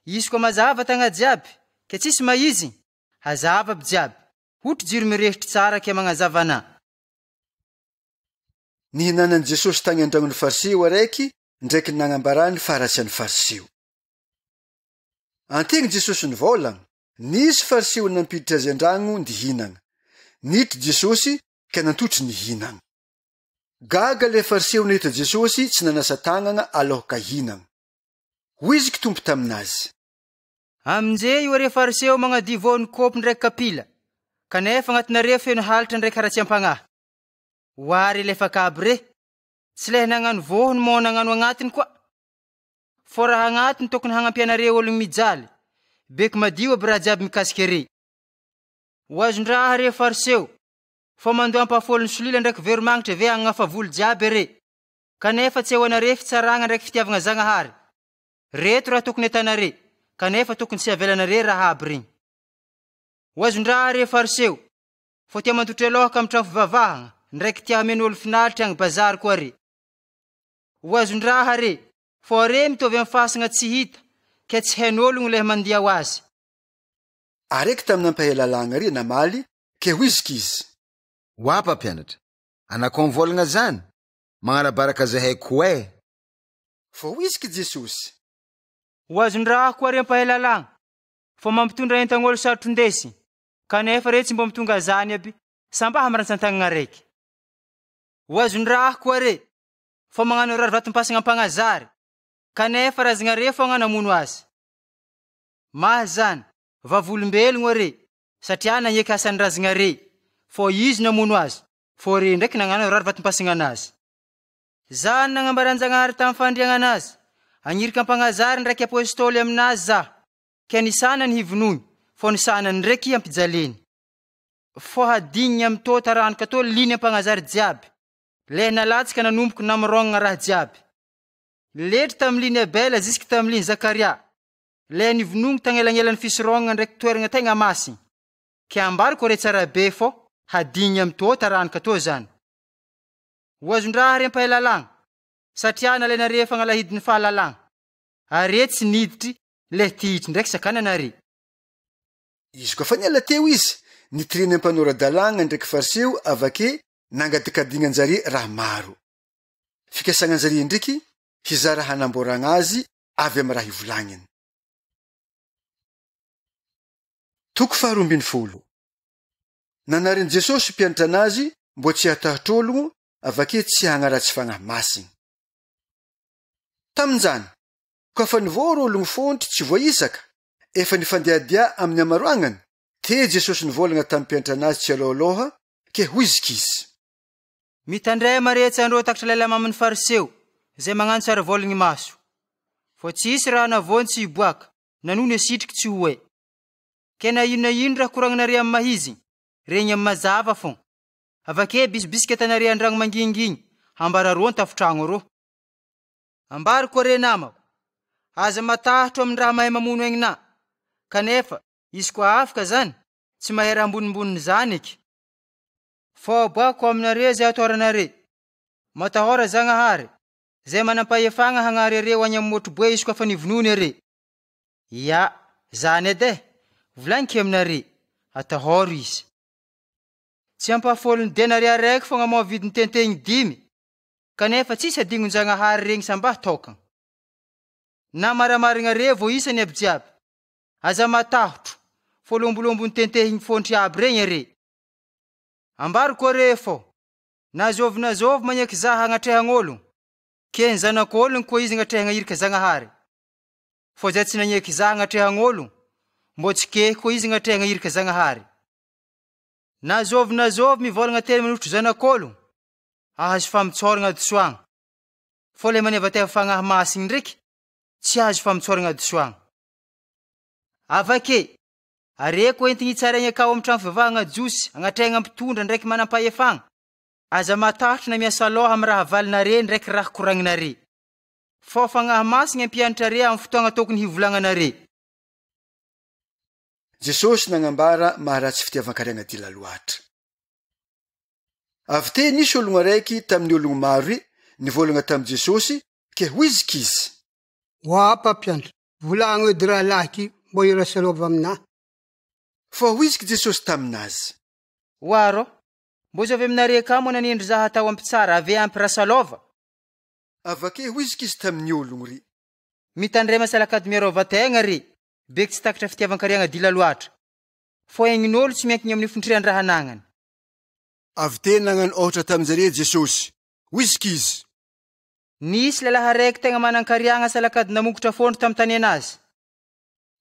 izy koa mazava vatagna jiaby, ke tsisy mahiziny, hazava jiaby. Hotry jiro mirehitry tsara ke magnazava anah. Nihinanan'i Jesosy tagny an-dragnon'ny Fariseo araiky, ndraiky nagnambarany faratsy an'ny Fariseo. Antegny Jesosy nivolagna, nisy Fariseo nampiditra azy an-dragno ndihinagna. Niditry Jesosy ke nantotry nihinagna. Gaga le Fariseo nahita Jesosy tsy nanasa tagnana alohaka hinagna. Hoiziky tompo taminazy. Amin'izay io are Fariseo magnadivo ny kopy ndraiky kapila, kanefa agnatinare feno halitra ndraiky haratsiam-pagnahy. Hoary lefakaby re, tsy le nagnano vohony mo nagnano agnatiny koa. Fô raha agnatiny tokony hagnampianare ologno mijaly, beko madio aby raha jiaby mikasika re. Ho azon-draha re Fariseo, fô mandoa ampahafolo ny solila ndraiky veromagnitra ve agnafa volo jiaby re, kanefa tsy eo anare fitsaragna ndraiky fitiavagna Zagnahary. Reto raha tokony atanare, kanefa tokony tsy avelanare raha aby regny. Ho azon-draha re Fariseo, fô tia mandotra lohaka amin'ny trano fivavahagna, ndraiky tia hameno olo finalitra agny bazary koa re. Ho azon-draha re, fô re mitovy amin'ny fasagna tsy hita, ke tsy hain'ologno le mandia ho azy. Araiky tamin'ny ampahelalagna re namaly, ke hoiziky izy. Hoapa mpianatra, anako mivolagna zany, magnarabaraka zahay koa Fô hoiziky Jesosy. Ho azon-draha koa re ampahelalagna, fô mampitondra entan'olo sarotro ndesiny, kanefa re tsy mbo mitonga zany aby, sambaha marantsan-tagnana raiky. Ho azon-draha koa re, fô magnano rarivatom-pasagna ampanazary, kanefa razagnare fô namono azy. Maha zany, vavolombelogno re, satria nagneky asan'ny razagnare, fô izy namono azy, Fô re ndraiky nagnano rary vatim-pasina anazy. Zany nagnambaran-Jagnahary tamin'ny fandriagna anazy. Agnirika ampanazary ndraiky apôstôly aminazy za. Ke ny sanany hivonony, fô ny sanany ndraiky ampijaleny. Fô hadininy amy tô taranaka tô liny ampanazary jiaby. Le nalatsika nanomboky namorongna raha jiaby. Letry tamin'ny liny Abela ziska tamin'ny liny Zakaria. Le nivonony tagnelagnelany fisirongna ndraiky toeragna tegna masiny. Ke ambariko re tsara be fô hadininy amy tô taranaka tô zany. Oazon-draha re ampahalalagna, satria nalenare fagnalahidin'ny fahalalagna. Are tsy niditry le tihitry ndraiky sakananare. Izy koa fa niala teo izy, nitiriny ampanora-dalagna ndraiky fariseo avake nangadikadinanjare raha maro. Fikasagnanjare ndraiky hizara hanamboragna azy avy amy raha ivolagniny. Toko 12. Nanarin Jesosy mpianatra anazy mbo tsy hatahotr'ologno avake tsy hagnaratsy fagnahy masiny. Tamin'izany, koa fa nivôry ologno fontry tsy voaisaka, efa nifandiadia amin'ny amaroagnany, te Jesosy nivolagna tamin'ny mpianatra anazy tsy alohaloha, ke hoiziky izy. Mitandray maretsy andro takatra lalama amin'ny fariseo, zay magnano tsara volagny maso. Fô tsisy raha navony tsy hiboaka, nanony asitriky tsy hoe. Ke na ino raha koragnanare amin'ny mahiziny, regny amin'ny mazava fô. Avake bisibisika tanare andragno manginginy, hambara ro tafitragno ro. Ambary koa re namako, aza matahotro amin'ny raha mahay mamono aignina. Kanefa, izy koa afaka zany, tsy mahay raha ambonimboniny zany eky. Fô boako aminare zay atoranare. Matahora Zagnahary, zay manampahefagna hagnary ere ho any amin'ny motroboe izy koa fa nivonony ere. Ya, zany ede, volagniko aminare, atahoro izy. Tsy ampafolony denare araiky fô gn'amao vidiny tenteny 5, kanefa tsisy adingon Zagnahary regny sambah tokagna. Na maramarigna re vo isany aby jiaby. Aza matahotro, fô lombolombony tentehiny fontry aby regny ere. Ambaro koa re fô, nazovy magneky za hagnatrehagn' ke ny zanak'ologno koa izy hagnatrehagna irika Zagnahary. Fô zay tsy nagneky za hagnatrehagn' mbo tsy ke koa izy hagnatrehagna irika Zagnahary. Nazovy mivolagna teny manotro zanak'ologno, ahazo famitsoragna disoagna. Fô le manevateva fagnahy masiny ndraiky, tsy azo famitsoragna disoagna. Avake, are koa entigny tsaraigny akao amin'ny tragno fivavahagna josy, hagnatrehagna mpitondra ndraiky manampahefagna. Aza matahotro na miasa loha amin'ny raha valinare ndraiky raha koragninare. Fô fagnahy masiny ampianitrare amin'ny fotoagna tokony hivolagnanare. Jesosy nagnambara maharatsy fitiavan-kariagna dila loatra. Avy te nisy ologno araiky tamin'ny ologno maro nivolagna tamin'i Jesosy, ke hoiziky izy. Oapa mpianatra, volagno edy raha lahiky mbo irasalova aminahy. Fa hoiziky Jesosy taminazy. Oaro, mbo zavy aminare ka mo nanindry za hatao ampitsara ave ampy rasalova. Avake hoiziky izy tamin'ny ologno ry. Mitandray masalakady miarova-tegna ry. Beky tsy takatra fitiavan-kariagna dila loatra. Fô egnin'olo tsy miankiny amin'ny fontrian-draha anagnany. Avy te nagnano ohatra tamin'jare Jesosy. Hoiziky izy. Nisy lalahy raiky tegna manan-kariagna salakady namokotra fondro tamin'ny tany anazy.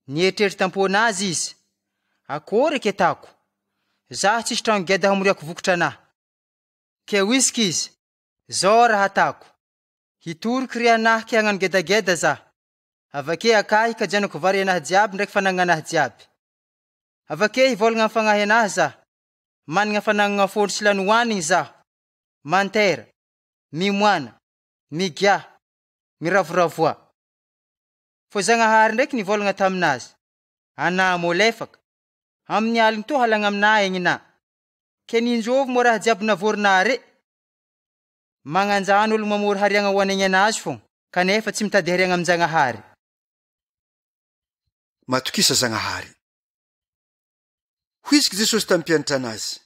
Nieritreritra tamponazy izy. Akory ke tako? Zaho tsisy tragno geda hamoriako vokotra anahy. Ke hoiziky izy. Zao raha atako. Hitoroky ry anahy ke hagnano gedageda za. Avake akahy kajanako vary anahy jiaby ndraiky fanagnana anahy jiaby. Avake hivolagna amin'ny fagnahy anahy za. Managna fanagnana fondro sy lanoanigny zaho. Mantera, mimoana, migiah, miravoravoa. Fô Zagnahary ndraiky nivolagna taminazy. Anà molefaka. Amin'ny aligny to halagna aminah aignina. Ke ninjovy mo raha jiaby navorina re. Magnanjany olo mamory hariagna ho anegny anazy fô, kanefa tsy mitady hariagna amin'ny Zagnahary. Matokisa Zagnahary. Hoiziky Jesosy tamin'ny mpianatra anazy.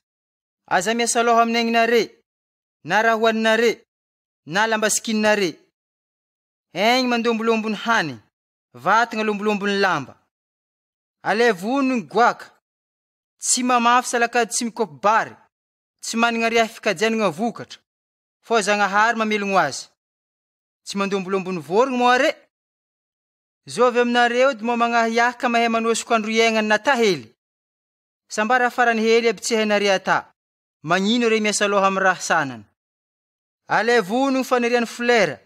Aza miasa loha amin'ny aigninare, na raha hoaninare, na lambasikininare. Aigny mandombolоmbony hanigny, vatagna lombolombony lamba. Alevony goaka, tsy mamafy salakady tsy mikopy bary, tsy managna riha fikajianagna vokatra. Fô Zagnahary mamelogno azy. Tsy mandombolоmbony vorogno mo are. Zovy aminareo dy mo magnahiaka mahay manosoko andro iaignany nata hely. Sambara farany hely aby tsy hainare ata. magnino re miasa loha amy raha sanana. Alevono ny faniriany folera,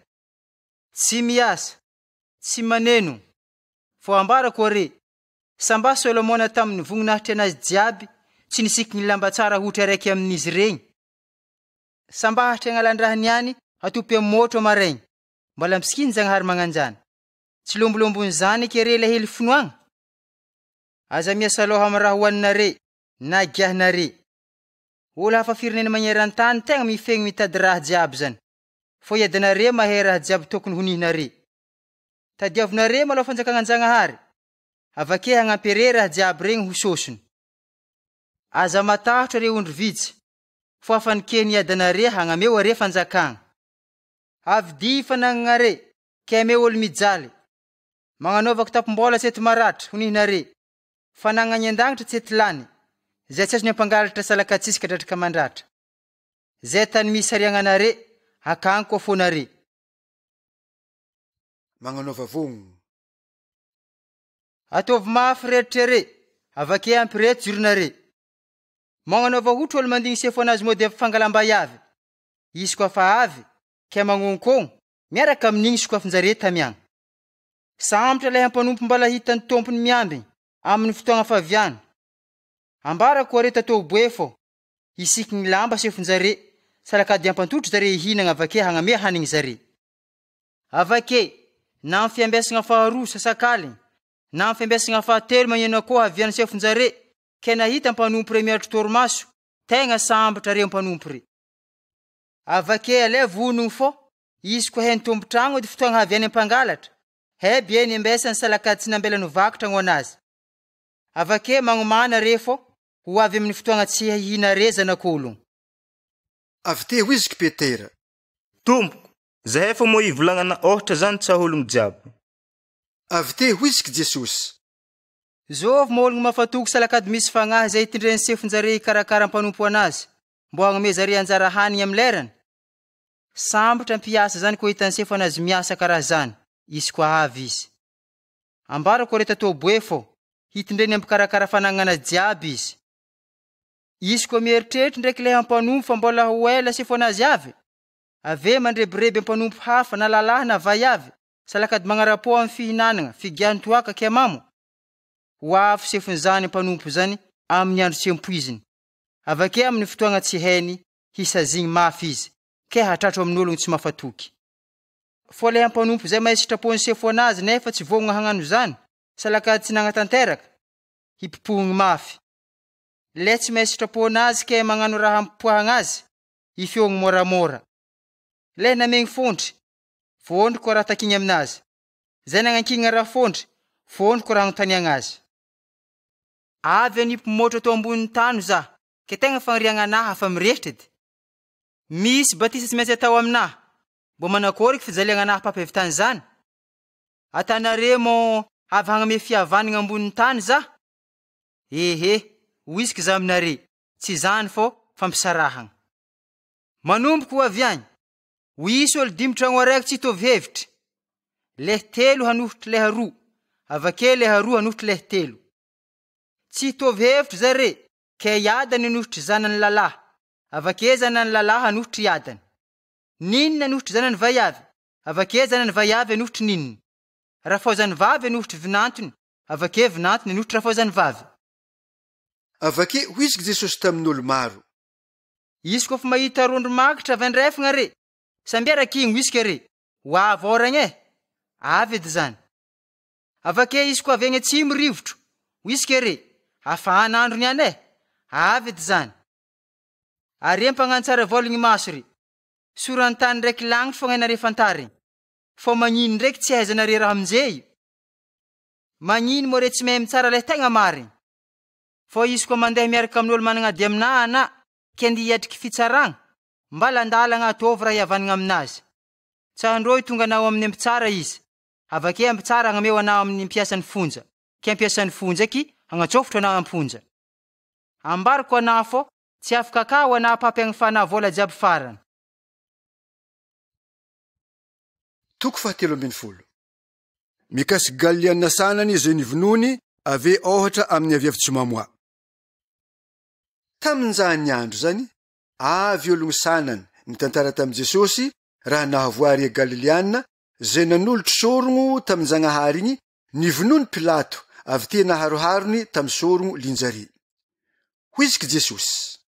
tsy miasa, tsy maneno. Fo ambara koa re, samba Solomona tamin'ny voninahitry anazy jiaby, tsy nisiky ny lamba tsara hotry araiky amin'izy regny. Samba hatry agnalandrahany any, atopy amy motro amaregny, mbola misikiny Zagnahary magnanjany. Tsy lombolombony zany kere le hely finoagna. Aza miasa loha amy raha hoaninare, na giahinare. Olo hafa firenena magneran-tany tegna mifegny mitady raha jiaby zany. Fo iadinare mahay raha jiaby tokony honihinare. Tadiavinare maloha fanjakagna Zagnahary, avake hagnampere raha jiaby regny ho sosony. Aza matahotra re ondry vitsy, fo afanikeny iadinare hagnameo are fanjakagna. Avy di fanagnare, ke ame olo mijaly. Magnanovako tapom-bola tsy ety maratra honihinare. Fanagnany an-dangitra tsy ety lany, zay tsy azony ampangalatra salakatsisy ka dratraka mandratra. Zay tany misy hariagnanare, akagny koa fonare. Magnanova vogno. Atovy mafy rehetrare, avake ampirety joronare. Magnanova hotry olo mandigny sefo anazy mody avy fangalamba iavy. Izy koa fa avy, ke magnonkogno, miaraka amin'igny sokafinjare tamiagna. Sambotra le hampanompo mbala hitany tompony miambiny, amin'ny fotoagna faviana. Ambara koa re tatao boefo, isiky ny lamba sefonjare, salakady ampantotry zare ihinagna avake hagname hanigny zare. Avake, na amin'ny fiambesagna faharoa sasakaligny, na amin'ny fiambesagna fahatelo magneno koa haviana sefonjare, ke nahita mpanompo re miatro torimaso, tegna sambotra re mpanompo re. Avake ale vonogno fo, izy koa hen tombotragno edy fotoagna haviany ampangalatra, he bien embesany salakady tsy nambela novakitra ngo anazy. Avake magnomana re fo, ho avy amin'ny fotoagna tsy hihina re zanak'ologno. Avy teo izy Petera. Tompoko, zahay fo moa ivolagnana ohatra zany tsa ologno jiaby. Avy teo izy Jesosy. Zovy mo ologno mafatoky salakady misy fagnahy zay hitindreny sefonjare hikarakara mpanompo anazy, mbo hagnome zare anjara hanigny amy lerany. Sambotra mpiasa zany koa hitany sefo anazy miasa karaha zany, izy koa avy izy. Ambara koa re tatao boefo, hitindreny ampikarakara fanagnana jiaby izy. Izy koa mieritreritra ndraiky le hampanompo fa mbola ho ela sefo anazy avy. Ave mandrebireby ampanompo hafa na lalahy na vaiavy, salakady magnarapo amin'ny fihinanana, figiahany toaka ke mamo. Ho afo sefon'izany ampanompo zany amin'ny andro tsy ampoiziny. Avake amin'ny fotoagna tsy heny, hisazigny mafy izy, ke hatratro amin'ny ologno tsy mafatoky. Fo le ampanompo zay mahay sitrapony sefo anazy nefa tsy vogna hagnano zany, salakady tsy nagnatanteraka, hipipohigny mafy. Le tsy mahay sitrapony azy ke magnano raha ampipoahagna azy, ifeogny moramora. Le namegny fondry, fondry koa raha takigny aminazy. Zay nagnankigna raha fondry, fondry koa raha anontaniagna azy. Avy anipomotro atao ambony tano za, ke tegna fagniriagna anahy hafa mirehitra edy. Misy batisa tsy maintsy atao aminahy, mbo manakôry fijaliagna anahy papevy tany zany. Atanare mo avy hagname fihavanagna ambony tany za? Ehe, hoisiky za aminare, tsy zany fo fampisarahagna. Manomboky ho avy agny, ho isy olo 5 tragno araiky tsy hitovy hevitry. Leh 3 hanohitry leh 2, avake leh 2 hanohitry leh 3. Tsy hitovy hevitry zare, ke iadany hanohitry zanany lalahy, avake zanany lalahy hanohitry iadany. Ninina hanohitry zanany vaiavy, avake zanany vaiavy hanohitry ninina. Rafaozany vavy hanohitry vinantony, avake vinantony hanohitry rafaozany vavy. Avake hoisiky Jesosy tamin'olo maro. Izy koa fa mahita rondro makitra avy andrefagna re, sambiaraky igny hoisiky re, ho avy oragna avy edy zany. Avake izy koa avy agny atsimo rivotro, hoisiky re, hafahana andro niany avy edy zany. Are mpagnano tsara volagny maso re, sorantany ndraiky lagnitry fogna ianare fantarigny, fo magnino ndraiky tsy ahaizanare raha aminjey. Magnino mo re tsy mahay mitsara le tegna marigny. Fo izy koa mandeha miaraka amin'olo managna amina ana, ke ndi hiatriky fitsaragna, mbala andalagna atovy raha hiavanagna aminazy. Tsahandroy tonga anao amin'ny ampitsara izy, avake ampitsara hagnameo anao amin'ny mpiasany fonja, ke mpiasany fonjaky hagnatsofotro anao amponja. Ambarako anao fo, tsy afaka ka ho anao papy fana vola jiaby farany. Toko 7. Mikasiky Galiana sanany zay nivonony, ave ohatra amin'ny aviavy tsy mamoa. Tamin'izany andro zany, avy ologno sanany nitantara tamin'i Jesosy raha nahavoary Galiliana zay nanolotry sorogno tamin'ny Zagnahary igny nivonoany Pilato avy tena haroharony tamin'ny sorogno linjary. Hoiziky Jesosy: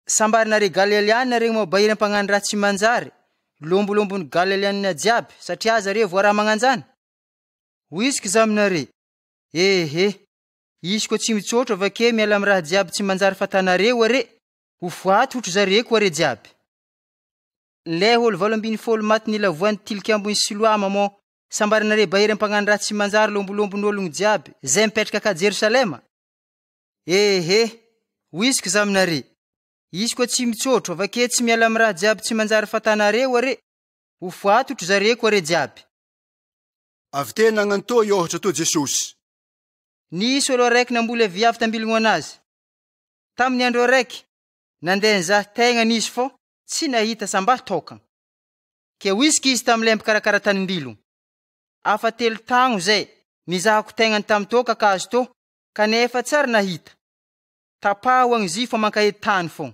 sambarinare Galiliana regny mabahiry ampagnano raha tsy manjary lombolombony Galiliana jiaby satria zareo voaraha magnanjany. Hoiziky za aminare: ehe, izy koa tsy mitsotra avake miala amin'ny raha jiaby tsy manjary fatanareo are, ho foaty hotro zareo koa are jiaby. Le olo 80 maty nilavoan'ny tilikambony Siloama mo sambarinare bahiry ampagnano raha tsy manjary lombolombon'ologno jiaby zay mipetraka ka Jerusalema. Ehe, hoiziky za aminare: izy koa tsy mitsotro avake tsy miala amin'ny raha jiaby tsy manjary fatanareo are, ho foaty hotro zareo koa are jiaby. Avy tena agnanto ôhatra to Jesosy: nisy olo araiky namboly viavy tambilogno anazy. Tamin'ny andro araiky nandeha nizaha tegna nisy fô tsy nahita sambah tokana. Ke hoiziky izy tamin'ilay mpikarakara tanimbilogno. Afa 3 tagno zay nizahako tegnany tamin'ny toka ka azy to kanefa tsara nahita. Tapaho agny izy fa mankahety tany fô.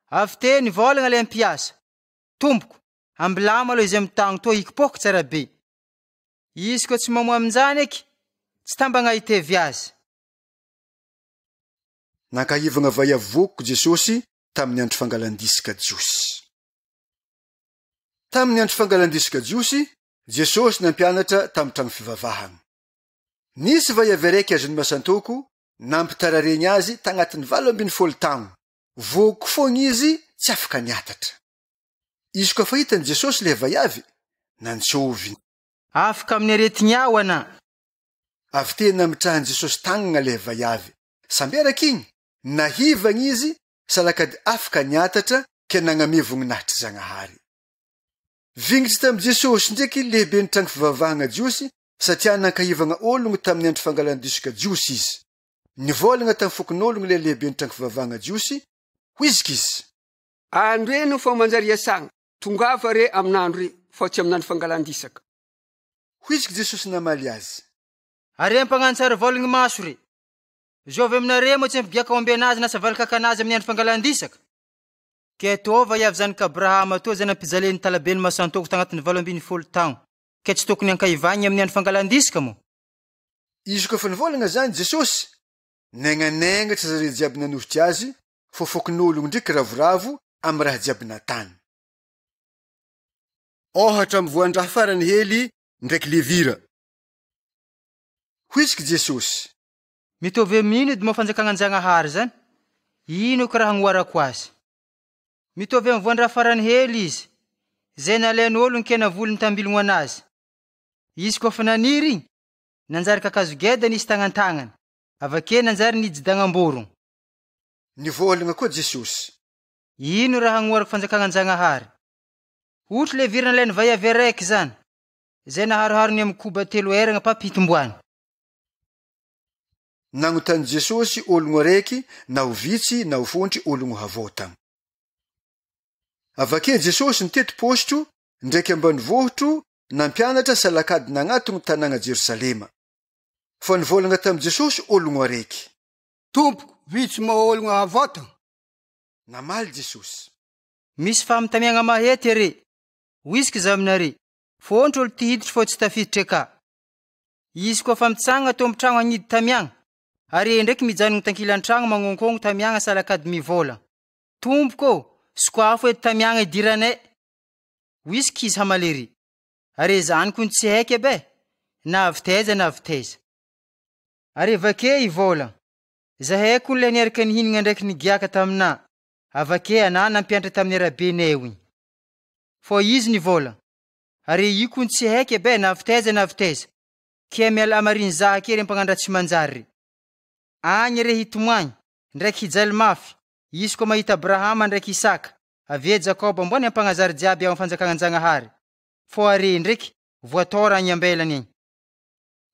Avy te nivolagna le mpiasa: tompoko, ambilama aloha izy amin'ny tagno to hikipôko tsara be. Izy koa tsy mamoa amin'izany eky tsy tambagna hitevy azy. Nankahivagna vaiavoko Jesosy tamin'ny andro fangalandisika jiosy. Tamin'ny andro fangalandisika jiosy, Jesosy nampianatra tamin'ny tragno fivavahana. Nisy vaiavy araiky azon'ny masantoko nampitarareny azy tagnatin'ny 80 tagno. Voko foagna izy tsy afaka niatatra. Izy koa fahitany Jesosy le vaiavy nantsoviny: afaka amin'ny aretigny ao ana. Avy tena mitrahany Jesosy tagnana le vaiavy. Sambiaraka igny nahivagna izy salakady afaka niatatra ke nagname voninahitry Zagnahary. Vingitry tamin'i Jesosy ndraiky lehibe ny tragno fivavahana jiosy satria nankahivagna ologno tamin'ny andro fangalandisika jiosy izy. Nivolagna tamin'ny fokon'ologno le lehibe ny tragno fivavahana jiosy. Hoiziky izy: andro eno fa manjary asagna, tongava re amin'andro re fa tsy amin'andro fangalandisaka. Hoiziky Jesosy namaly azy: are mpagnano tsara volagny maso re. Zovy aminare mo tsy mpibiaka ombe anazy na savalakaka anazy amin'ny andro fangalandisaka. Ke to vaiavy zanaky Abrahama to zay nampijaliany talabeny masantoko tagnatin'ny 80 tagno, ke tsy tokony ankahivagny amin'ny andro fangalandisaka mo. Izy koa fa nivolagna zany Jesosy, nenganengatra zare jiaby nanositry azy, fô fokon'ologno ndraiky ravoravo amin'ny raha jiaby natany. Ôhatra amin'ny voandraha farany hely ndraiky levira. Hoiziky Jesosy: mitovy amin'ino edy moa fanjakagna an-Jagnahary zany? Ino ko raha gnoarako azy? Mitovy amin'ny voandraha farany hely izy, zay nalain'ologno ke navolony tambilogno anazy. Izy koa fa naniry igny, nanjary kakazo geda nisy tagnan-tagnany, avake nanjary nijidagnam-borogno. Nivolagna koa Jesosy: ino raha gnoarako fanjakagna an-Jagnahary? Ohatra le vira nalainy vaiavy araiky zany, zay naharoharony amin'ny koba 3 eragna papitomboany. Nagnotany Jesosy ologno araiky na ho vitsy na ho fontry ologno havotagna. Avake Jesosy nitety postro ndraiky ambanivohitro nampianatra salakady nagnatogno tanàna Jerusalema. Fa nivolagna tamin'i Jesosy ologno araiky: tompoko, vitsy moa ologno havotagna. Namaly Jesosy: misy fahamitamiagna mahety are. Hoiziky za aminare: fontry olo tihiditry fô tsy tafiditra ka. Izy koa fa mitsagna to am'tragno agnidy tamiagna, are ndraiky mijanogno tankilan-tragno magnonkogngo tamiagna salakady mivolagna: tompoko, sokoafo edy tamiagna idiranay. Hoiziky izy hamalery: are zany ko tsy haiky abe, na avy taiza na avy taiza. Are vake ivolagna: zahay ko le niaraka nihinagna ndraiky nigiaka tamina, avake ana nampianatra tamin'ny arabenay igny. Fô izy nivolagna: are io ko tsy haiky abe, na avy taiza na avy taiza, ke miala amariny zaha kery ampagnano raha tsy manjary. Agny re hitomoagny ndraiky hijaly mafy, izy koa mahita Abrahama ndraiky Isaka, avy Jakoba mbony ampagnazary jiaby ao fanjakagna an-Jagnahary. Fô are ndraiky voatora agny ambelany igny.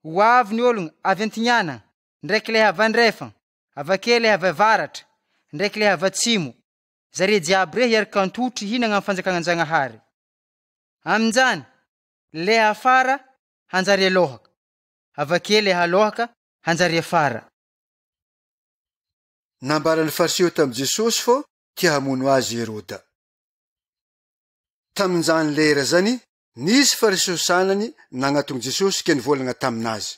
Ho avy ny ologno avy antignana ndraiky le avy andrefagna, avake le avy avaratra ndraiky le avy atsimo, zare jiaby re hiaraka antotry hinagna amin'ny fanjakagna an-Jagnahary. Amin'izany le afara hanjary alohaka, avake le alohaka hanjary afara. Nambaran'ny fariseo tamin'i Jesosy fô tia hamono azy Herôda. Tamin'izany lera zany nisy fariseo sanany nagnatony Jesosy ke nivolagna taminazy.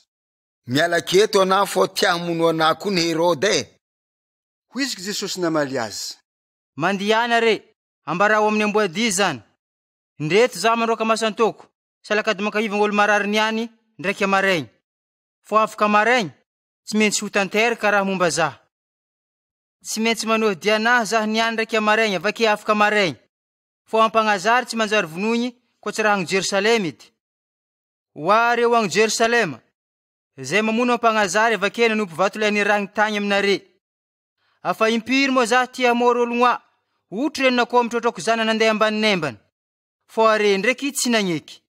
Miala keto ana fô tia hamono ana koa ny Herôda e. Hoiziky Jesosy namaly azy. Mandiana re, ambarao amin'ny amboadia zany. Ndreto za mandroaka masantoko, salakady makahivang'olo marary niany ndraiky amaraigny. Fô afaka amaraigny, tsy maintsy ho tanteraka raha momba za. Tsy maintsy manohy dianahy za niany ndraiky amaraigny avake afaka amaraigny. Fô ampagnazary tsy manjary vonoigny ko tsy raha agny Jerusalema ity. Hoareo agny Jerusalema, zay mamono ampagnazary avake nanompo vato lay nirahiny tany aminare. Afa impiry moa za tia moro olognoa, otra reny nako mitrotroko zana nandeha ambaninembany. Fô are ndraiky tsy nagneky.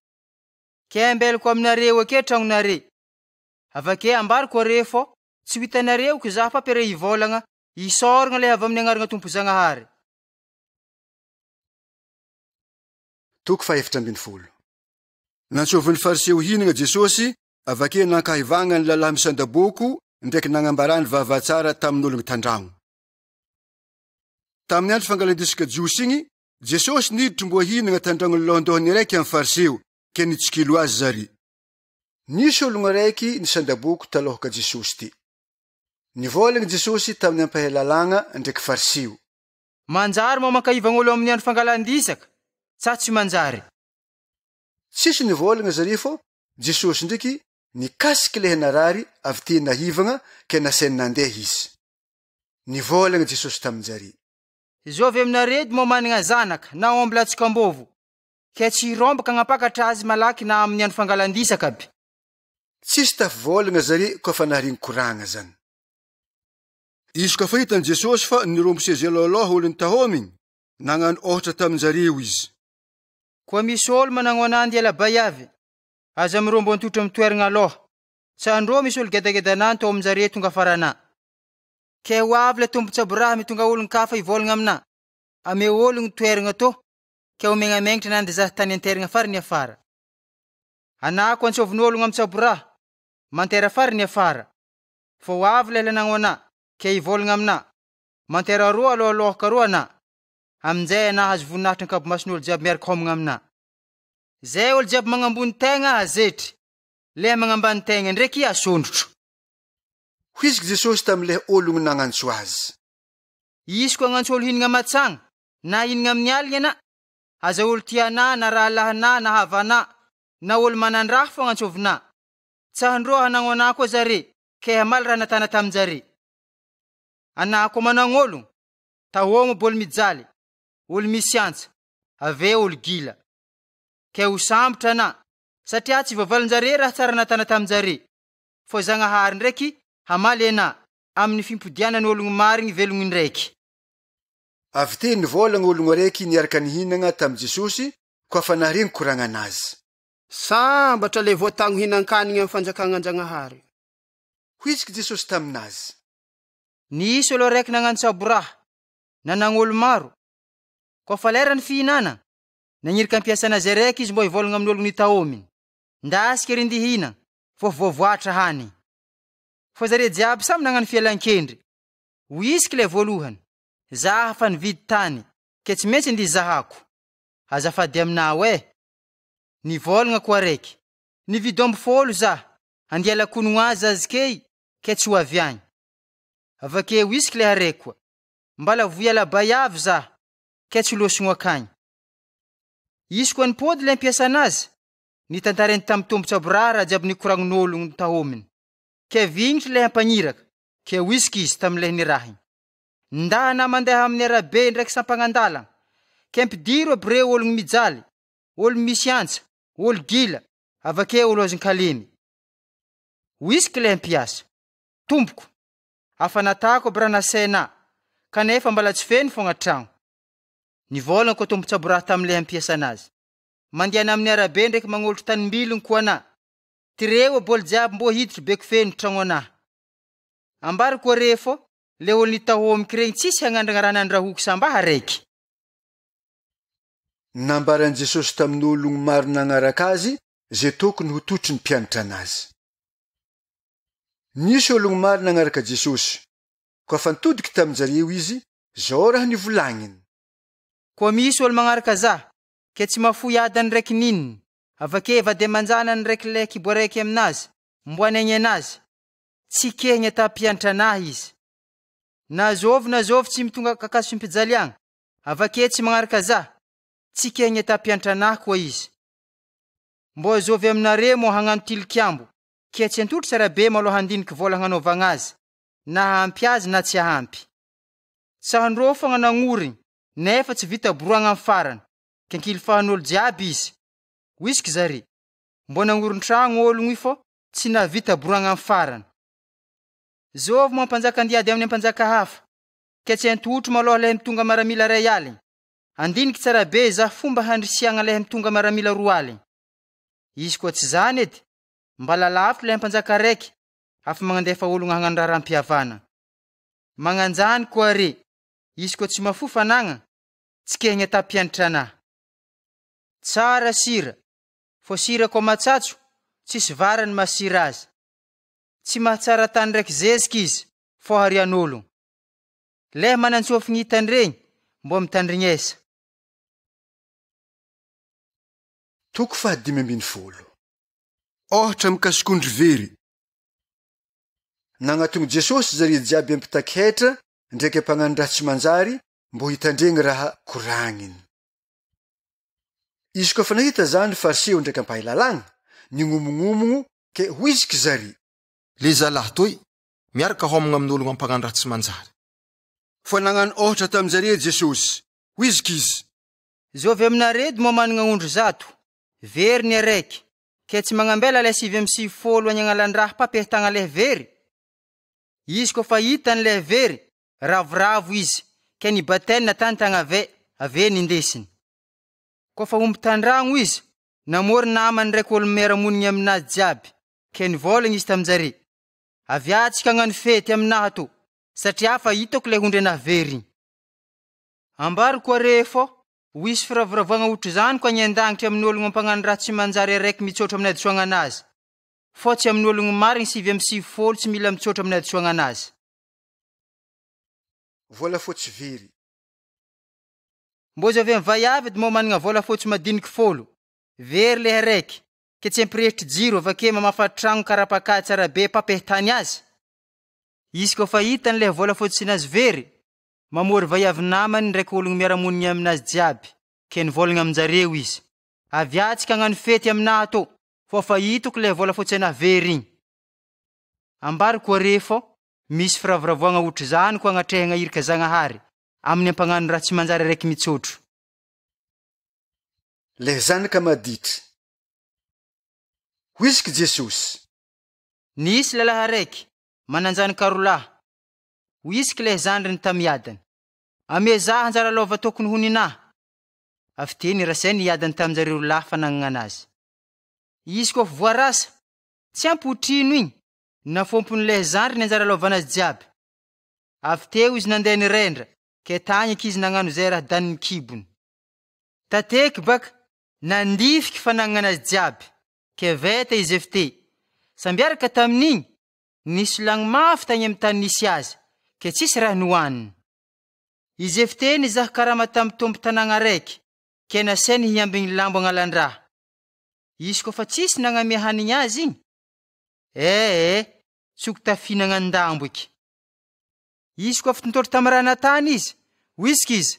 Ke ambelako aminareo ake tragnonare. Avake ambariko are fô tsy hitanareo ko za fa pere hivolagna isoragna le avy amin'ny agnarana Tompo Zagnahary. Toko 7. Nansovan'ny fariseo hinagna Jesosy, avake nankahivagna ny lalahy misandaboko ndraiky nagnambarany vavatsara tamin'ologno tandragno. Tamin'ny andro fangalandisika jiosy igny, Jesosy niditry mbo hinagna tandragno lohondohony raiky amin'ny fariseo, ke nitsikilo azy zary. Nisy ologno raiky nisandaboko talohaka Jesosy ty. Nivolagna Jesosy tamin'ny ampahelalagna ndraiky fariseo. Manjary moa mankahivagna amin'ny andro fangalandisaka, sa tsy manjary? Tsisy nivolagna zary fô Jesosy ndraiky nikasiky le narary avy ty nahivagna ke nasainy nandeha izy. Nivolagna Jesosy taminjary. Zovy aminaredy moa managna zanaka na ombolatsika ambovo, ke tsy rombaka agnapakatra azy malaky na amin'ny andro fangalandisaka aby. Tsisy tafivolagna zary koa fa naharegny koragna zany. Izy koa fa hitan'i Jesosy fa nirombo sezeloloha olony tahominy, nagnano ohatra taminjareo izy. Koa misy olo managno anandy ela bayavy, aza mirombo antotra amin'ny toeragna aloha. Tsy andro misy olo gedagedanany tao aminjare tonga farana. Ke ho avy le tombontsaboraha mitonga olon kafa hivolagna amina. Ame ologno toeragna to, ke ho megnamengnitra nandy za tany anteragna farany afara. Anako antsovin'ologno amin'ny tsaboraha, mantera farany afara. Fô ho avy le lanagno ana, ke hivolagna amina. Mantera roa aloha roa ana. Aminjay ana azo voninahitra ny kabomason'olo jiaby miaraka homagna amina. Zay olo jiaby magnambony tegna azetry, le magnambany tegna ndraiky asondrotro. Hoiziky Jesosy tamile ologno nagnantso azy. Izy ko agnantso olo hinagna matsagna, na hinagna amin'ny aligna ana, aza olo tiana na rahalahana na havana, na olo manandraha fo agnantsovina. Tsahandro hanagno ana koa zare, ke hamaly raha natana taminjare. Ana ko managno ologno, tahomo bolo mijaly, olo misy antsa, ave olo gila. Ke ho sambotra ana, satria tsy vavalonjare raha tsara natana taminjare. Fô Zagnahary ndraiky hamaly ana amin'ny fimpodiana n'ologno marigny velogno ndraiky. Avy te nivolagna ologno raiky niaraka nihinagna tamin'i Jesosy, koa fa naharegny koragnanazy. Sambatra le voatagno hinan-kanigny amin'ny fanjakan'Anjanahary. Hoiziky Jesosy taminazy. Nisy olo raiky nagnano tsaboraha, nanagno olo maro. Koa fa lerany fihinana, nagnirika ampiasa nazy raiky izy mbo hivolagna amin'ny ologno nitahominy. Ndasika rindihina, fô voavoatra hany. Fô zare jiaby samy nagnano fialan-kendry. Hoisiky le voalohany, zaha fa nividy tany, ke tsy maintsy ndi zahako. Azafady aminao e. Nivolagna koa raiky, nividy omby folo za, andiala konogno azy azikey, ke tsy ho avy agny. Avake hoisiky le araiky koa, mbala voiala bayavy za, ke tsy losogno akagny. Izy koa nipody le ampiasa anazy, nitantareny tamin'ny tombon-tsaboraha raha jiaby nikoragnin'ologno tahominy. Ke vignitry le ampagniraka, ke hoisiky izy tamin'le nirahiny. Ndahana mandeha amin'ny arabe ndraiky sampagnandalana, ke mpidiro aby reo ologno mijaly, olo misy antsa, olo gila, avake olo azon-kalemy. Hoisiky le ampiasa, tompoko, afa natako aby raha nasaina, kanefa mbala tsy feno fogna tragno. Nivolagna koa tombon-tsaboraha tamin'le ampiasa anazy. Mandiana amin'ny arabe ndraiky magnolotro tanimbilogno koa ana. Tireo aboly jiaby mbo hiditry beko feno tragno ana. Ambary koa refo, le olo nitahomiky regny tsisy hagnandragna raha nandrahoky sambaha raiky. Nambaran'i Jesosy tamin'ologno maro nagnaraka azy, zay tokony ho totry ny mpianatra anazy. Nisy ologno maro nagnaraka Jesosy, koa fa nitodiky taminjareo izy, Zao raha nivolagniny. Koa misy olo magnaraka za, ke tsy mafoy adany raiky nininy, avake vade manjanany raiky le kibo raiky aminazy, mboanegny anazy, tsy kehigny tampianatra anahy izy. Na zovy tsy mitonga kakazo fimpijaliagna, avake tsy magnaraka za, tsy kehigny tampianatra anahy koa izy. Mbo zovy aminare mo hagnano tilikambo, ke tsy antotry tsara be maloha handiniky vola hagnanovagna azy, na hampy azy na tsy hampy. Sahandro fogna nagn'origny, nefa tsy vita boroagna amin'ny farany, ke ankilifahan'olo jiaby izy. Wisiky zare, mbo nangoron-tragno ologno ifo, tsy navita boroagna amin'ny farany. Zovy mo mpanjaka andiady amin'ny mpanjaka hafa, ke tsy antotry maloha lehy mitonga maramila ray aligny. Andiniky tsara be za fomba handrisiagna lehy mitonga maramila 2 aligny. Izy koa tsy zany edy, mbala lavitry lehy mpanjaka raiky, afa magnandefa ologno hagnano raharam-pihavana. Magnanjany koa re, izy koa tsy mafu fanagna, tsy kehigny tampianatra anahy. Tsara sira, fo sira koa matsatso, tsisy varany masira azy. Tsy mahatsara tany raiky zeziky izy, fo harian'ologno. Lehy manantsofigny hitandregny, mbo mitandrignesa. Toko 5. Ohatra mikasokondry very. Nagnatongo Jesosy zare jiaby ampitaketra ndraiky ampagnano raha tsy manjary mbo hitandregny raha koragniny. Izy koa fa nahita zany fariseo ndraiky ampahilalagna, nignomognomogno ke wisiky zare. Le zalahy toy, miaraka homagna amin'ologno ampagnano raha tsy manjary. Fa nagnano ohatra taminjare Jesosy, wisiky izy. Zovy aminare mo managna ondro zato, very ny araiky, ke tsy magnambela le 750 any agnalan-draha pampehitagna le very. Izy koa fa hitany le very, ravoravo izy, ke ny bataine tany tagnave, ave nindesiny. Koa fa omby tandragno izy, namory namany raiky olo miara-monigny aminazy jiaby, ke nivolagny izy taminjare. Aviatsika hagnano fety aminaha to, satria fa hitako le ondry anahy very. Ambary koa refo, wisy firavoravoagna ohatra zany koa ny-andangitry amin'ologno ampagnano raha tsy manjary raiky mitsotra amin'ny adisoagna anazy. Fo tsy amin'ologno marigny 750 tsy mila mitsotra amin'ny adisoagna anazy. Vola fotsy very. Mbo zovy amin'ny vaiavy mo managna vola fotsy madiniky 10, very le raiky, ke tsy ampirehitry jiro avake mamafa tragno karapaka tsara be pampehitany azy. Izy koa fa hitany le vola fotsy nazy very, mamory vaiavy namany ndraiky ologno miara-monigny aminazy jiaby, ke nivolagna aminjareo izy. Aviatsika hagnano fety aminaha to, fo fa hitako le vola fotsy anahy very igny. Ambary koa refo, misy firavoravoagna ohatra zany koa agnatrehagna irika Zagnahary amin'ny ampagnano raha tsy manjary raiky mitsotro. Le zanaka maditry. Wisiky Jesosy. Nisy lalahy raiky, mananjany karolahy. Wisiky le zandriny tamiadany. Ame zaho anjara lova tokony honinahy. Afiteny rasainy iadany taminjareo lahy fanagnana anazy. Izy koa voarasa, tsy ampotrino igny, na fompony le zandriny anjara lovanazy jiaby. Afiteo izy nandeha nirendra, ke tany izy nagnano zay raha daniny kibony. Tateky baka, nandifiky fanagnana azy jiaby, ke veta izy efte. Sambiaraka tamin'igny, nisy lagny mafy tany amin'ny tany nisy azy, ke tsisy raha nohaniny. Izy efte nizaha karama tamy tompo tanagna raiky, ke nasainy hiambigny lambo agnalan-draha. Izy koa fa tsisy nagnamia hanigny azy igny, tsoko tafinagna andambo iky. Izy koa fa tontory tamy raha natany izy, wisiky izy.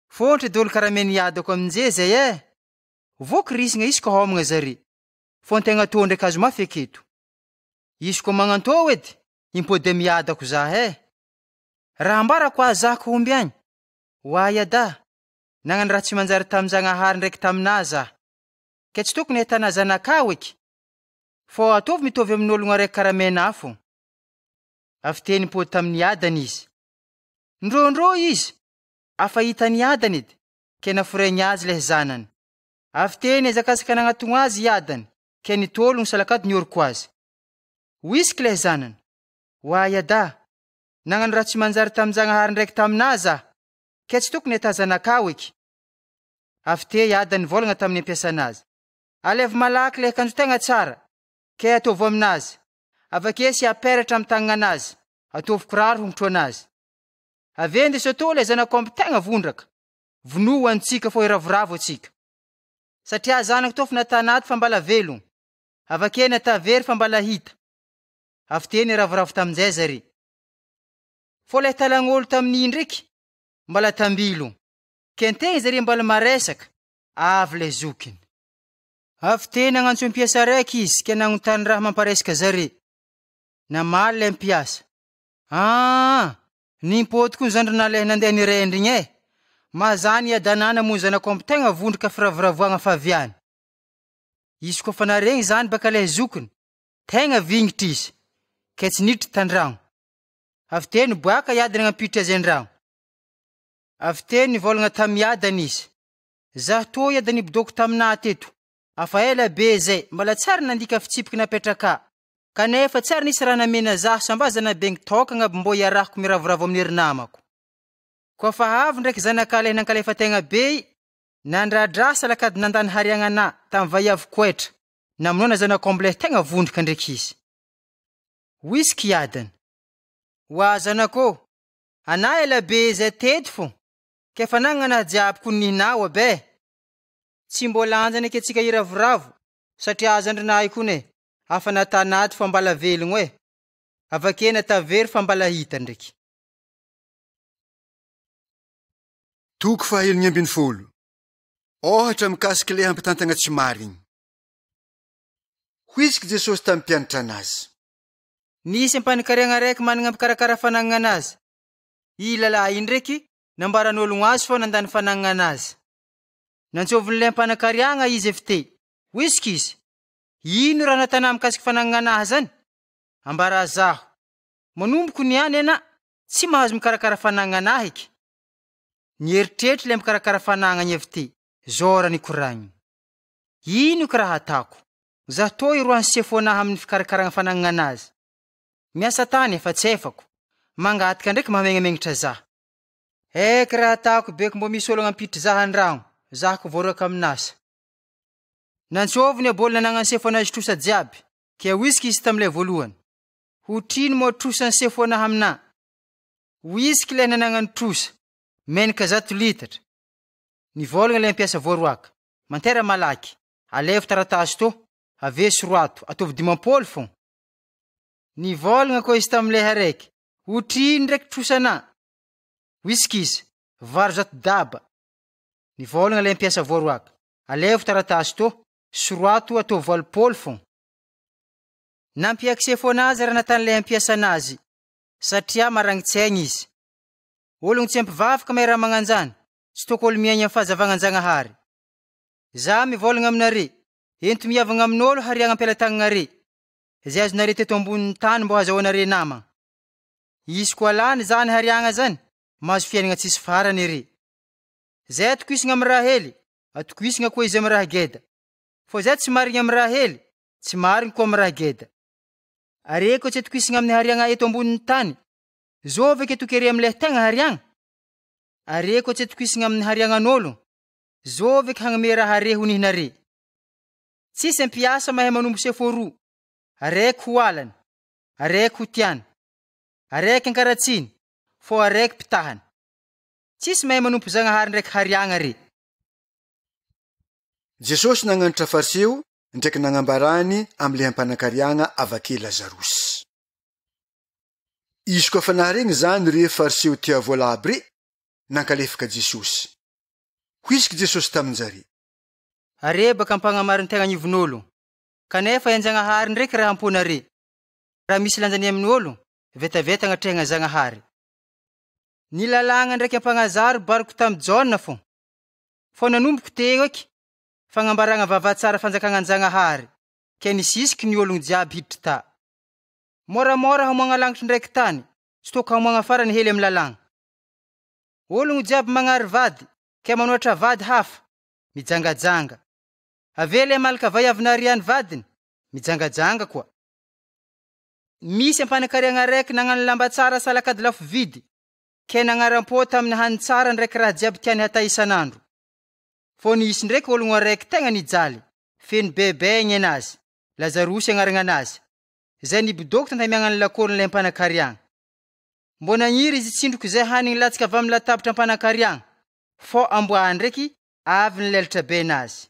Fontry dolo karame niadako aminje zay Voky risigna izy koa homagna zare, fo antegna to ndraiky azo mafy aketo. Izy koa magnanto edy, impody miadako zah Raha ambarako azako omby agny, hoayada, nagnano raha tsy manjary tamy Zagnahary ndraiky taminaza, ke tsy tokony ahitana zanakao eky, fo atovy mitovy amin'ologno araiky karamena fo. Afiteny impody tamin'ny adany izy. Ndrondro izy, afa hitany adany edy, ke naforegny azy leh zanany. Afiteny azakazaka nagnatogno azy adany, ke nitologno salakady nioriko azy. Wisiky leh zanany, hoayada, nagnano raha tsy manjary tamy Zagnahary ndraiky taminaza, ke tsy tokony ahita zanakao eky. Afite adany volagna tamin'ny ampiasanazy. Alevy malaky le akanjo tegna tsara, ke ataovy aminazy. Avake sy aperatra amy tagnanazy, ataovy kiraro hongotro anazy. Avende soto le zanako ampy tegna vondraka. Vono antsika fô iravoravo atsika. Satria zanako tô fa natanaty fa mbala velogno. Avake natavery fa mbala hita. Avy teny iravoravo tamin'izay zare. Fô le talagn'olo tamin'ny ndraiky mbala tambilo. Kentegny zare mbala maresaka. Avy le zokiny. Avy teny agnantso mpiasa raiky izy ke nagnontany raha mamparesaka zare. Namaly le mpiasa. Nimpôtiko zandrona le nandeha nirendrigny e. Mazany iadanana mo zanako ampy tegna vondraka firavoravoagna faviany. Izy koa fa naregny zany baka le zokiny, tegna vingitra izy, ke tsy niditra tandragno. Avy teny boaka iady nagnapitra azy andragno. Avy teny nivolagna tamiadany izy. Zaho tô iady nibodoko taminah teto, afa ela be zay, mbala tsara nandika fitsipiky napetraka. Kanefa tsara nisy raha namena zaho sambaza nabengy tokagna mbo iarahako miravoravo amin'ny herinamako. Koa fa avy ndraiky zanakale nankalefa tegna be, nandradrasa lakady nandany hariagnana tamin'ny vaiavy koetra, namonona zanako ambole tegna vondraka ndraiky izy. Whisky iadany. Wa zanako, ana ela be zay teto fô, kefa nagnana jiabiko nihinao abe. Tsy mbola anjany ke tsika iravoravo, satria zandrinahy kone, afa natanaty fa mbala velogno e. Avake natavery fa mbala hita ndraiky. Toko fahahelony ambin'ny folo. Ohatra mikasiky le hampitantagna tsy marigny. Hoisiky Jesosy tamin'ny mpianatra anazy. Nisy ampanikariagna raiky managna ampikarakara fanagnana anazy. I lalahy ndraiky nambaran'ologno azy fô nandany fanagnana anazy. Nantsoviny le ampanikariagna izy efte. Hoisiky izy. Ino raha natana mikasiky fanagnana anazy zany? Ambara zaho. Manomboko niany ena, tsy mahazo mikarakara fanagnana heky. Nieritreritry le mikarakara fanagnana efte. Zora ni koragny. Ino ka raha atako? Zaho tô iroany sefoanahy amin'ny fikarakaragna fanagnana azy. Miasa tany efa tsefako. Mangatika ndraiky mahamengamegnitra zaho. Ka raha atako beko mbo misy olo ampitry zaho andragno. Zahako voraka aminasa. Nantsoviny abolina nagnano sefoanazy trosa jiaby. Ke whisky izy tamile voalohany. Hotrino mo trosa ny sefoanahy amina. Whisky le nanangano trosa. Menaka 100 litatra. Nivolagna le mpiasa voaroaka. Mantera malaky. Alevo taratasy to. Ave soroato. Atovy 50 fô. Nivolagna ko izy tamile haraiky. Hotrino ndraiky trosana. Whisky izy. Vary 100 daba. Nivolagna le mpiasa voaroaka. Alevo taratasy to. Soroato atovy 80 fô. Nampiaky sefoanazy raha natany le mpiasa anazy. Satria marangitsaigny izy. Ologno tsy ampivavaka may raha magnanjany. Tsy tokolo miaigna fahazavanan-Jagnahary. Za mivolagna aminare. Ento miavagna amin'olo hariagna ampelatagnare. Zay azonare teto ambonin'ny tany mbo hazahoanare namagna. Izy koa lany zany hariagna zany, mahazo fiainagna tsisy farany re. Zay atokoisagna amin'ny raha hely, atokoisagna koa izy amin'ny raha geda. Fô zay tsy marigny amin'ny raha hely, tsy marigny koa amin'ny raha geda. Are koa tsy atokoisagna amin'ny hariagna eto ambonin'ny tany, zo veke tokere amin'le tegna hariagna. Are koa tsy atokoisagna amin'ny hariagnan'olo, zo veke hagname raha are ho nihinare. Tsisy mpiasa mahay manombo sefo roa. Araiky ho alany, araiky ho tiany, araiky ankaratsiny, fô araiky pitahany. Tsisy mahay manompo Zagnahary ndraiky hariagna re. Jesosy nagnanitra fariseo ndraiky nagnambarany am'le hampanakariagna avake Lazarosy. Izy koa fa naharegny zany re fariseo tia vola aby re, nankalefaka Jesosy. Hoisiky Jesosy tamin'jare. Are baka ampagnamarin'ny tegna anivon'olo. Kanefa Zagnahary ndraiky raha ampona re. Raha misy lanjany amin'olo, vetaveta agnatrehagna Zagnahary. Nilalagna ndraiky ampagnazary bariko tam Jona fô. Fô nanomboko teo eky, fagnambaragna vavatsara fanjakagna Zagnahary, ke nisisiky ny ologno jiaby hiditra ta. Moramora hamoagna langitry ndraiky tany, tsy toko hamoagna farany hely amin'ny lalagna. Ologno jiaby magnary vady, ke manoatra vady hafa, mijangajanga. Avele malaka vaiavina riany vadiny, mijangajanga koa. Misy ampanakariagna raiky nagnano lamba tsara salakady lafo vidy, ke nagnaram-pôta amin'ny hany tsara ndraiky raha jiaby tiany hatay isanandro. Fô nisy ndraiky ologno araiky tegna nijaly, feno bebe gny anazy, Lazarosy agnaragna anazy. Zay nibodoko tantaimiagna ny lakorony le ampanakariagna. Mbo nagniry izy tsindroko zay hanigny latsaka avy amin'ny latabatra ampanakariagna, fô amboa ndraiky avy nilelatra be nazy.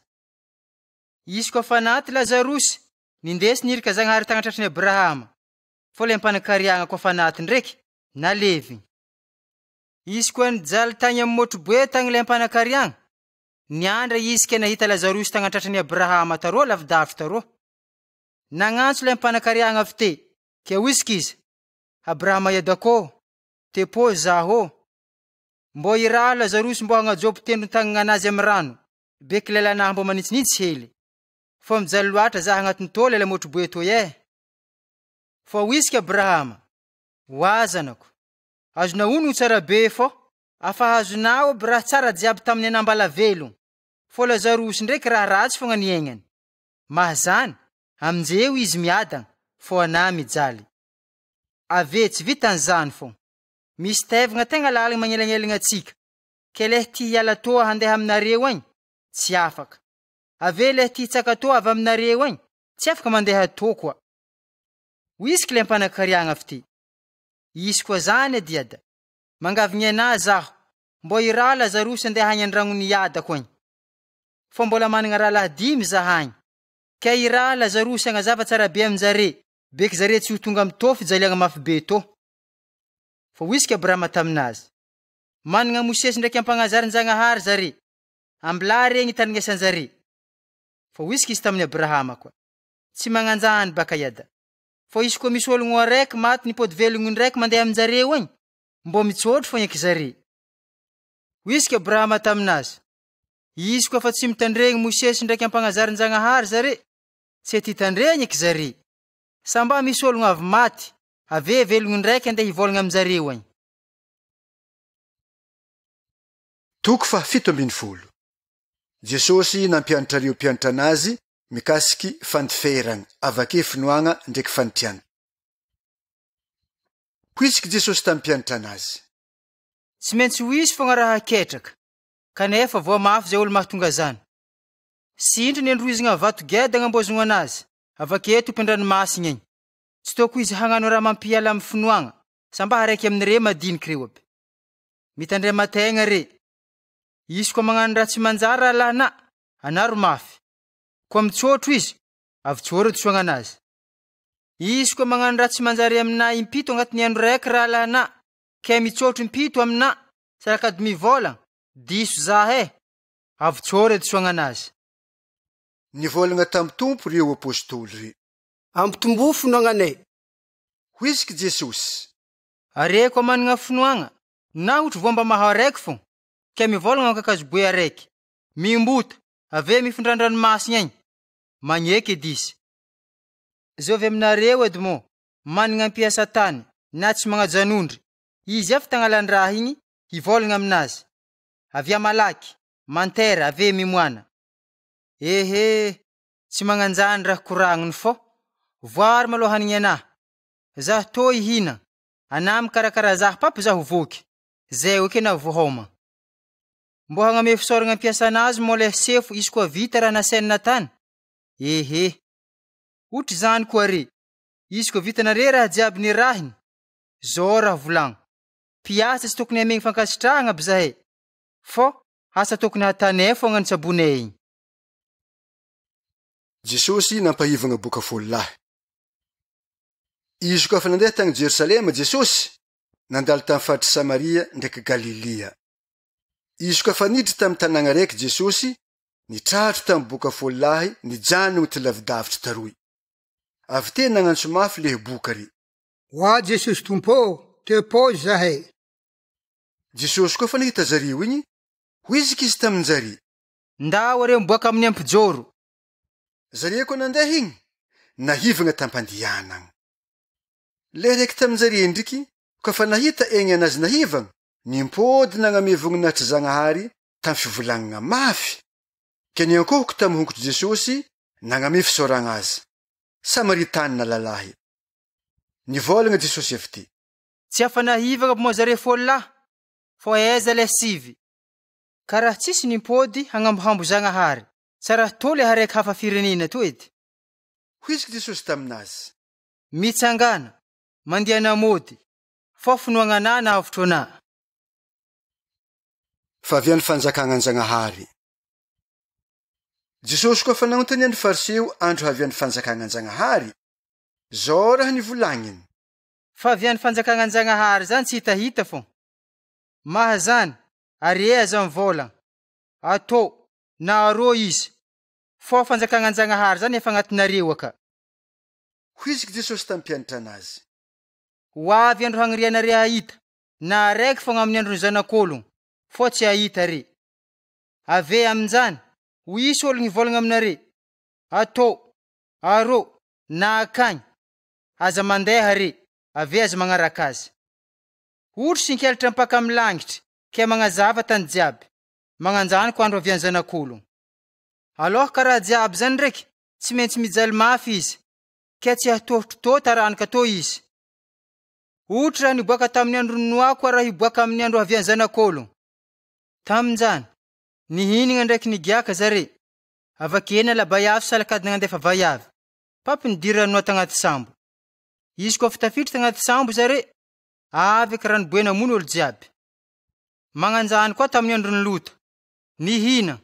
Izy koa fa naty Lazarosy, nindesy nirika Zagnahary tagny tratrany Abrahama, fô le ampanakariagna koa fa naty ndraiky nalevy. Izy koa nijaly tagny amin'ny motroboe tagny le ampanakariagna, niandra izy ke nahita Lazarosy tagny tratrany Abrahama taroa lavidavitra taroa. Nagnantso le ampanakariagna avy te, ke wisika izy, Abrahama edakô, tepo zaho, mbo iraha Lazarosy mbo hagnajobo tendro tagnanazy amin'ny rano, beky lelanahy mbo manitsinitsy hely, fô mijaly loatra zaho agnatiny tôle le motroboe toy Fô wisika Abrahama, hoazanako, azona ono tsara be fô, afa hazonao aby raha tsara jiaby tamin'ny anambala velogno, fô Lazarosy ndraiky raha ratsy fôgna niaignany. Mahazany, aminjeo izy miadagna, fô anà mijaly. Ave tsy vitan'izany fô. Misy tevagna tegna lalagna magnelangelagna atsika, ke leh ty hiala toa handeha aminareo agny, tsy afaka. Ave leh ty hitsaka toa avy aminareo agny, tsy afaka mandeha toa koa. Wisika le ampanakariagna avy ty. Izy koa zany diada, mangavigny anà zaho, mbo iraha Lazarosy andeha agny andragno niadako agny. Fô mbola managna raha lahadimy zahagny, ke iraha Lazarosy agnazava tsara be aminjare, beky zare tsy ho tonga amin'ny tô fijaliagna mafy be tô. Fô wisika Abrahama taminazy, managna Mosesy ndraiky ampagnazarin-Jagnahary zare, ambila regny tandrinesan-jare. Fô wisika izy tamin'ny Abrahama koa, tsy magnanjany baka iada. Fô izy koa misy ologno araiky maty nipody velogno ndraiky mandeha aminjareo agny, mbo mitsôtro fô eky zare. Wisika Abrahama taminazy, izy koa fa tsy mitandregny Mosesy ndraiky ampagnazarin-Jagnahary zare, tsy ty tandregny eky zare. Samba misy ologno avy maty, ave velogno ndraiky andeha hivolagna aminjareo agny. Toko fa 17. Jesosy nampianatrareo mpianatra anazy mikasiky fandiferagna, avake finoagna ndraiky fanitriana. Hoisiky Jesosy tamin'ny mpianatra anazy. Tsy maintsy ho isy fôgna raha ketraka, kanefa voa mafy zay olo mahatonga zany. Sindry ny androizagna vato geda agnambozogno anazy, avake tompen-dranomasiny agny. Tsy toko izy hagnano raha mampiala amin'ny finoagna, samba haraiky amin'ny re madiniky reo aby. Mitandremategna re. Izy koa magnano raha tsy manjary alanà, anaro mafy. Koa mitsôtro izy, avy tsôro tsoagna anazy. Izy koa magnano raha tsy manjary aminà impito agnatin'ny andro raiky raha alanà, ke mitsôtro impito aminà, sarakady mivolagna, diso zah avy tsôro tsoagna anazy. Nivolagna tamin'ny tompo reo apôstôly re. Ampitombo finoagnanay. Hoisiky Jesosy. Are koa managna finoagna, na ohatra voa mba maha araiky fô, ke mivolagna amin'ny kakazo boe araiky, mimbota, ave mifindran-dranomasiny agny, magneky edisy. Zao avy aminareo edy mô, managna ampiasa tany, na tsy magnajanondry, izy avy tagnalan-draha igny, hivolagna aminazy. Avia malaky, mantera, ave mimoana. Ehe, tsy magnanjany raha koragniny fô, voary maloha hanigny anah. Zah tô ihina, anah mikarakara zah papo zah voky, zay oke na vohoma. Mbo hagname fisaoragna ampiasa anazy mo leh sefo izy koa vita raha nasenina tany. Ehe, ohatra zany koa re, izy koa vitanare raha jiaby nirahiny, zao raha volagno. Piasa tsy tokony hamegny fankasitrahagna aby zahay, fô asa tokony hatanay fô agnano tsabonay igny. Jesosy nampahivagna boka folo lahy. Izy koa fa nandeha tagny Jerosalema Jesosy, nandalo tamin'ny faritry Samaria ndraiky Galilia. Izy koa fa niditra tamin'ny tanàgna raiky Jesosy, nitratro tamin'ny boka folo lahy, nijanogno ty lavidavitra taroy. Avy te nagnantso mafy lehy boka re. Hoa Jesosy tompo, tepo zahay. Jesosy koa fa nahita zareo igny, hoiziky izy tamin-jare. Ndao are miboaka amin'ny ampijoro. Zareo koa nandeha igny, nahivagna tampandianagna. Le raiky tamin-jare ndriky, koa fa nahita egny anazy nahivagna, nimpody nagname voninahitry Zagnahary tamin'ny fivolagnana mafy. Ke niankohoko tamin'ny hongotry Jesosy, nagname fisaoragna azy. Samaritanina lalahy. Nivolagna Jesosy avy ty. Tsy afa nahivagna moa zare folo lahy, fô eza le sivy. Karaha tsisy nimpody hagnambohambo Zagnahary, tsara to le haraiky hafa firenena to edy. Hoiziky Jesosy taminazy. Mitsangana, mandiana mody, fofinoagnana nahavotro ana. Fa avy any fanjakan'Anjanahary. Jesosy koa fa nanontany any fariseo andro havy any fanjakan'Anjanahary, zao raha nivolagniny. Fa avy any fanjakan'Anjanahary zany tsy hitahita fô. Maha zany, ary aza mivôlagna. Atô na arô izy. Fô fanjakan'Anjanahary zany efa agnatinareo aka. Hoiziky Jesosy tamin'ny mpianatra anazy. Ho avy andro hagnirianare hahita, na araiky fogna amin'ny andron'ny zanak'ologno, fô tsy hahita re. Ave amin'izany, ho isy ologno hivôlagna aminare, atô, arô, na akagny, aza mandeha re, ave aza magnaraka azy. Ohatra sinkelatra mpaka amin'ny langitra, ke magnazava tany jiaby, magnanjany ko andro avian'ny zanak'ologno. Aloha karaha jiaby zany ndraiky, tsy maintsy mijaly mafy izy, ke tsy hatohotro tô taranaka tô izy. Ohatra raha niboaka tamin'ny andro Noa koa raha hiboaka amin'ny andro avian'ny zanak'ologno. Tamin'izany, nihinagna ndraiky nigiaka zare, avakena labayavy salakady nandefa vayavy, pampy nidira Noa tagnaty sambo. Izy koa fitafitra tagnaty sambo zare, avy ka ranoboena mono olo jiaby. Magnanjany koa tamin'ny andro ny Lota, nihina,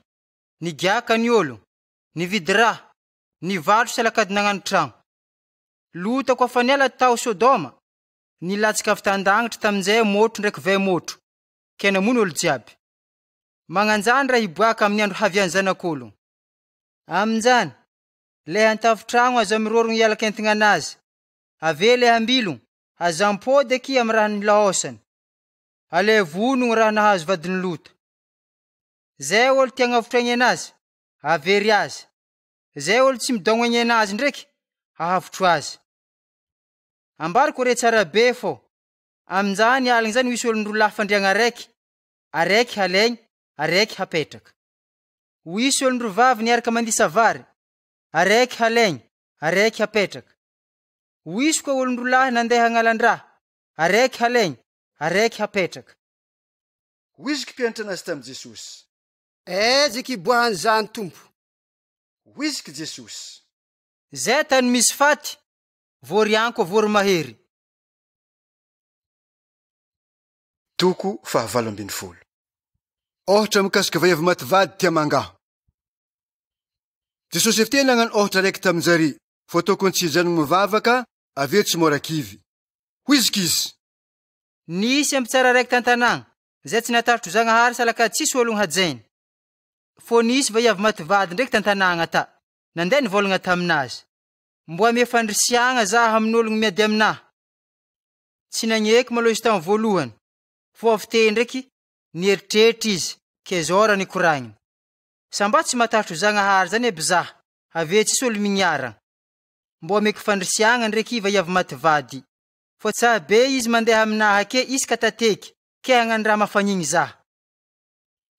nigiaka ny olo, nividy raha, nivatro salakady nagnano tragno. Lota koa fa niala tao Sodoma, nilatsika avy tandangitra tamin'izay motro ndraiky ve motro, kena mono olo jiaby. Magnanjany raha hiboaka amin'ny andro havian'ny zanak'ologno. Amin'izany, le antafo-tragno aza mirorogno hialaka entigna anazy, ave le hambilogno aza ampody aky amin'ny raha nilaosany. Ale vonogno raha nahazo vadiny Lota. Zay olo tia hagnavotraigny anazy, avery azy. Zay olo tsy midognoegny anazy ndraiky, hahavotro azy. Ambariko re tsara be fô, amin'izany alina zany misy olo roa fandriagna araiky halaigny, araiky hapetraka. Misy olo roa vavy niaraka mandisa vary, araiky halaigny, araiky hapetraka. Misy koa olo roa nandeha hagnalan-draha, araiky halaigny, araiky hapetraka. Hoiziky mpianatra anazy tamin'i Jesosy. Eziky iboahany zany tompo. Hoiziky Jesosy. Zay tany misy faty, vorianko vory mahery. Toko 7. Ohatra mikasika vayavy mativady tia mangaho. Jesosy efty nagnano ohatra raiky tamin-jare, fô tokony tsy hijanogno mivavaka, ave tsy mora kivy. Hoiziky izy. Nisy ampitsara raiky tantanagna, zay tsy natarotro Zagnahary salakady tsisy ologno hajainy. Fô nisy vayavy mativady ndraiky tantanagna ta, nandeha nivolagna taminazy. Mbo ame fandrisiagna zaho amin'ologno miady aminahy. Tsy nagneky malo izy tamin'ny voalohany, fô avy te ndraiky nieritreritry izy, ke zao raha nikoragniny. Samba tsy matarotro Zagnahary zany eby zaho, ave tsisy olo migniaragna. Mbo ameko fandrisiagna ndraiky vayavy mativady, fô tsara be izy mandeha aminahy ke isaka tateky, ke hagnano raha mafanigny zaho.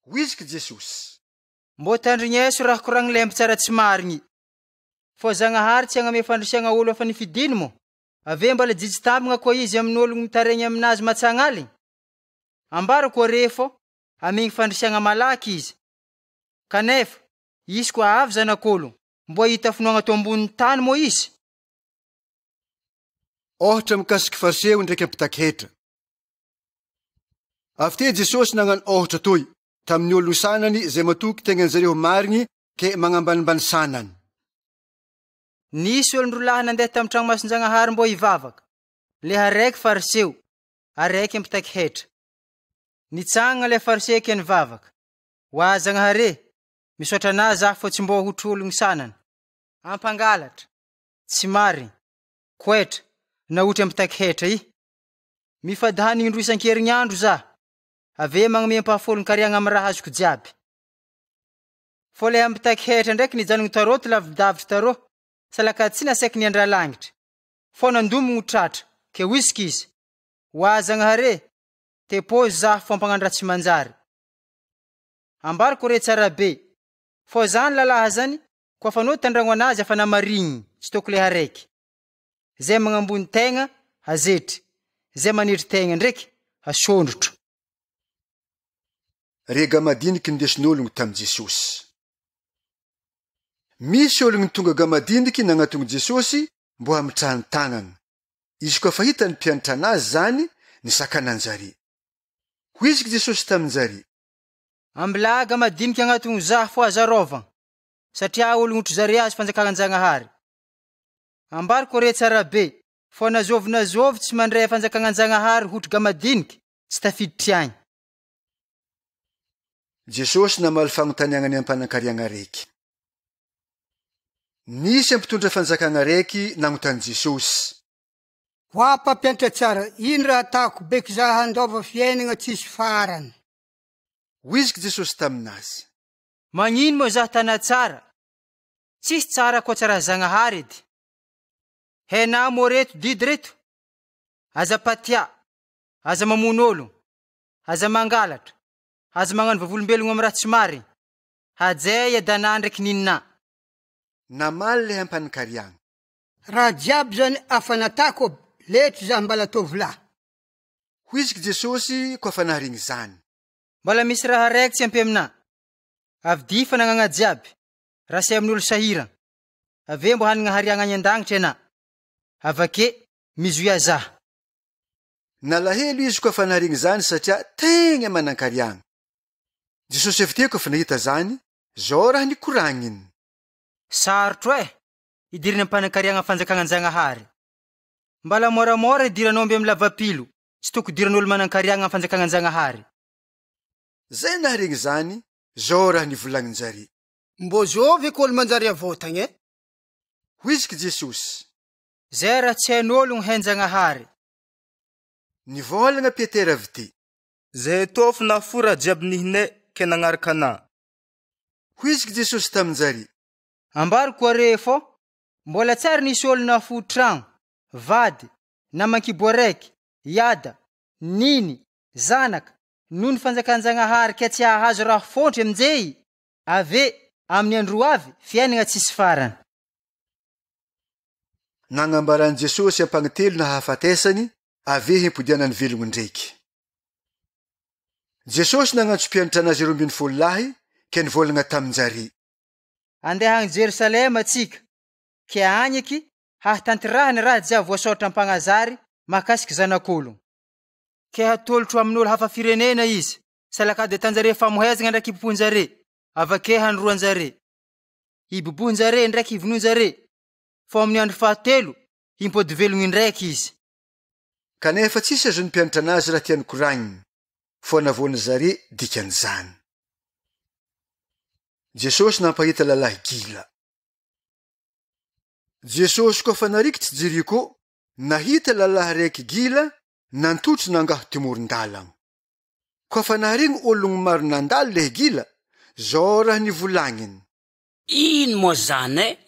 Hoiziky Jesosy. Mbo tandrigneso raha koragnilay ampitsara tsy marigny. Fô Zagnahary tsy hagname fandrisiagna olo efa nifidiny mo, ave mbala jijy tambagna koa izy amin'ologno mitaregny aminazy matsagn'aligny. Ambarako re fô, amigny fandrisiagna malaky izy. Kanefa, izy koa avy zanak'ologno, mbo hita finoagna to ambonin'ny tany mo izy. Ohatra mikasiky fariseo ndraiky ampitaky hetra. Avy te Jesosy nagnano ohatra toy tamin'ny ologno sanany zay matoky tegnan'zareo marigny ke magnambanimbany sanany. Nisy olo roa nandeha tamin'ny tragnomasin-Zagnahary mbo hivavaka. Le araiky fariseo, araiky ampitaky hetra. Nitsangana le fariseo ke nivavaka. Wa Zagnahary, misotra anazy aho fô tsy mbo hotro ologno sanany. Ampangalatra, tsy marigny, koetra, na ohatra ampitaky hetra i. Mifady hanigny indroa isan-kerignandro za, ave magname ampahafolony kariagna amin'ny raha azoko jiaby. Fô le ampitaky hetra ndraiky nijanogno tarô ty lavidavitra tarô, salakady tsy nasaiky niandra langitra. Fô nandomogno tratra, ke hoiziky izy. Wa Zagnahary, tepozy zaho fô ampagnano raha tsy manjary. Ambariko re tsara be, fô zany lalahy zany, koa fa no tandragno anazy afa namarigny, tsy toko le haraiky. Zay magnambony tegna, hazetry. Zay manetry tegna ndraiky, hasondrotro. Rega madiniky ndesin'ologno tamin'i Jesosy. Misy ologno tonga gamadiniky nagnatony Jesosy mbo hamitrahany tagnana. Izy koa fa hitany mpianatra anazy zany, ny sakananjary. Hoiziky Jesosy taminjary: Ambilaga madinika agnaton'ny zaho fo azarovagna, satria ologno zare azy fanjakan'Anjanahary. Ambariko re tsara be, fo nazovy tsy mandray fanjakan'Anjanahary hotriga madiniky, tsy tafiditry agny. Jesosy namaly fagnontaniagnany am-panakariagna raiky. Nisy ampitondra fanjakagna raiky nagnotany Jesosy: Ho mpampianatra tsara, ino raha atako beky zaho handova fiainana tsisy farany? Hoiziky Jesosy taminazy: Magnino moa zaho tana tsara? Tsisy tsara koa tsara Zagnahary edy. Hena moa reto didy reto: aza patia, aza mamono ologno, aza mangalatra, aza magnano vavolombelogno amin'ny raha tsy marigny, hajay adanà ndraiky ninina. Namaly le ampanakariagna: Raha jiaby zany afa natako letry zaho mbala ataovy lahy. Hoiziky Jesosy koa fa naharigny zany: Mbala misy raha raiky tsy ampy amina. Avy difa nagnagna jiaby, rasay amin'olo sahirana. Ave mbo hanigna hariagna any an-dagnitra iana. Avake mizoya zaho. Nalahelo izy koa fa naharigny zany satria tegna manankariagna. Jesosy avy teo koa fa nahita zany, zao raha nikoragniny: Sarotro idiriny ampanakariagna fanjakan'Anjanahary. Mbala moramora idiranao amby amin'ny lavapilo, tsy toko diran'olo manankariagna fanjakan'Anjanahary. Zay naharigny zany, zao raha nivolagninjare: Mbo zovy ko olo manjary avotagna e? Hoiziky Jesosy: Zay raha tsy hain'ologno hain-Janahary. Nivolagna Petera avy ty: Zay tofo na fora jiaby nihinay ke nagnaraka ana. Hoiziky Jesosy taminjary: Ambariko are fo, mbola tsara nisy olo nafo tragno, vady, naman-kibo raiky, yada, niny, zanaka, noho ny fanjakan-Janahary ka tsy hahazo raha fontry aminjay, ave amin'ny andro avy fiainana tsisy farany. Nagnambarany Jesosy ampagnitelo na hahafatesany, ave himpodianany velogno ndraiky. Jesosy nagnantso mpianatra anazy 12 lahy, ke nivolagna taminjare: Andeha agny Jerusalema atsika, ke agniky hahatanterahany raha jiaby voasoratra am-Pagnazary mahakasiky zanak'ologno. Ke hatolotro amin'olo hafa firenena izy, salakady atanjare famohezagna ndraiky ibobohanjare, avake handroanjare. Ibobohanjare ndraiky ivinonjare, fo amin'ny andro fahatelo himpody velogno indraiky izy. Kanefa tsisy azony mpianatra anazy raha tiany koragniny, fo navoana zare dikan'izany. Jesosy nampahita lalahy gila. Jesosy koa fa narikitsy Jeriko, nahita lalahy raiky gila nantotry nangaho timoron-dalagna. Koa fa naharigny ologno maro nandalo le gila, zao raha nivolagniny: Ino moa zany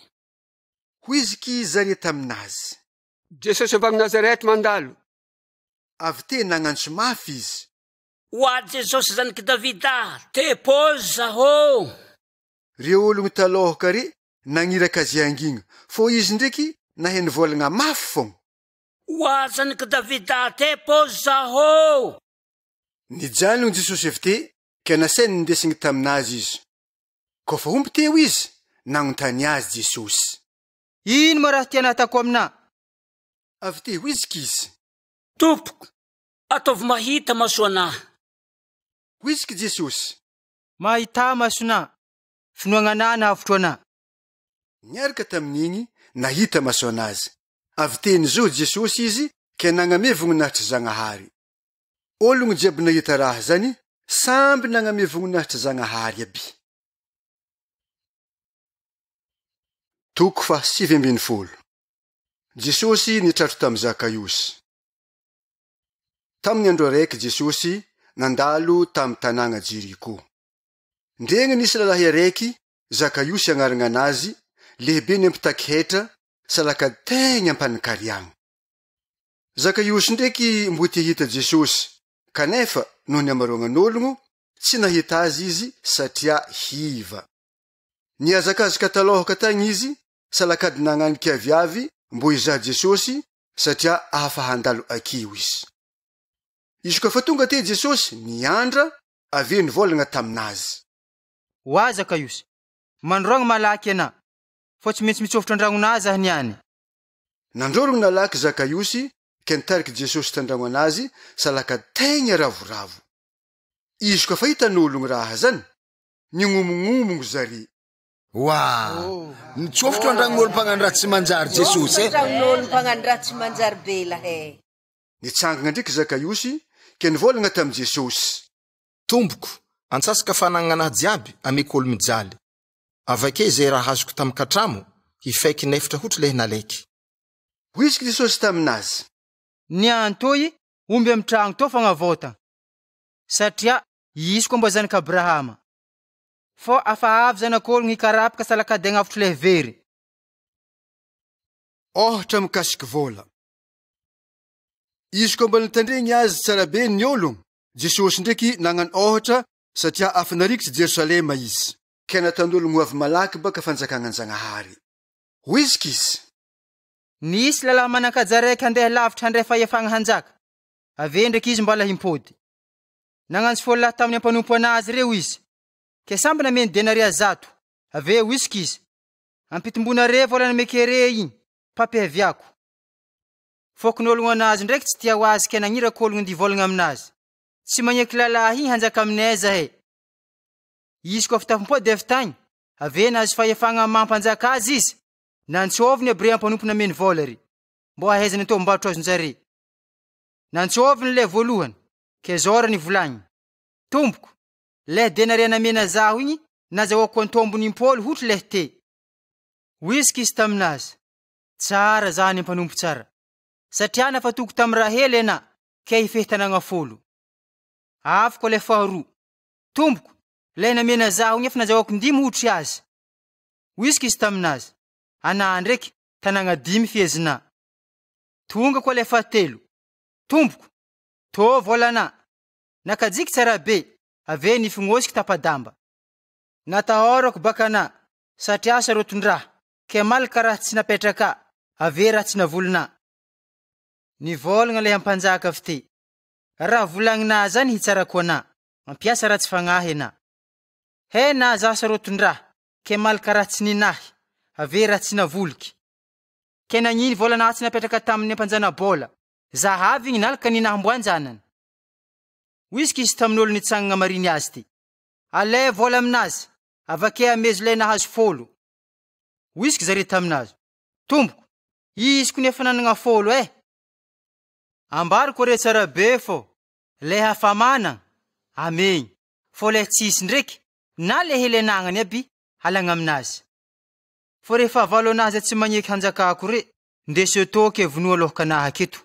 Hoiziky zare taminazy: Jesosy avy Nazarety mandalo. Avy te nagnantso mafy izy: Hoa Jesosy zanaky Davida, te-pôzy zaho. Reo ologno talohaka re nagniraka azy angigna, fo izy ndraiky naheny volagna mafy fogna: Hoa zanaky Davida, te-pôzy zaho. Nijalogno Jesosy avy te, ke nasainy nindesigny taminazy izy. Koa fa omby teo izy, nagnontany azy Jesosy: Ino moa raha tiana atako amina? Avy te hoiziky izy: Tompoko, ataovy mahita maso anahy. Hoiziky Jesosy: Mahita masona, finoagnana nahavotro ana. Niaraka tamin'igny nahita maso anazy. Avy te nizohy Jesosy izy, ke nagname voninahitry Zagnahary. Ologno jiaby nahita raha zany, samby nagname voninahitry Zagnahary aby. Toko fa 7. Jesosy nitratro tamy Zakaiosy. Tamin'ny andro raiky Jesosy nandalo tamy tanàgna Jeriko. Ndregny nisy lalahy raiky, Zakaiosy agnaragna anazy, lehibe ny ampitaky hetra, salakady tegna ampanakariagna. Zakaiosy ndraiky mbo te hita Jesosy, kanefa noho ny amaroagnan'ologno, tsy nahita azy izy satria hiva. Niazakazaka talohaka tagny izy, salakady nagnaniky aviavy mbo hizaha Jesosy satria ahafa handalo akio izy. Izy koa fa tonga te Jesosy niandra, ave nivolagna taminazy: Hoa Zakaiosy, mandrogno malaky ana, fo tsy maintsy mitsofotro an-dragnonà zaho niany. Nandrorogno nalaky Zakaiosy, ke nitariky Jesosy tandragno anazy salaka tegna ravoravo. Izy koa fa hitan'olo gny raha zany, nignomognomogno zary. Nitsofotro andragn'olo mpagnano raha tsy manjary Jesosy Andragn'olo mpagnano raha tsy manjary be lahe. Nitsangana ndraiky Zakaiosy ke nivolagna tam Jesosy. Tompoko, antsasaka fanagnana jiaby ameko olo mijaly. Avake zay raha azoko tam katramo, hifaiky nefitra hotry lehy naleky. Hoiziky Jesosy taminazy. Ny antoy omby amy tragno to fagnavota. Satria izy koa mbo zanaky Abrahama. Fô afa avy zanak'ologno hikarapaka salakady agnavotro lehy very. Ohatra mikasiky vola. Izy koa mbola nitandregny azy tsara be ny ologno, Jesosy ndraiky nagnano ohatra satria afa narikitsy Jerosalema izy. Ke nataon'ologno avy malaky baka fanjakanan-Jagnahary. Hoiziky izy. Nisy lalahy manakaja raiky handeha lavitra handray fahefagna hanjaka. Ave ndraiky izy mbala himpody. Nagnantsy fôlahy tamin'ny ampanompo anazy reo izy. Ke samby nameny denaria 100. Ave hoiziky izy. Ampitombona re vola namekere igny, papiaviako. Fokon'ologno anazy ndraiky tsy tia ho azy ke nagnirako ndi volagna aminazy. Tsy magneky lalahy igny hanjaka aminay zahay. Izy koa fitafimpody avy tagny, ave nazy fahefagna mampanjaka azy izy. Nantsoviny abre ampanompo nameny vola ry. Mbo ahaizany to mbatro azon-jare. Nantsoviny le voalohany, ke zora ny volagny. Tompoko, le denaria namena zaho igny, nazahoako antombony impolo hotry leh te. Hoiziky izy taminazy. Tsara zany ampanompo tsara. Satria nafatoko tam raha hely ena, ke hifehitanagna folo. Afako le faharoa. Tompoko, le namena zaho igny efa nazahoako 10 hotry azy. Hoiziky izy taminazy. Ana ndraiky tanagna 10 fiezina. Tonga koa le fahatelo. Tompoko, to volana. Nakajiky tsara be, ave nifingosiky tapadamba. Natahorako bakana, satria sarotondraha, ke malaka raha tsy napetraka, ave raha tsy navolana. Nivolagna le ampanjaka avy te. Raha volagnina zany hitsarako ana, mampiasa raha tsy fagnahy ana. He na za sarotondraha, ke malaka raha tsy ninahy, ave raha tsy navoliky. Ke nagniny volana tsy napetraka tamin'ny ampanjana bola, zahavy igny nalaka ninahimboanjanany. Hoiziky izy tamin'olo nitsagnana mariny azy ty. Ale vola aminazy, avake amezo le nahazo folo. Hoiziky zare taminazy. Tompoko, izy koa nefa nanagna folo Ambariko re tsara be fô, le hafamana, amegny. Fô le tsisy ndraiky, na le helenagnany aby, halagna aminazy. Fô rehefa avalo anazy tsy magneky hanjakako re, ndesy toke vonoa lohaka nahaketo.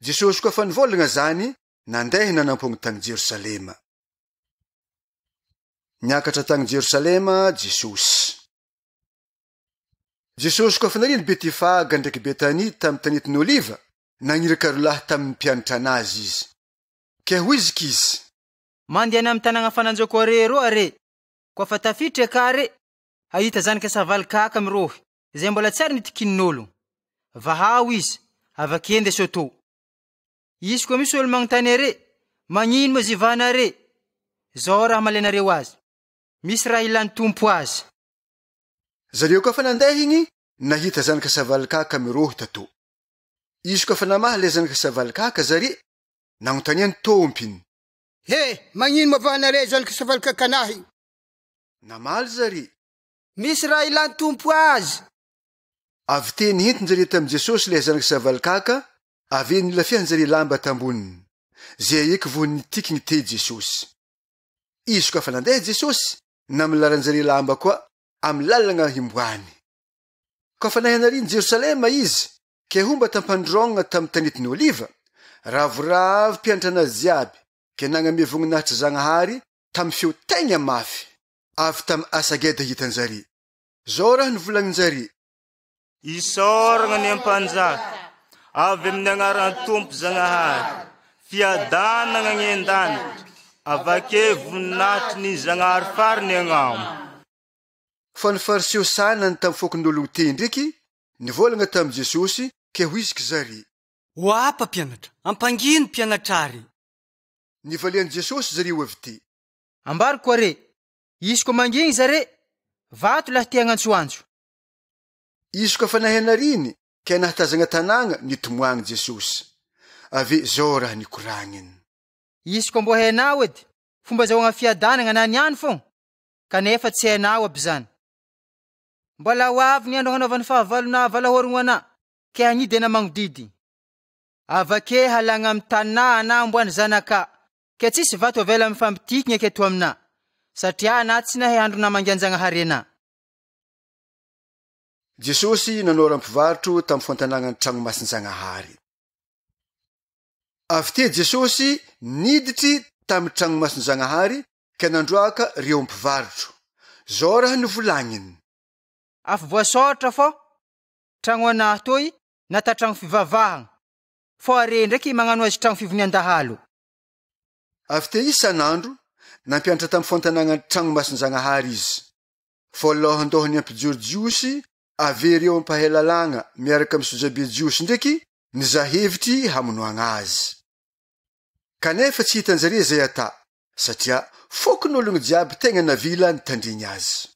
Jesosy koa fa nivolagna zany, nandeha nanampogny tagny Jerosalema. Niakatra tagny Jerosalema, Jesosy koa fa nariny Betifaga ndraiky Betany tam tanetiny Oliva, nagniraka rolahy tamin'ny mpianatra anazy izy. Ke hoiziky izy. Mandiana amy tanagna fananjoko are roa re. Koa fa tafitry akare, ahita zanaky savalikaka mirohy, zay mbola tsara nitikinin'olo. Vahao izy, avake ndeso to. Izy koa misy olo magnotany are, magnino mo zivana are? Zao raha malenareo azy. Misy raha ilan'ny tompo azy. Zareo koa fa nandeha igny, nahita zanaky savalikaka mirohy tato. Izy koa fa namaha le zanaky savalikaka zare, nagnotaniany tompiny. He, magnino mavanare zanaky savalikaka anahy? Namaly zare. Misy raha ilan'ny tompo azy. Avy teny hentiny zare tam Jesosy le zanaky savalikaka, avy nilafiahany zare lamba tamboniny. Zay eky vo nitiky ny te Jesosy. Izy koa fa nandeha Jesosy, namilaran zare lamba koa, amy lalagna himboany. Koa fa nahianariny Jerosalema izy, ke homba tampandrongna tam tanetiny Oliva, ravoravo mpianatra anazy jiaby, ke nagname voninahitry Zagnahary tam feo tegna mafy. Avy tam asageda hitanjare. Zao raha nivolagnanjare. Isoragna ny ampanjaka, avy amin'ny agnaran'ny tompo Zagnahary, fiadanagna ny an-danitra, avake voninahitry ny Zagnahary farany agnamo. Fa ny fariseo sanany tam fokon'ologno te ndraiky, nivolagna tam Jesosy, ke hoiziky zare. Oapa mpianatra, ampangino mpianatrary. Nivalian'i Jesosy zareo avy te. Ambariko are, izy koa manginy zare, vato laha te agnantsoantso. Izy koa fa nahianariny, ke nahatazagna tanàgna nitomoagny Jesosy. Ave zao raha nikoragniny. Izy ko mbo hainao edy fomba zahoagna fiadanagna na niany fogna kanefa tsy hainao aby zany. Mbola ho avy ny andro hanaovan'ny fahavalona valahorigno ana ke hanidy ana magnodidy. Avake halagna amy tanà ana amboany zanaka ke tsisy vato avela amy fampitikigny aketo amina satria ana tsy nahay andro namangian-Jagnahary ana. Jesosy nanao raha-mpivarotro tamy fantanàgnany tragnomasin-Jagnahary. Avy te Jesosy niditry tamy tragnomasin-Jagnahary ke nandroaka reo mpivarotro. Zao raha nivolagniny. Afo voasoratra fô tragno anahy toy nata tragno fivavahagna fô are ndraiky magnano azy tragno fivonian-dahalo. Avy te isan'andro nampianatra tamy fantanàgnany tragnomasin-Jagnahary izy. Fô lohandohany ampijoro-jiosy ave reo ampahelalagna miaraka amy sojabe-jiosy ndraiky nizahevitry hamonoagna azy. Kanefa tsy hitanjare zay ata satria fokon'ologno jiaby tegna navila nitandrigny azy.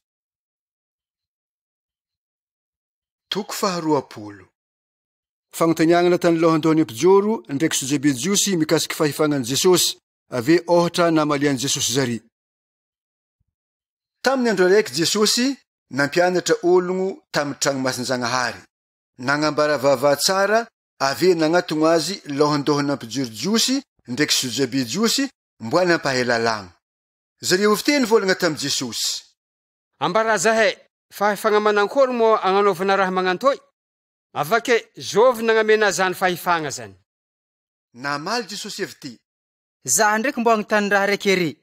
Toko faharoapolo. Fagnontaniagnana tany lohandohany ampijoro ndraiky sojabe-jiosy mikasiky fahifagnany Jesosy ave ohatra namaliany Jesosy zary. Tamin'ny andro raiky Jesosy nampianatra ologno tamy tragnomasin-Jagnahary. Nagnambara vava tsara ave nagnatogno azy lohandohany ampijoro-jiosy ndraiky sojabe-jiosy mboany ampahelalagna. Zareo avy volagna tamy Jesosy. Ambara zahay fahefagna manankory mo agnanovana raha magnantoy? Avake zovy nagnamena zany fahefagna zany. Namaly Jesosy avy ty. Zaho ndraiky mbo agnotany raha raiky ery,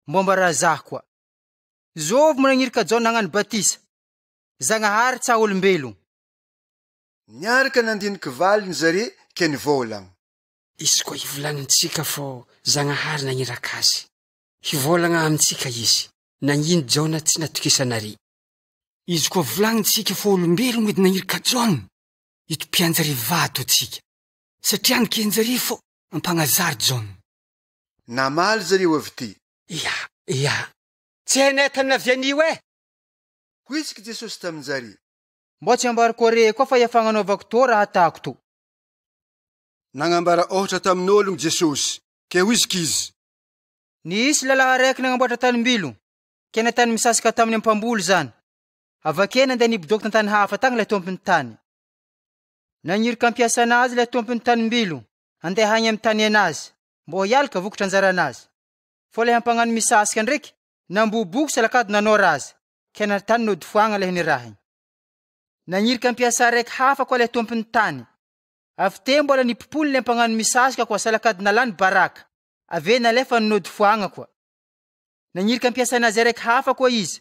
momba raha zaho koa. Zovy mo nagnirika Jona nagnano batisa. Zagnahary tsa olombelo. Niaraka nandiniky valiny zare ke nivolagna. Izy koa hivolagnintsika fô Zagnahary nagniraka azy. Hivolagna amintsika izy. Nagnino Jona tsy natokisanary. Izy koa volagnintsika fô olombelo mety nagniraka Jona. Itopianjare vato atsika. Satria nikenjare fô ampagnazary Jona. Namaly zareo avy ty. Ia. Tsy hainay tany navianio e. Hoisiky Jesosy taminjare. Mbo tsy ambarako are koa fa iafagnanaovako to raha atako to. Nagnambara ohatra tamin'ologno Jesosy ke hoisiky izy. Nisy lalahy raiky nagnamboatra tanimbilo ke natany misasaka tamin'ny ampamboly zany. Avake nandeha nibodoky tantany hafa tagny le tompony tany. Nagnirika ampiasa anazy le tompony tanimbilo andeha hagny amy tany anazy mbo hialaka vokatra anjara anazy. Fô le hampagnano misasika ndraiky namboboky salakady nanao razy ke natany nodifoagna le nirahiny. Nagnirika ampiasa raiky hafa koa le tompony tany. Avy te mbola nipopony le hampagnano misasika koa salakady nalany baraka. Ave nalefa nodifoagna koa. Nagnirika ampiasa anazy raiky hafa koa izy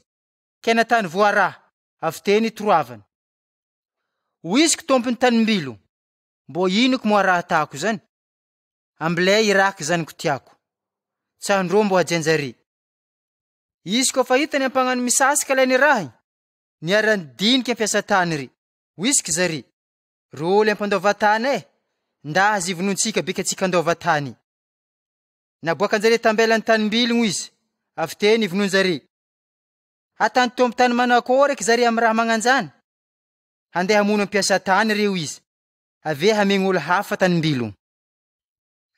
ke natany voaraha. Avy te nitoroavana. Hoisiky tompony tanimbilo. Mbo inoko moa raha atako zany? Amble iraky zany ko tiako. Tsandro mbo ajenjari. Izy ko fahitany ampagnano misasika le nirahiny. Niarany diniky ampiasa tany ry. Hoisiky zary. Ro le ampandova tany e. Nda azy ivonontsika bika tsika andova tany. Naboaka anjare tambelany tanimbilogno izy. Avy te nivononjari. Atany tompo tany manakoreky zary amy raha magnanjany. Handeha hamono ampiasa tany reo izy. Ave hamen'olo hafa tanimbilogno.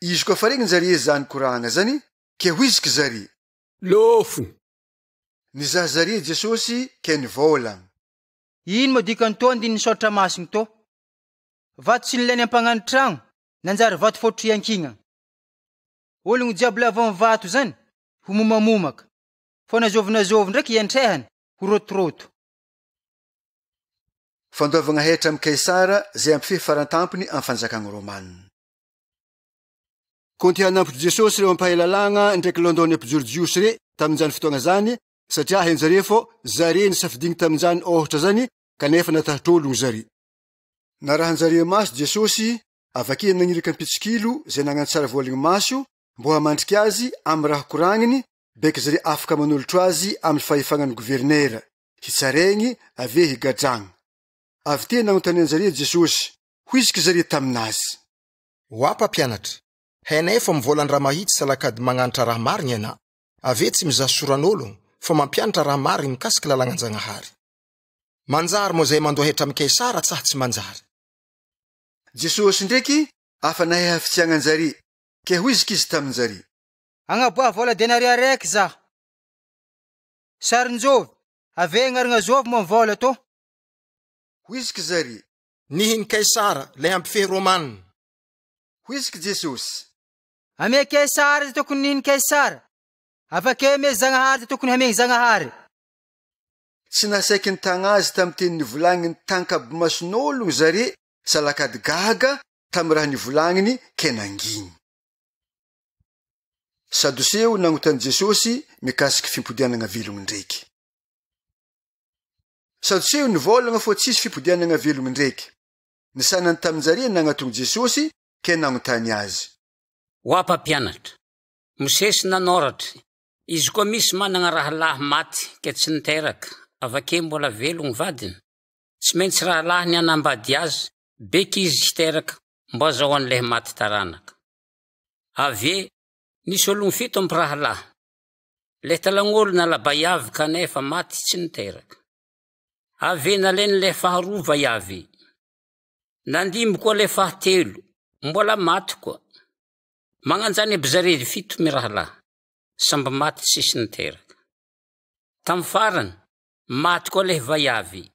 Izy koa faregny zare zany koragna zany ke hoisiky zare. Lofony. Nizaha zare Jesosy ke nivolagna. Ino mo dikany to andiny nisoratra masiny to? Vato sy nileny ampagnano tragno nanjary vato fotriankigna. Ologno jiaby lavon vato zany ho momamomaka. Fô nazovy ndraiky iantrehany ho rotoroto. Fandovagna hetra amy Kaisara zay ampy farantampony amy fanjakagna Romanina. Konty hanampy Jesosy reo ampahelalagna ndraiky londony ampijoro-jiosy re tamin'izany fotoagna zany satria hainjare fô zare nisafidigny tamin'izany ohatra zany kanefa natahitr'ologno zare. Narahanjare maso Jesosy avake nagnirika mpitsikilo zay nagnatsara voaligny maso mbo hamandriky azy amy raha koragniny beky zare afaka manolotro azy amy fahefagnany governera hitsaregny ave higadragna. Avy te nagnontanianjare Jesosy hoisiky zare taminazy. Hoapa mpianatra, hainay fa mivolany raha mahitsy salakady magnanatra raha marigny ana. Ave tsy mizaha soran'olo fa mampianatra raha marigny mikasiky lalagnan-Jagnahary. Manjary mo zay mandoa hetra amy Kaisara tsaha tsy manjary. Jesosy ndraiky afa nahay hafitiagnanjary ke hoiziky izy taminjary. Agnaboa vola denaria raiky zaho. Sarin-jovy, ave agnaragna zovy moa vola to. Hoiziky zary. Nihiny Kaisara, le hampifehy Romanina. Hoiziky Jesosy. Ame Kaisara ze tokony nihiny Kaisara. Afake me Zagnahary ze tokony hamegny Zagnahary. Tsy nasaiky ny tagna azy tamy teny nivolagniny tankabo mason'ologno zare salakady gaga tamy raha nivolagniny ke nanginy. Sadoseo nagnotany Jesosy mikasiky fimpodianagna velogny ndraiky. Sadoseo nivolagna fô tsisy fimpodianagna velogny ndraiky. Ny sanany taminjare nagnatony Jesosy ke nagnotany azy. Ho mpampianatra, Mosesy nanoratra, izy koa misy managna raha lahy maty ke tsy niteraka, avake mbola velogny vadiny, tsy maintsy raha lahy ny anambady azy, beky izy hiteraka mbo azaho an'lehy maty taranaka. Ave, nisy ologny 7 ampy raha lahy. Le talagn'olo nala bayavy kanefa maty tsy niteraka. Ave naleny le faharoa vayavy. Nandimy koa le fahatelo, mbola maty koa. Magnanjany aby zare 7 raha lahy, samby maty tsisy niteraka. Tam farany, maty koa le vayavy.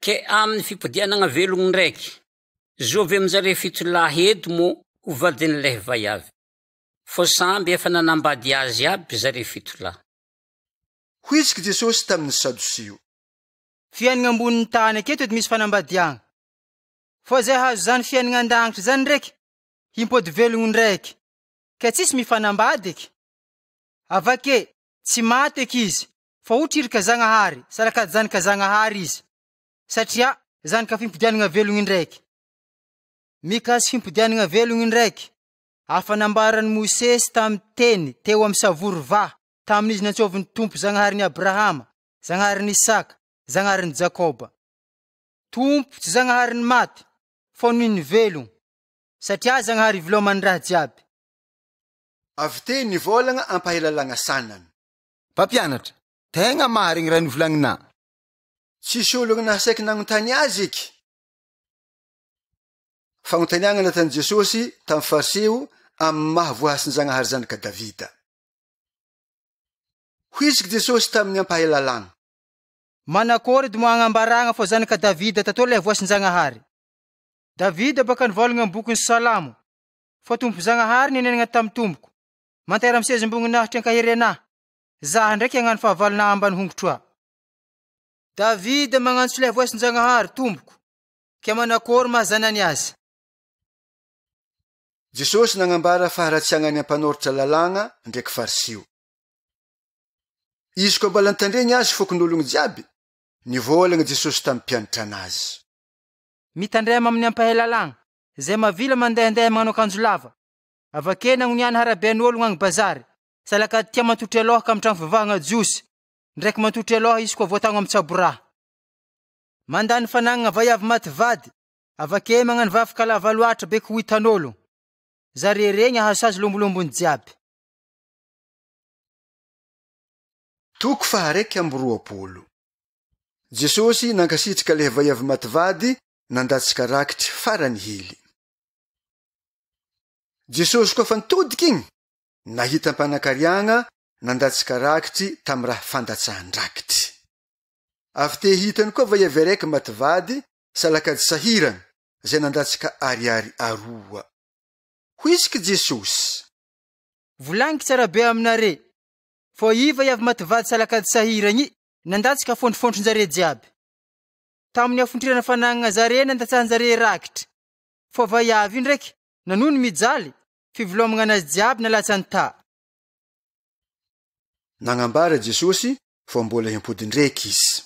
Ke amin'ny fipodianagna velogny ndraiky, zovy amizare 7 lahy eto mo ho vadin'le vayavy. Fô samby efa nanambady azy aby zare 7 lahy. Hoiziky Jesosy tamin'ny Sadoseo. Fiainagna ambonin'ny tany aketo edy misy fanambadiagna. Fô zay hazo zany fiainagna an-dagnitry zany ndraiky, himpody velogny ndraiky, ke tsisy mifanambady eky. Avake, tsy maty eky izy, fa hotririka Zagnahary, salakady zanika Zagnahary izy, satria zanika fimpodianagna velogny ndraiky. Mikasy fimpodianagna velogny ndraiky, afa nambarany Mosesy tamy teny teo amy savory va, tamin'izy nantsoviny tompo Zagnahary ny Abrahama, Zagnahary ny Isaka, Zagnahary ny Jakoba. Tompo tsy Zagnahary ny maty, fô noho ny velogny, satria Zagnahary ivelomany raha jiaby. Avy teo nivolagna ampahelalagna sanany. Mpampianatra, tegna marigny raha nivolagnina. Tsisy ologno nahasaiky nagnotany azy eky. Fagnontaniagna natany Jesosy tamy Fariseo amy mahavoasin'ny Zagnahary zanaka Davida. Hoiziky Jesosy tamin'ny ampahelalagna. Manakory edy mo agnambaragna fô zanaka Davida tatô le voasin'ny Zagnahary. Davida baka nivolagna amy bokin'ny Salamo, fô tompo Zagnahary nenenagna tamy tompoko, mantera amy sezim-boninahitry ankaherenahy, zaho ndraiky hagnano fahavalona ambany hongotroa. Davida magnantso le voasin'ny Zagnahary tompoko, ke manakory mahazanany azy. Jesosy nagnambara faharatsiagnany ampanoratra lalagna ndraiky Fariseo. Izy koa mbola nitandreny azy fokon'ologno jiaby, nivolagna Jesosy tamy mpianatra anazy. Mitandrema amin'ny ampahelalagna, zay mavila mandehandeha magnano akanjo lava, avake nagnoniany haraben'ologno agny bazary, salakady tia matotry aloha amy trano fivavahagna jiosy, ndraiky matotry aloha izy koa voatagno amy tsaboraha. Mandany fanagnana vayavy maty vady, avake magnano vavaka lava loatra beky ho hitan'ologno. Zare regny ahazo azy lombolombony jiaby. Toko 120. Jesosy nankasitrika le vayavy maty vady nandatsika rakitry farany hely. Jesosy koa fa nitodiky igny, nahita mpanakariagna nandatsika rakitry tamy raha fandatsahan-drakitry. Avy te hitany koa vayavy araiky maty vady salakady sahirana zay nandatsika ariary aroa. Hoiziky Jesosy. Volagniky tsara be aminare, fô i vayavy maty vady salakady sahiragny nandatsika fontrifondron-jare jiaby. Tamin'ny afontrirana fanagnana zare nandatsahan-jare rakitry, fô vayavy ndraiky nanoho ny mijaly, fivelomagna anazy jiaby nalatsany ta. Nagnambara Jesosy fô mbola himpody ndraiky izy.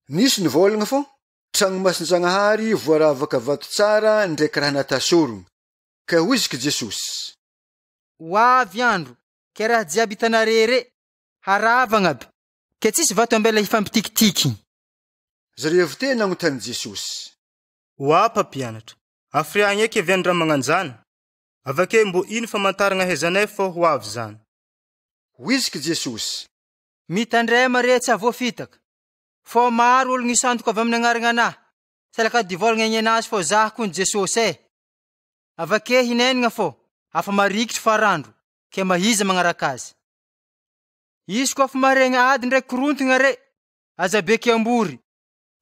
Nisy nivolagna fô, tragno masin-Zagnahary voaravaka vato tsara ndraiky raha natasorogno. Ka hoiziky Jesosy. Hoavy andro, ke raha jiaby hitanare haravagna aby, ke tsisy vato ambela hifampitikitikiny. Zare avy te nagnotany Jesosy. Oa mpampianatra, afriagny eky avy andra magnanjany, avake mbo ino famantaragna hezanay fô ho avy zany. Hoiziky Jesosy. Mitandrema re tsy avoafitaka, fô maro ologno isantoko avy amin'ny agnaragna anahy, salaka divolagna igny anazy fô zah koa ny Jesosy e. Avake hinenagna fô afa marikitry farandro ke mahiza magnaraka azy. Izy koa fa maharegna ady ndraiky korontagna re, aza beky ambory,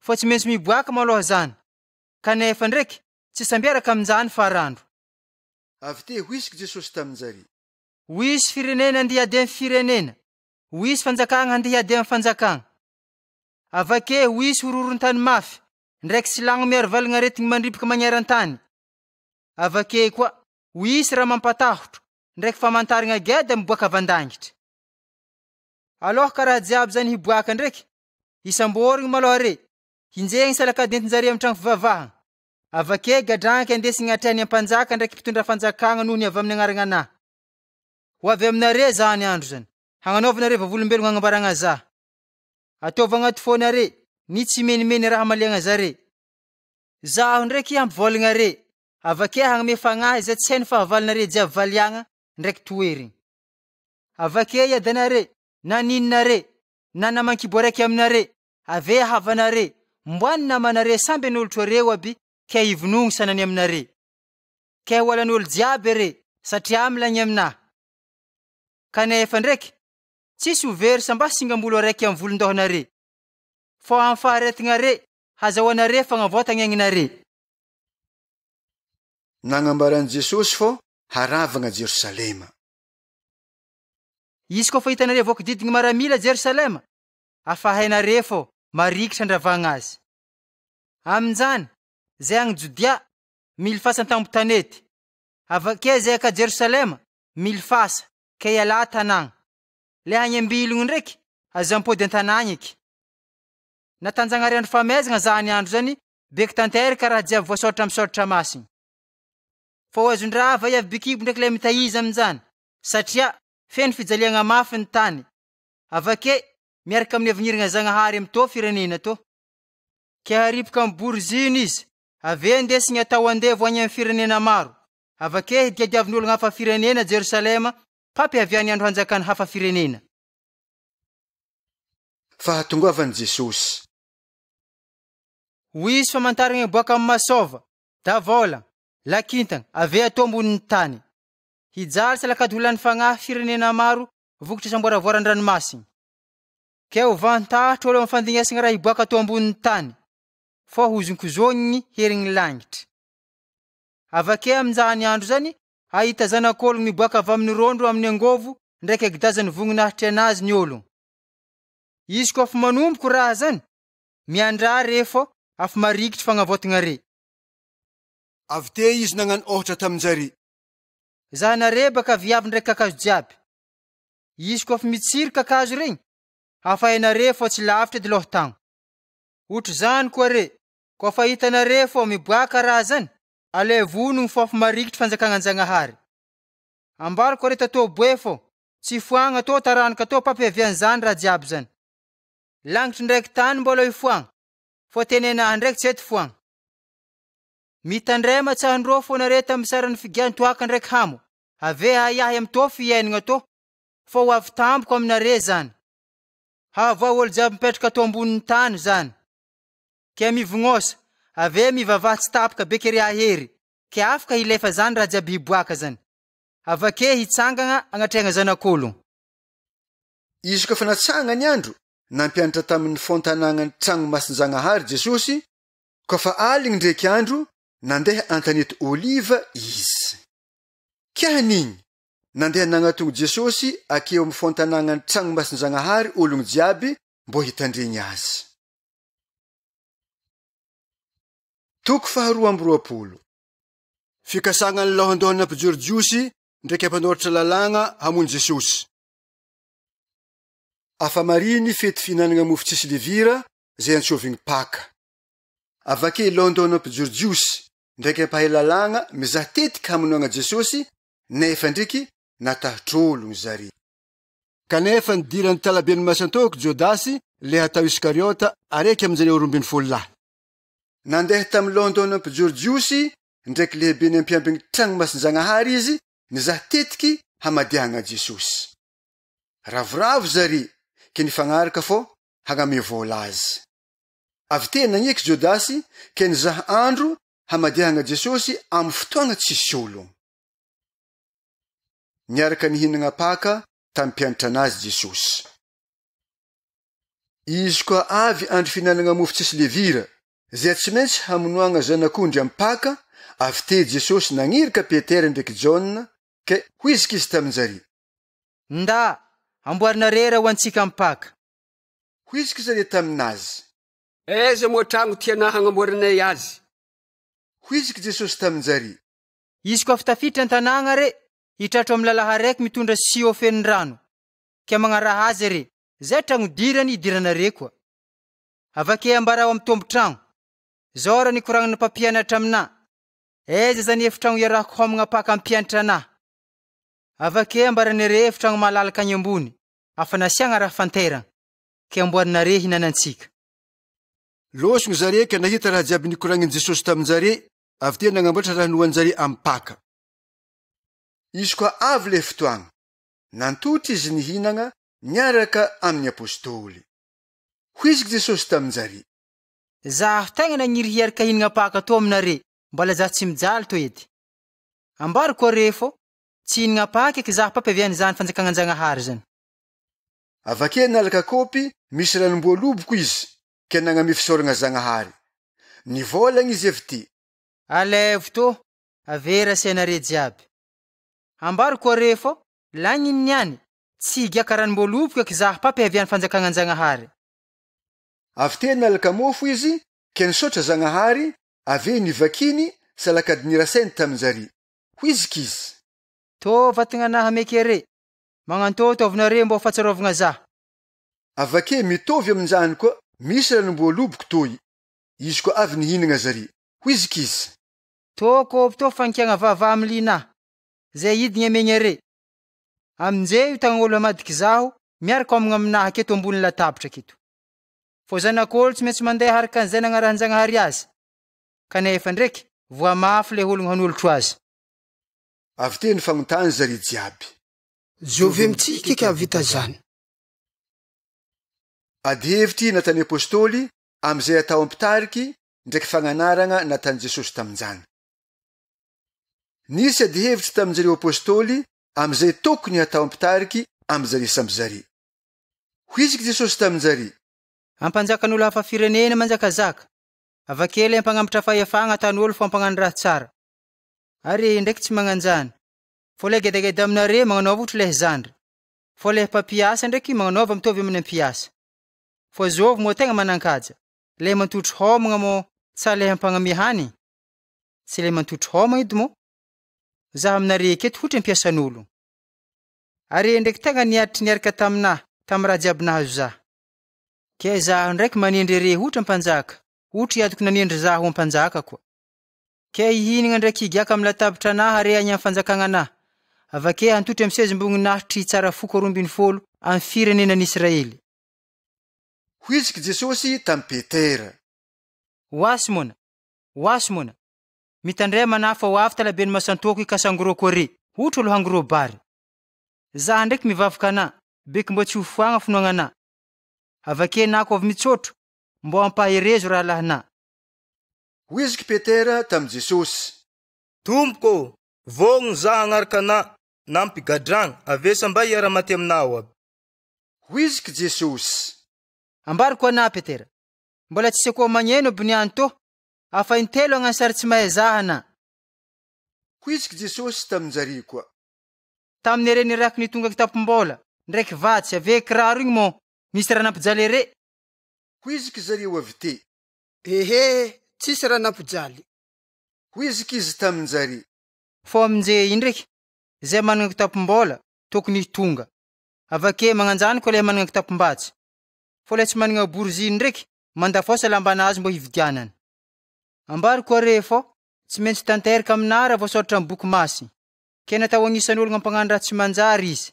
fa tsy maintsy miboaka maloha zany. Kanefa ndraiky tsy sambiaraka amin'izany farandro. Avy te hoisiky Jesosy tamin'jary. Hoisy firenena handeha ady amin'ny firenena, hoisy fanjakagna handeha ady amin'ny fanjakagna. Avake hoisy hororon-tany mafy, ndraiky silagno miaro valagna aretigny mandripoka magneran-tany. Avake koa hoisy raha mampatahotro, ndraiky famantaragna geda miboaka avandangitra. Aloha karaha jiaby zany hiboaka ndraiky, isamborigny maloha re, hinjegny salakady entin-jare amin'ny tragno fivavahagna. Avake gadranky andesigny atrehany ampanjaka ndraiky mpitondra fanjakagna noho ny avy amin'ny agnaragna anahy. Ho avy aminare zany andro zany, hagnanaovanare vavolombelogno hagnambaragna zah. Ataova agnaty fonare, ny tsy menimeny raha maliagna zare. Zaho ndraiky ampivolagna re, avake hagname fagnahy izay tsy hainy fahavalinare jiaby valiagna ndraiky toerigny. Avake iadanare, na nininare, na namankibo araiky aminare, ave havanare, mboany namanare samby an'olotro reo aby, ke ivonogny sanany aminare. Ke ho alan'olo jiaby re, satria milagny aminahy. Kanefa ndraiky, tsisy overy samba singam-bolo araiky amin'ny volondohanare. Fô amin'ny faharetigna re, hazahoanare fagnavotagna aignanare. Nagnambaran'i Jesosy fô haravagna Jerosalema. Izy koa fa hitanare voki-didiny maramila Jerosalema, afa hainare fô marikitra andravagna azy. Amin'izany, zay agny Jodia, mily fasa tambo-tanety. Avake zay ka Jerosalema, mily fasa, ke ialà tanàgna. Le agny ambilogno ndraiky, aza ampody an-tanàgna iky. Natanjagnary andro famezagna zany andro zany, beky tanteraka raha jiaby voasoratra amin'ny soratra masina. Fa ho azon-drava iavy bikibo ndraiky le mitahiza amin'izany, satria feno fijaliagna mafy ny tany. Avake miaraka amin'ny aveniragna Zagnahary amto firenena to. Ke haripoka amin'ny boriziny izy, ave andesigny atao andevo agny amin'ny firenena maro. Avake hidiadiavin'ologna hafa firenena Jerosalema, papy-haviany andro hanjakany hafa firenena. Fahatongavan'i Jesosy. Hoisy famantaragna boaka amin'ny masova, davolagna, lakintagna, ave atao ambonin'ny tany. Hijaly salakady holan'ny fagnahy firenena maro, vokitra samboravoaran-dranomasiny. Ke ho vantahatra olo amin'ny fandignesagna raha hiboaka atao ambonin'ny tany, fô hozonkozonigny herigny langitra. Avake amin'izany andro zany, ahita zanak'ologno miboaka avy amin'ny rondro amin'ny angovo, ndraiky agidazany vognonahitry anazy ny ologno. Izy koa fa manomboko raha zany, miandra re fô afa marikitry fagnavotagna re. Avy te izy nagnano ohatra tamin'jary. Zahanare baka viavy ndraiky kakazo jiaby. Izy koa fa mitsiry kakazo regny, afa hainare fô tsy lavitra edy loha tagno. Otro zany koa re, koa fa hitanare fô miboaka raha zany, ale vonogny fô afa marikitry fanjakagnan-Jagnahary. Ambarako re tatô boe fô, tsy foagna tô taranaka tô papy-havian'izany raha jiaby zany. Langitry ndraiky tany mbola hifoagna, fô tenenahy ndraiky tsy eto foagna. Mitandray matsahandro fô nare tamin'ny saran'ny figian-toaka ndraiky hamo, ave hayahy amto fiainagna to, fô ho avy tamboko aminare zany. Havoa olo jiaby mipetraka ato ambonin'ny tany zany. Ke mivognosa, ave mivavaha tsy tapaka bekery ahery, ke afaka hilefa zany raha jiaby hiboaka zany. Avake hitsangagna agnatrehagna zanak'ologno. Izy koa fa natsanga ny andro, nampianatra tamin'ny fontanàgnany tragno masin-Jagnahary Jesosy, koa fa aligny ndraiky andro, nandeha an-tanety Oliva izy. Kianigny, nandeha nagnatongo Jesosy akeo amin'ny fontanàgnany tragno masin-Jagnahary ologno jiaby mbo hitandregny azy. Toko faharoa amby roapolo. Fikasagnany lohandohana mpijorijiosy ndraiky ampanoratra lalagna hamono Jesosy. Afa mariny fety fihinanagna mofo tsisy levira zay antsovigny Paka. Avake lohandohana mpijorijiosy ndraiky ampahelalagna mizaha tetika hamonoagna Jesosy, nefa ndraiky natahotr'ologno zare. Kanefa nidiran'ny talabian'ny masantoko Jodasy le atao Iskariota araiky amin'izany 12 nandeha tamin'ny lohandohana mpijorijiosy ndraiky lehibeny ampiambigny tragno masin-Jagnahary izy nizaha tetiky hamadiagna Jesosy. Ravoravo zare ke nifagnaraka fô hagname vola azy. avy tena nyeky Jodasy ke nizaha andro hamadihagna Jesosy amy fotoagna tsisy olo. Niaraka nihinagna paka tamy mpianatra anazy Jesosy. Izy koa avy andro finanagna mofo tsisy levira, zay tsy maintsy hamonoagna zanak'ondry amy paka, avy te Jesosy nagnirika Petera ndraiky Jona ke hoiziky izy taminjary. Nda, amboarinare raha ho antsika amy paka. Hoiziky zare taminazy. Eza moa tragno tiana hagnamboarinay azy. Hoiziky Jesosy taminjary. Izy koa fitafitra an-tanàgna re, hitratro amy lalaha raiky mitondra sio feno rano. Ke magnaraha azy re, zay tragno dirany idiranare koa. Avake ambara ao amy tombo-tragno. Zao raha nikoragnana mpampianatra amina. Eza zany efitragno iarahako homagna paka amy mpianatra anahy. Avake ambaranare efitragno malalaka any ambony, afa nasiagna raha fanteragna, ke amboarinare hinanantsika. Losogny zare ke nahita raha jiaby nikoragnin Jesosy taminjare, avy te nagnamboatra raha nohanjare amy paka. Izy koa avy le fotoagna, nantotry izy nihinagna niaraka amin'ny apôstôly. Hoiziky Jesosy taminjare. Zaho tegna nagniry hiaraka hinagna paka to aminare, mbola zaho tsy mijaly to edy. Ambaro koa refo, tsy hinagna paka ke zaho papiaviany zany fanjakagnan-Jagnahary zany. Avake nalaka kopy misy ranom-boaloboko izy, ke nagname fisaoragna Zagnahary. Nivolagna izy avy ty. Alevo to, avera senare jiaby. Ambaro koa refo, lagniny niany, tsy higiaka ranom-boaloboko ke zaho papiaviany fanjakagnan-Jagnahary. Avy te nalaka mofo izy, ke nisotra Zagnahary, ave nivakiny salakady nirasainy taminjary. Hoiziky izy. To vatagnanahy mekere, magnanto taovinare mbo fahatsiarovagna zaho. Avake mitovy amin'izany koa misy ranom-boaloboko toy. Izy koa avy nihinagna zare. Hoiziky izy. To kopy to fankiagna vava amy linahy, zay idigny amenyare. Aminjay io tagn'olo amadiky zaho, miaraka homagna aminahy aketo ambony latabatra aketo. Fô zanak'olo tsy maintsy mandeha haraka an'izay nagnarahan-Jagnahary azy. Kanefa ndraiky, voa mafy le ologno hanolotro azy. Avy te nifagnotany zare jiaby. Jove mitsika ka vita zany. Ady hevitry natany apôstôly am'izay atao ampitariky ndraiky fagnanaragna natany Jesosy tamin'izany. Nisy ady hevitry tamin'izareo apôstôly am'izay tokony atao ampitariky am'izare samby zare. Hoiziky Jesosy tamin'izare. Ampanjakan'olo hafa firenena manjakazaka, avakely ampagnambotra fahefagna atan'olo fo ampagnano raha tsara. Ary ndraiky tsy magnanjany. Fô le gedageda aminare magnanaova ohatra leh zandry. Fô leh mpampiasa ndraiky magnanaova mitovy amin'ny mpiasa. Fô zovy moa tegna manankaja. Le mantotro homagna mo tsa leh ampagnamia hany. Tsy le mantotro homagna edy mo. Zaho aminare aketo ohatra mpiasan'olo. Ary ndraiky tegna niatry niaraka taminahy tamy raha jiaby nahazo zaho. Ke zaho ndraiky manindry ere ohatra mpanjaka, ohatra iatoko nanindry zaho mpanjaka koa. Ke ihinagna ndraiky higiaka amy latabatra anahy are agny amy fanjakagna anahy. Avake hantotry amy sezim-boninahitry tsara foko 20 amy firenenan'Israely. Hoiziky Jesosy tamy Petera. Oasy mona. Mitandray manahy fa ho avy talabeny masantoko ikasangoroko are, ohatra olo hangorobary. Zaho ndraiky mivavaka anahy, beky mbo tsy ho foagna finoagna anahy. Avake nako avy mitsotro, mbo ampaherezo raha lahina. Hoiziky Petera tamy Jesosy. Tompoko, vogno zaho agnaraka anahy, nampigadragna, avesa mba hiara-maty aminao aby. Hoiziky Jesosy. Ambariko anahy Petera, mbola tsy sekoa magneno biniany to, afa intelo agnansary tsy mahay zahana. Hoiziky Jesosy taminjary koa. Tamin'ny reny raky nitonga kitapom-bola, ndraiky vatsy ave kiraro igny mo, misy raha nampijaly ere. Hoiziky zareo avy te. Ehe, tsisy raha nampijaly. Hoiziky izy taminjary. Fô aminjay ndraiky, zay managna kitapom-bola, tokony hitonga. Avake magnanjany koa le managna kitapom-batsy. Fô le tsy managna borziny ndraiky, mandafosa lambanazy mbo hividianany. Ambary koa re fô, tsy maintsy tanteraka aminara voasoratra amy boky masy. Ke natao agnisan'ologna ampagnano raha tsy manjary izy.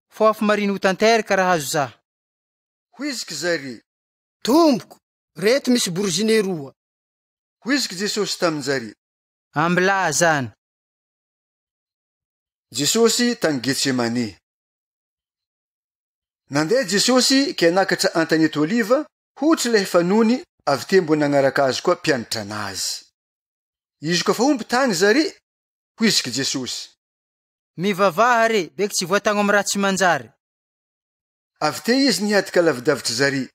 Fô afa mariny ho tanteraka raha azo zaho. Hoiziky zare. Tompoko, reto misy borzine roa. Hoiziky Jesosy taminjary. Ambila zany. Jesosy tany Getsemane. Nandeha Jesosy ke nakatra an-tanety Oliva, ohatra leh fanony avy te mbo nagnaraka azy koa mpianatra anazy. Izy koa fa omby tany zary, hoiziky Jesosy. Mivavaha re, beky tsy voatagno amy raha tsy manjary. Avy te izy nihatika lavidavitry zary,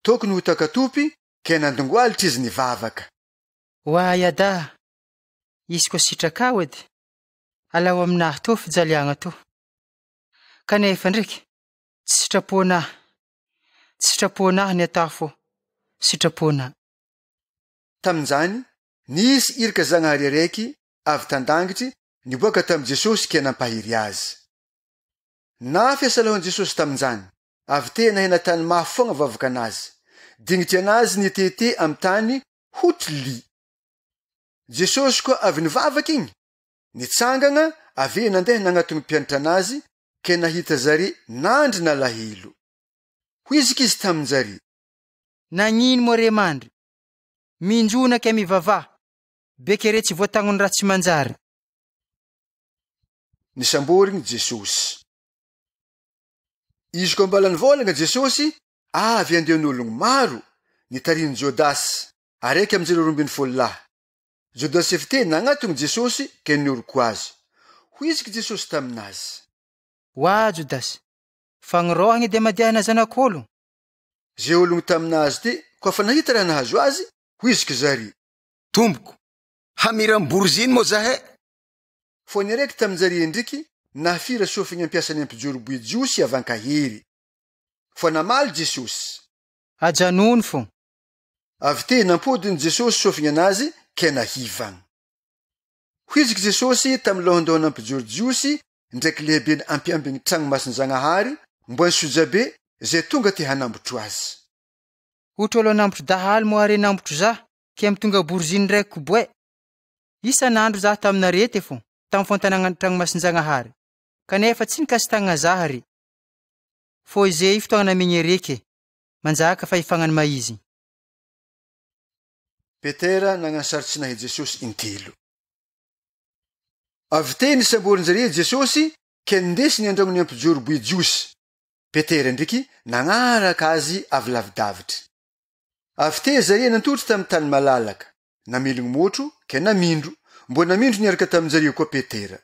tokony ho takatopy, ke nandongoalitra izy nivavaka. Hoay ada, izy koa sitraka edy, alao aminahy to fijaliagna to. Kanefa ndraiky, tsy sitrapoanahy ny atafo, sitrapoanahy. Tamin'izany, nisy irika Zagnahary araiky avy tandangitry niboaka tam Jesosy ke nampahiry azy. Na fiasalahon Jesosy tamin'izany, avy te nahena tany mafy foagna vavaka anazy, dignitry anazy nitete amy tany hotli. Jesosy koa avy nivavaka igny, nitsangagna avy nandeha nagnatony mpianatra anazy ke nahita zary nandry nalahelo. Hoiziky izy tamin'zary. Nagnino mo re mandry? Minjona ke mivavaha, beke re tsy voatagno ny raha tsy manjary. Nisamborigny Jesosy. Izy koa mbala nivolagna Jesosy, avy andehan'ologno maro, nitariny Jodasy, araiky am'zay 12 lahy. Jodasy efa te nagnatony Jesosy ke nioroko azy. Hoiziky Jesosy taminazy. Wa Jodasy, fagnirohagny de madiahana zanak'olo. Zay ologno taminazy te, koa fa nahita raha nahazo azy, hoiziky zary. Tompoko, hamiram-boroziny mo zahay. Fo ny araiky tamin'zary ndriky, nahafira sofigny ampiasany ampijoroboy jiosy avankahery. Fo namaly Jesosy. Ajanono fo. Avy te nampodiny Jesosy sofigny anazy ke nahivagna. Hoiziky Jesosy tamy lohondohana ampijoro jiosy ndraiky lehibeny ampiambiny tragno masin'ny Zagnahary mbo ansojabe zay tonga te hanambotro azy. Ohatro olo nambotro dahalo mo are nambotro za ke amy tonga boroziny ndraiky koboe. Isan'andro za taminarety fo tamy fontanagna tragno masin'ny Zagnahary, kanefa tsy nikasitagna zahary. Fo izay fotoagna namegny areke, manjaka fa ifagnany maizy. Petera nagnasarotsy nahy Jesosy intelo. Avy te nisamboriny zare Jesosy ke ndesiny andragno ampijoroboy jiosy. Petera ndriky nagnaraka azy avy lavidavitry. Avy te zare nantotry tamy tany malalaka, namilogno motro ke namindro, mbo namindro niaraka tamin'zare koa Petera.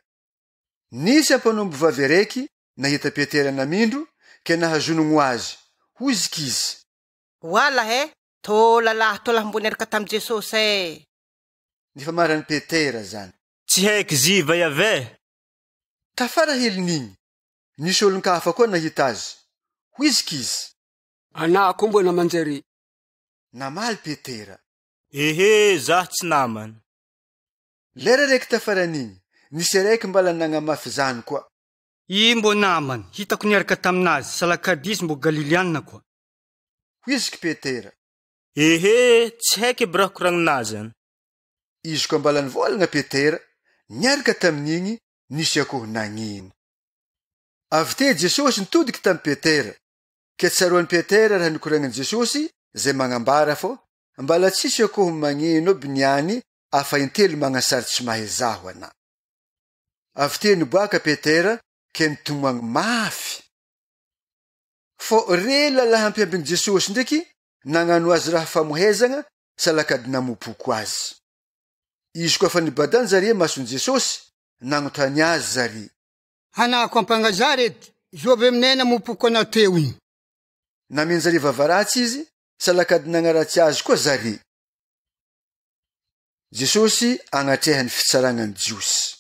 Nisy ampanombo vavy araiky nahita Petera namindro ke nahazonogno azy. Hoiziky izy. Wala he, to lalahy to lahy mbo niaraka tam Jesosy e. Nifa marany Petera zany. Tsy haiko ziva iave. Tafara helin'igny, nisy olon-kafa koa nahita azy. Hoiziky izy. Anako mbo namanjary. Namaly Petera. Ehe, zah tsy namana. Lera raiky tafaran'igny, nisy araiky mbala nagnamafy zany koa. I mbo namany, hitako niaraka taminazy, salakadisy mbo Galiliana koa. Hoiziky Petera. Ehe, tsy haiko ibrahako ragnonazany. Izy koa mbala nivolagna Petera, niaraka tamin'igny nisy akoho nagnino. Avy te Jesosy nitodiky tamy Petera, ke tsaroan'ny Petera raha nikoragnan'i Jesosy zay magnambara fo, mbala tsisy akoho magnino aby niany afa intelo magnasarotsy mahezaho ana. Avy te niboaka Petera ke nitomagny mafy. Fo re lalahy ampiambiny Jesosy ndraiky nagnano azy raha famohezagna salakady namopoko azy. Izy koa fa nibadany zare mason'i Jesosy, nagnotany azy zare. Hanako ampangazary edy, zovy aminay namopoko anao teo igny. Nameny zare vavaratsy izy, salakady nagnaratsy azy koa zare. Jesosy agnatrehany fitsaragnany jiosy.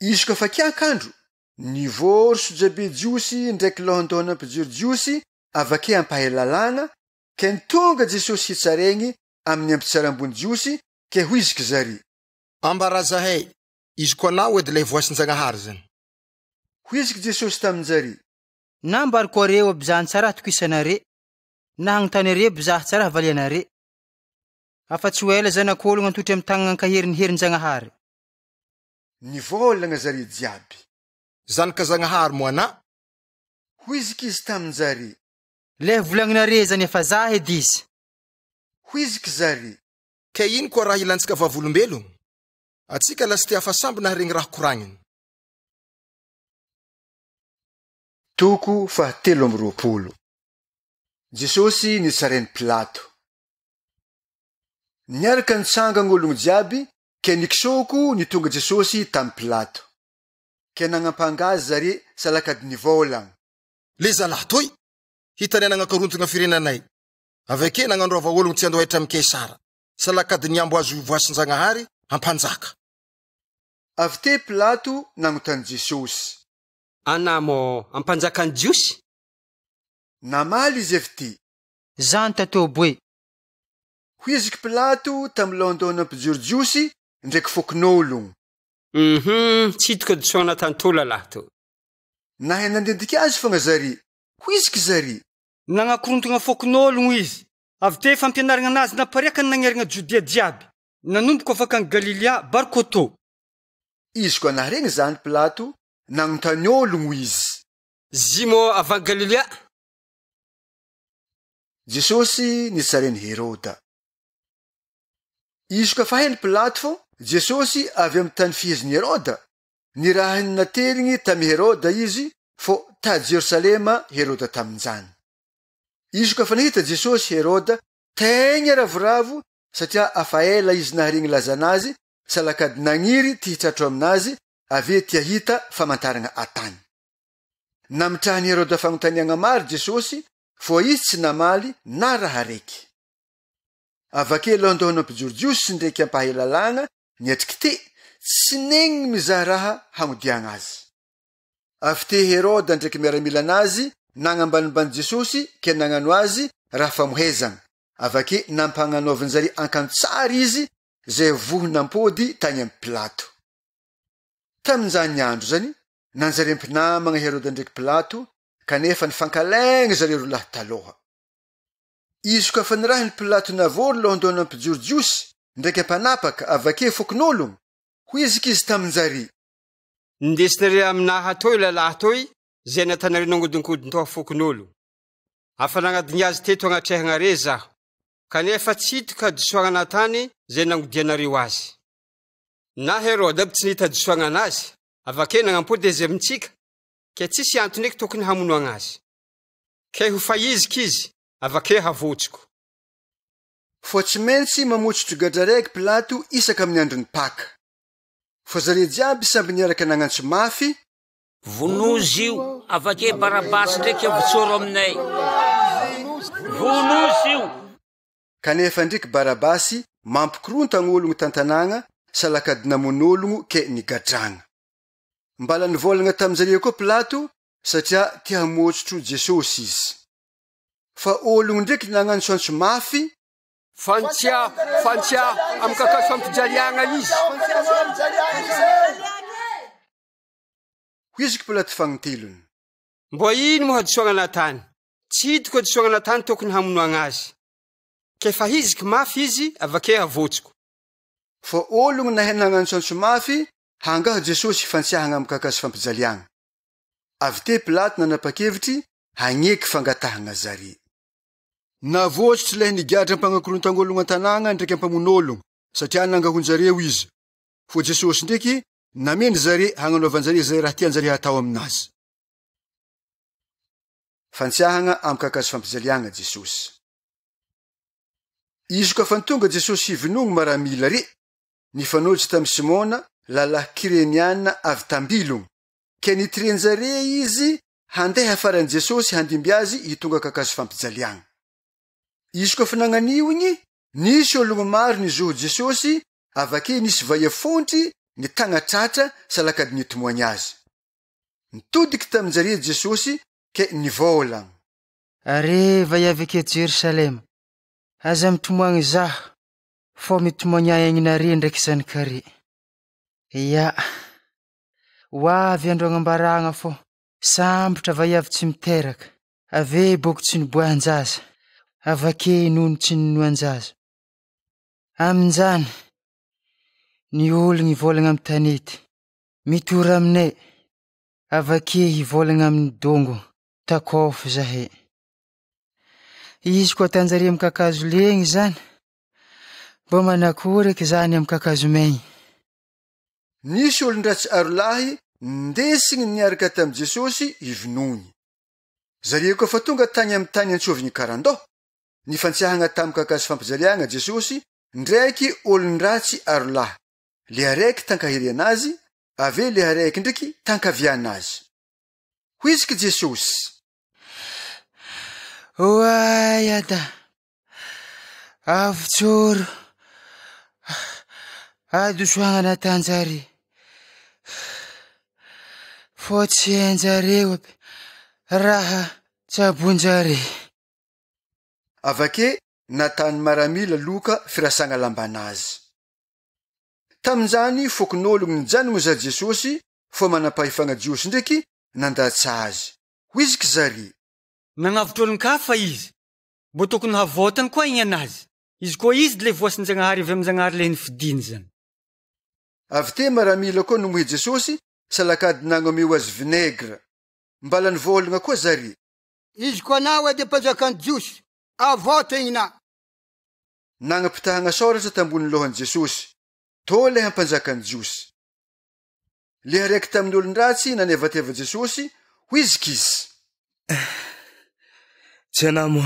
Izy koa fa kiakandro, nivory sojabe jiosy ndraiky lohondohana ampijoro jiosy avake ampahelalagna, ke nitonga Jesosy hitsaregny amin'ny ampitsarambony jiosy ke hoiziky zare. Ambara zahay, izy koa nao edy lay voasin'ny Zagnahary zany. Hoiziky Jesosy tamin'zare. Nambary koa reo abizany tsara tokisanare, nahagnotany are bizaha tsara valianare. Afa tsy ho ela zanak'olo antotry amy tagnana kaherin'ny herin-Zagnahary. Nivolagna zare jiaby. Zanaka Zagnahary mo ana? Hoiziky izy tamin'zare. Le volagninare zany efa zahy edy izy. Hoiziky zare. Ke ino koa raha ilantsika vavolombelogno? Atsika lasy te afasamby naharegny raha koragniny. Toko 7. Jesosy nitsarainy Pilato. Niaraka nitsanga gn'ologno jiaby, ke nikisoko nitonga Jesosy tamy Pilato. Ke nagnampangazy zare salakady nivolagna. Le zalahy toy, hitany nagnakarontogna firenanay. Avake nagnandrova ologno tsy andohatra amy Kesara. Salakady niambo azo voasin-Jagnahary hampanjaka. Avy te Pilato nagnotany Jesosy. Anamo ampanjakany Jiosy? Namaly izy avy ty. Zany tatoboe. Hoiziky Pilato tamy londona mpijoro Jiosy ndraiky fokon'ologno. Tsy hitako disoana tantola lahy to. Nahay nandendika azy fogna zary. Hoiziky zary. Nagnakorotogna fokon'ologno izy. Avy te fampianaragna anazy napariaka nagnerigna Jodia jiaby. Nanomboko afaka ny Galilea barkotô. Izy koa naharegny zany Pilato nagnotany ologno izy. Zimo avant Galilea? Jesosy nitsarainy Heroda. Izy koa faheny Pilato fô, Jesosy avy amy tany fiheziny Heroda. Ny raha naterigny tamy Heroda izy, fô ta Jerusalema Heroda tamin'izany. Izy koa fa nahita Jesosy Heroda, tegna ravoravo satria afa ela izy naharegny lazanazy, salakady nagniry ty hitratro aminazy, ave tia hita famantaragna atany. Namitrahany Heroda fagnotaniagna maro Jesosy, fô izy tsy namaly na raha raiky. Avake londohana mpijoro Jiosy ndraiky ampahelalagna, niatriky te, tsy negny mizaha raha hagnodiagna azy. Avy te Heroda ndraiky miaramila anazy, nagnambanimbany Jesosy ke nagnano azy raha famohezagna. Avake nampagnanaovany zare akanjo tsara izy, zay vohy nampody tany amy Pilato. Tamin'izany andro zany, nanjare mpinamagna Heroda ndraiky Pilato, kanefa nifankalegna zare rolahy taloha. Izy koa fa nirahiny Pilato navory londona mpijoro Jiosy ndraiky ampanapaka avake fokon'ologno, hoiziky izy taminjare. Ndesinare aminaha toy lalahy toy, zay natanare nangodinkodintoa fokon'ologno. Afa nagnadigny azy teto agnatrehagna re zaho, kanefa tsy hitako hadisoagna natany zay nangodianareo azy. Na Heroda aby tsy nihita disoagna anazy, avake nagnampody azy amintsika, ke tsisy antony eky tokony hamonoagna azy. Ke ho faiziky izy, avake havotsiko. Fô tsy maintsy mamotsotro gadra raiky Pilato isaka amin'ny androny Paka. Fô zare jiaby samby niaraka nagnantso mafy. Vonozy io, avake Barabasy ndraiky avotsoro aminay. Vonozy io. Kanefa ndriky Barabasy mampikorontagna ologno tantanagna, salakady namon'ologno ke nigadragna. Mbala nivolagna tamizare koa Pilato satria tia hamotsotro Jesosy izy. Fa ologno ndraiky nagnantsoantso mafy. Fantia amy kakazo fampijaliagna izy. Hoiziky Pilato fagnotelony. Mbo ino mo hadisoagna natany? Tsy hitako hadisoagna natany tokony hamonoagna azy. Ke fa hiziky mafy izy, avake havotsiko. Fa ologno nahay nagnantsoantso mafy, hangaho Jesosy fantsiahagna amy kakazo fampijaliagna. Avy te Pilato nanapa-kevitry hagneky fangatahagna zare. Navotsotry lay nigadra ampagnakorontan'ologno an-tanagna ndraiky ampamon'ologno, satria nangahonjareo izy. Fô Jesosy ndraiky nameny zare hagnanaovanjare zay raha tianjare hatao aminazy. Fantsiahagna amy kakazo fampijaliagna Jesosy. Izy koa fa nitonga Jesosy hivinogno maramila re, nifanohitsy tamy Simona, lalahy Kireniana avy tambilogno, ke nitirenjare izy handeha afaran'i Jesosy handimby azy hitonga kakazo fampijaliagna. Izy koa fa nagnanio igny, nisy ologno maro nizoho Jesosy, avake nisy vaiafontry ny tagnatratra salakady nitomoagny azy. Nitodiky taminjare Jesosy ke nivolagna. Are vaiavy eketo Jerusalema, aza mitomoagny zaho, fô mitomoagny aignanare ndraiky zanakare. Ya, hoavy andro agnambaragna fô, sambotra vaiavy tsy miteraka, ave boky tsy niboahan-jaza, avake nono tsy ninoan-jaza. Aminjany, ny ologno ivolagna amy tanety, mitora aminay, avake ivolagna amin'ny dongo, takofo zahe. Izy koa tanjare amy kakazo legny zany, mbo manakory eky zany amy kakazo maigny. Nisy olon-dratsy arolahy ndesigny niaraka tamy Jesosy ivinony. Zareo koa tonga tany amin'ny tany antsoviny karandoha, ny fantsiahana tamin'ny kakazo fampijaliana Jesosy ndraiky olon-dratsy arolahy. Le araiky tankahiry anazy, ave le araiky ndraiky tankaviana azy. Hoiziky Jesosy: Oay ada, avy tsoro, adosoagnana tanjare, fô tsy hainjareo raha tsabonjare. Avake natany maramila loka firasagna lambanazy. Tamin'izany fokon'ologno nijanogno za Jesosy fô manam-pahefagna Jiosy ndraiky nandatsa azy. Hoiziky zare: Nagnavotry olon-kafa izy, mbo tokony havoatany koa igny anazy. Izy koa izy le voasin-Jagnahary avy amin'Jagnahary le nifidiny zany. Avy te maramila koa nomohy Jesosy salakady nagnameo azy vinegra. Mbala nivolagna koa zare: Izy koa nao edy mpanjakan'ny Jiosy, avoata igny na. Nagnapitahagna soratra tambony lohan'i Jesosy, tô le hampanjakan'ny Jiosy. Le araiky tamin'ny olon-dratsy nanevateva Jesosy, hoiziky izy: Tsy anamo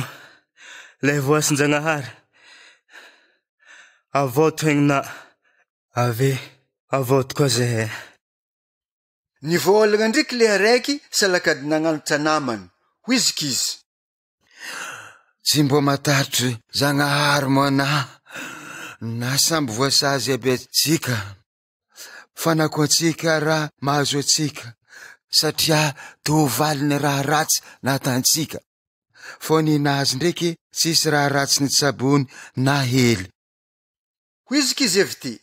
le voasin-Jagnahary, avoto igny na, ave avoto koa zahay. Nivolagna ndraiky le araiky salakady nagnanatra namany, hoiziky izy: Tsy mbo matatry Jagnahary moa na samby voasazy abetsika, fanakoantsika raha mahazo atsika, satria tovaliny raha ratsy natantsika, fô ninazy ndraiky tsisy raha ratsy nitsabony na hely. Hoiziky izy evy ty: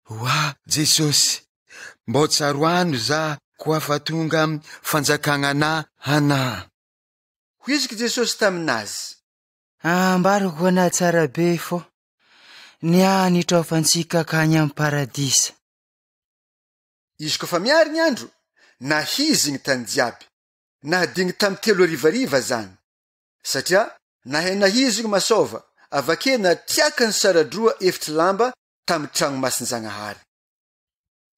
Oa Jesosy, mbo tsaroano za koa fa tonga amin'ny fanjakagna ana. Hoiziky Jesosy taminazy: Ambarako ana tsara be fô niany itraofantsika kany amin'ny paradisa. Izy koa fa miary ny andro, nahizigny tany jiaby, nahadigny tamy 3 zany, satria nahay nahizigny masova, avake natiaka ny saradroa efitry lamba tamy tragno masin-Jagnahary.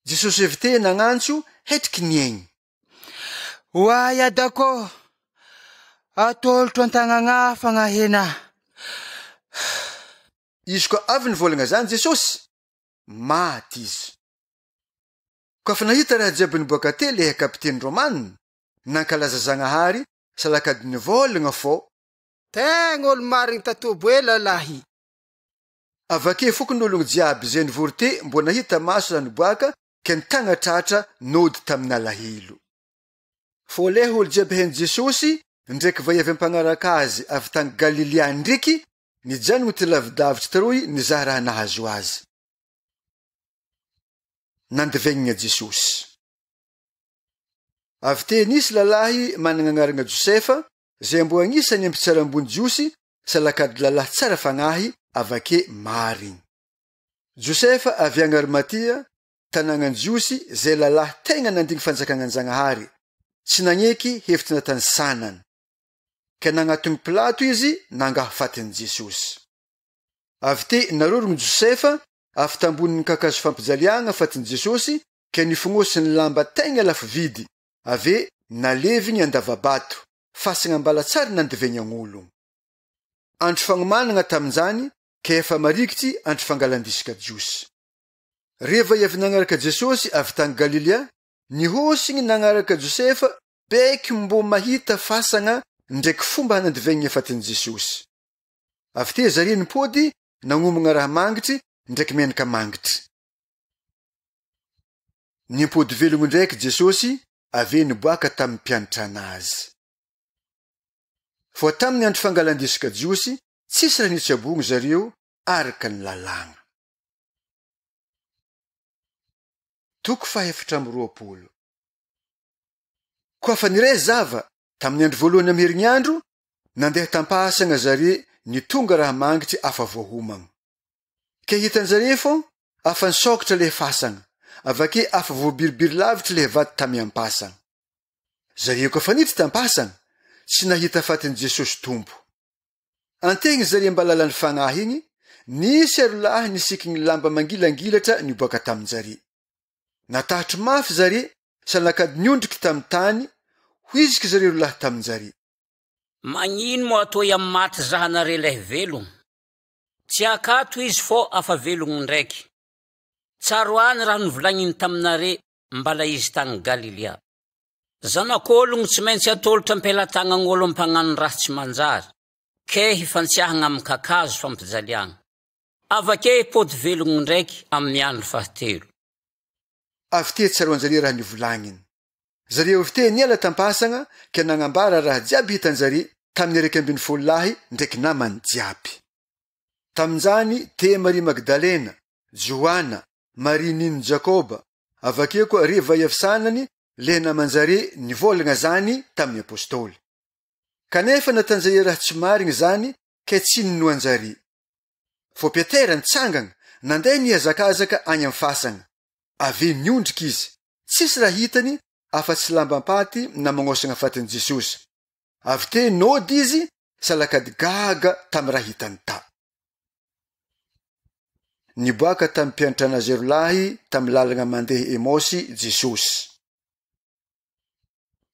Jesosy evy te nagnantso hetriky niaigny: Oay adako, atolotro an-tagnagna fagnahena. Izy koa avy nivolagna zany Jesosy, maty izy. Koa fa nahita raha jiaby niboaka te le kapiteny Romanina, nankalaza Zagnahary salakady nivolagna fô: Tegna olo marigny tatobo ela lahy. Avake fokon'ologno jiaby zay nivory te mbo nahita maso raha niboaka ke nitagna tratra nody tamin'ny alahelo. Fô le olo jiaby hainy Jesosy ndraiky vaiavy ampanaraka azy avy tany Galilea ndraiky nijanogno ty lavidavitsy taroy nizaha raha nahazo azy. Nandivegnina Jesosy. Avy te nisy lalahy manana agnarana Josefa zay mbo agnisany ampitsara ambony Jiosy salakady lalahy tsara fagnahy avake marigny. Josefa avy agny Arimatia, tanàgnan'i Jiosy zay lalahy tegna nandigny fanjakagnan Jagnahary, tsy nagneky hevitry natany sanany. Ka nagnatony Pilato izy nangaha fatiny Jesosy. Avy te narorogny Josefa avy tamboniny kakazo fampijaliagna fatiny Jesosy ka nifognosiny lamba tegna lafo vidy, ave naleviny andavabato, fasagna mbala tsara nandivegny agn'ologno. Andro fagnomanagna tamin'izany ka efa marikitry andro fangalandisika Jiosy. Reva avy nagnaraka Jesosy avy tany Galilea, nihosigny nagnaraka Josefa beky mbo mahita fasagna ndraiky fomba hanandivegny fatiny Jesosy. Avy te zare nipody nagnomagna raha mangitry ndraiky menaka mangitry. Nipody velogno ndraiky Jesosy ave niboaka tamin'ny mpianatra anazy. Fô tamin'ny andro fangalandisika Jiosy, tsisy raha nitsabogno zareo araka ny lalagna. Toko 720. Koa fa niray zava tamin'ny andro voalohany amin'ny herignandro, nandeha tampasagna zare nitonga raha mangitry afa voahomagna. Ke hitan'zare fô afa nisokatra le fasagna, avake afa voabiribiry lavitra le vaty tamy ampasagna. Zareo koa fa niditra tampasagna, tsy nahita fatiny Jesosy tompo. Antegny zare mba lalany fagnahy igny, nisy arolahy nisikigny lamba mangilangilatra niboaka tamin-jare. Natahatry mafy zare salakady niondriky tamy tany, hoiziky zare rolahy tamin-jare. magnino mo atoy amin'ny maty zahanare lay velogno? Tsy akato izy fô afa velogno ndraiky. Tsaroany raha novolagniny taminare mbala izy tany Galilea. Zanak'ologno tsy maintsy atolotra ampelatagnan'olo ampagnano raha tsy manjary, ke hifantsiahagna amin'ny kakazo fampijaliagna. Avake pôdy velogno ndraiky amin'ny andro fahatelo. Avy te tsaroanjare raha nivolagniny. Zareo avy te niala tampasagna ke nagnambara raha jiaby hitanjare tamin'ny 12 lahy ndraiky namany jiaby. Tamin'izany te Maria Magdalena, Joana, Maria niny Jakoba, avake koa reva iafisanany le namanjare nivolagna zany tamin'ny apôstôly. Kanefa natanjare raha tsy marigny zany ke tsy ninoanjare. Fô Petera nitsangagna nandeha niazakazaka any amin'ny fasagna. Ave niondrika izy, tsisy raha hitany afa-tsy lambam-paty na magnosagna fatin'i Jesosy. Avy te nody izy salakady gaga tamin'ny raha hitany ta. Niboaka tamin'ny mpianatra nazy rolahy tamin'ny lalagna mandeha Emosy Jesosy.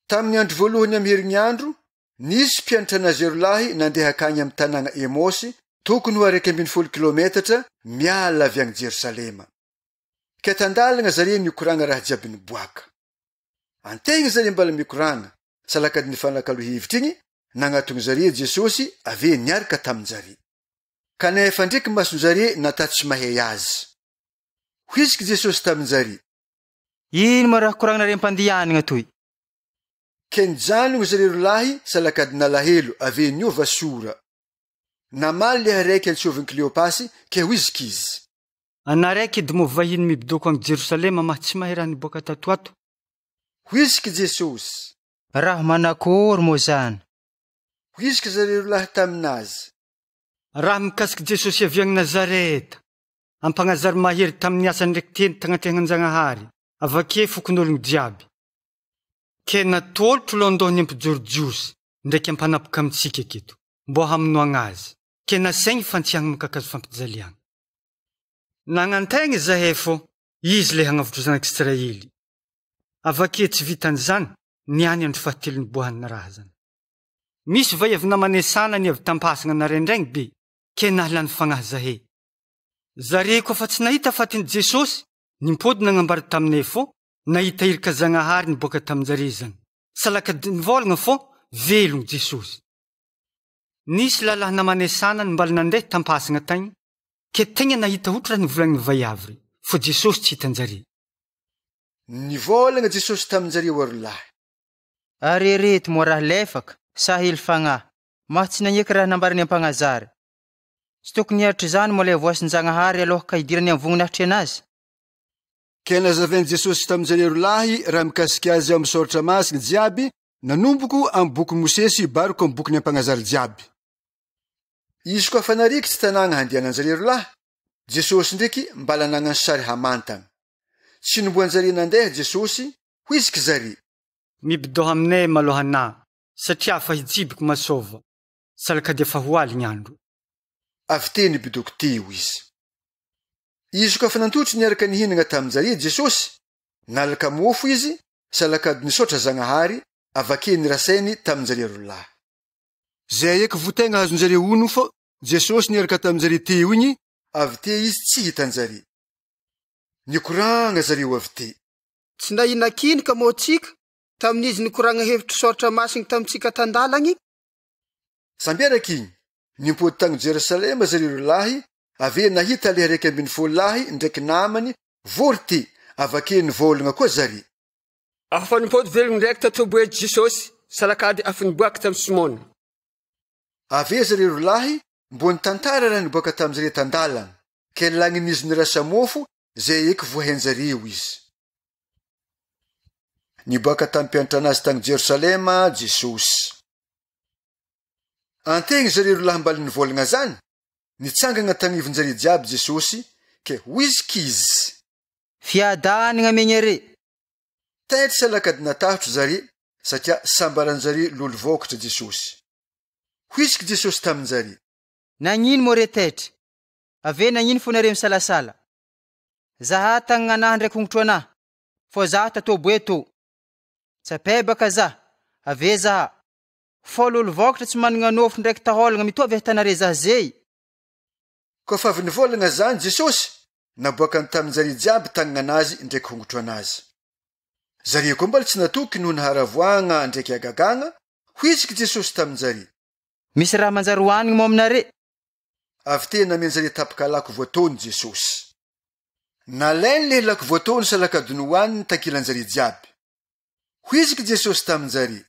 Tamin'ny andro voalohany amin'ny herignandro, nisy mpianatra nazy rolahy nandeha akany amin'ny tanàna Emosy, tokony ho 12 kilometatra miala avy agny Jerosalema. Ke tandalagna zare nikoragna raha jiaby niboaka. Antegna zare mbala mikoragna, salakady nifanakalo-hevitra igny, nagnatony zare Jesosy ave niaraka tamin-jare. Kanefa ndraiky masonjare nata tsy mahay azy. Hoiziky Jesosy tamin-jare. Ino ma raha koragnanare ampandianagna toy? Ke nijanogny zare rolahy salakady nalahelo ave niova sora. Namaly le araiky antsoviny Kleopasy ke hoiziky izy. Anaraiky edy mo vahiny mibidoko any Jerosalema ma tsy mahay raha niboaka tato ato? Hoiziky Jesosy. Raha manakory mo zany? Hoiziky zare rolahy taminazy. Raha mikasiky Jesosy avy agny Nazareta, ampanazary mahery tamin'ny asa ndraiky teny tagnategnanjanahary, avake fokon'ologno jiaby. Ke natolotro londohony ampijorojosy ndraiky ampanapoka amintsika aketo, mbo hamonoagna azy, ke nasaigny fantsiahagna mikakazo fampijaliagna. Nagnantegna zahay fô, izy le hagnavotro zanak'Israely. Avake tsy vitan'izany, niany andro fahatelo niboahana raha zany. Misy vai avy namanesana ny avy tampasagna narendraigny be, ke nahalany fagnahy zahay. Zare koa fa tsy nahita fatin'i Jesosy, nimpody nagnambary taminay fô, nahita irika zagnahary niboaka tamin-jare zany. Salakady nivolagna fô, velogno Jesosy. Nisy lalahy namanesana mbala nandeha tampasagna tagny, ke tegna nahita otra nivolagny vaiavy, fô Jesosy tsy hitan-jare. Nivolagna Jesosy tamin-jare warolahy. Arerety mo raha lefaka, sa hely fagnahy, mah tsy nagneky raha nambarany ampanazary. Tsy tokony hiatry zany mo le voasin-jagnahary aloha ka hidirany amin'ny voninahitry anazy. Ke nazavainy Jesosy tamin-jare rolahy raha mikasiky azy amin'ny soratra masina jiaby, nanomboko amin'ny boky Mosesy baroko amin'ny boky ampanazary jiaby. Izy koa fa narikitsy tanàgna handehananjare rolahy, Jesosy ndraiky mbala nagnano sary hamantagna. Tsy nomboanjare nandeha Jesosy, hoiziky zare. Mibidoha aminay malohana, satria fa hijibiko masova, salakady efa ho aly ny andro. Avy te nibidoko teo izy. Izy koa fa nantotry niaraka nihinagna tamin-jare Jesosy, nalaka mofo izy, salakady nisotra zagnahary, avake nirasainy tamin-jare rolahy. Zay eky votegna azonjare ono fô, Jesosy niaraka tamin-jare teo igny, avy te izy tsy hitan-jare. Nikoragna zareo avy te. Tsy nahinakinika mo tsika tamin'izy nikoragna hevitry soratra masiny tamintsika tandalagny? Sambiaraky igny, nimpody tagny Jerosalema zareo rolahy, ave nahita le 12 lahy ndraiky namany, vory te, avake nivolagna koa zare. Afa nimpody velogno ndraiky tatoboedy Jesosy, salakady afa niboaka tamin'ny Simona. Ave zareo rolahy, mbo nitantara raha niboaka tamin'izare tandalagna, ke lagnin'izy nirasa mofo, zay eky voahenjareo izy. Niboaka tamin'ny mpianatra anazy tagny Jerosalema, Jesosy. Antegna zareo rolahy mbala nivolagna zany, nitsangagna tagnivonjare jiaby Jesosy, ke hoiziky izy. Fiadanagna megnare. Tetry salakady natahotro zare, satria sambaranjare lolo vokatra Jesosy. Hoiziky Jesosy tamin-jare. Nagnino mo re tetry? Ave nagnino fo nare misalasala? Zaha tagnanahy ndraiky hongotro anahy, fô zaha tatobo eto. Tsapebaka zaha, ave zaha. folo olo vaokatra tsy manana nofo ndraiky taholagna mitovy tanare zah zay. Koa fa avy nivolagna zany Jesosy naboakany tamin'jary jiaby tagnanazy ndraiky hongotro anazy. Zary koa mbola tsy natoky noho naharavoagna ndraiky agagagna, hoiziky Jesosy tamin'jary. Misy raha manjary hoanigny mo aminare? Avy tena menjary tapaka lako voatony Jesosy. Nalainy le lako voatony salakadony hoaniny tankilanjary jiaby. Hoiziky Jesosy tamin'jary.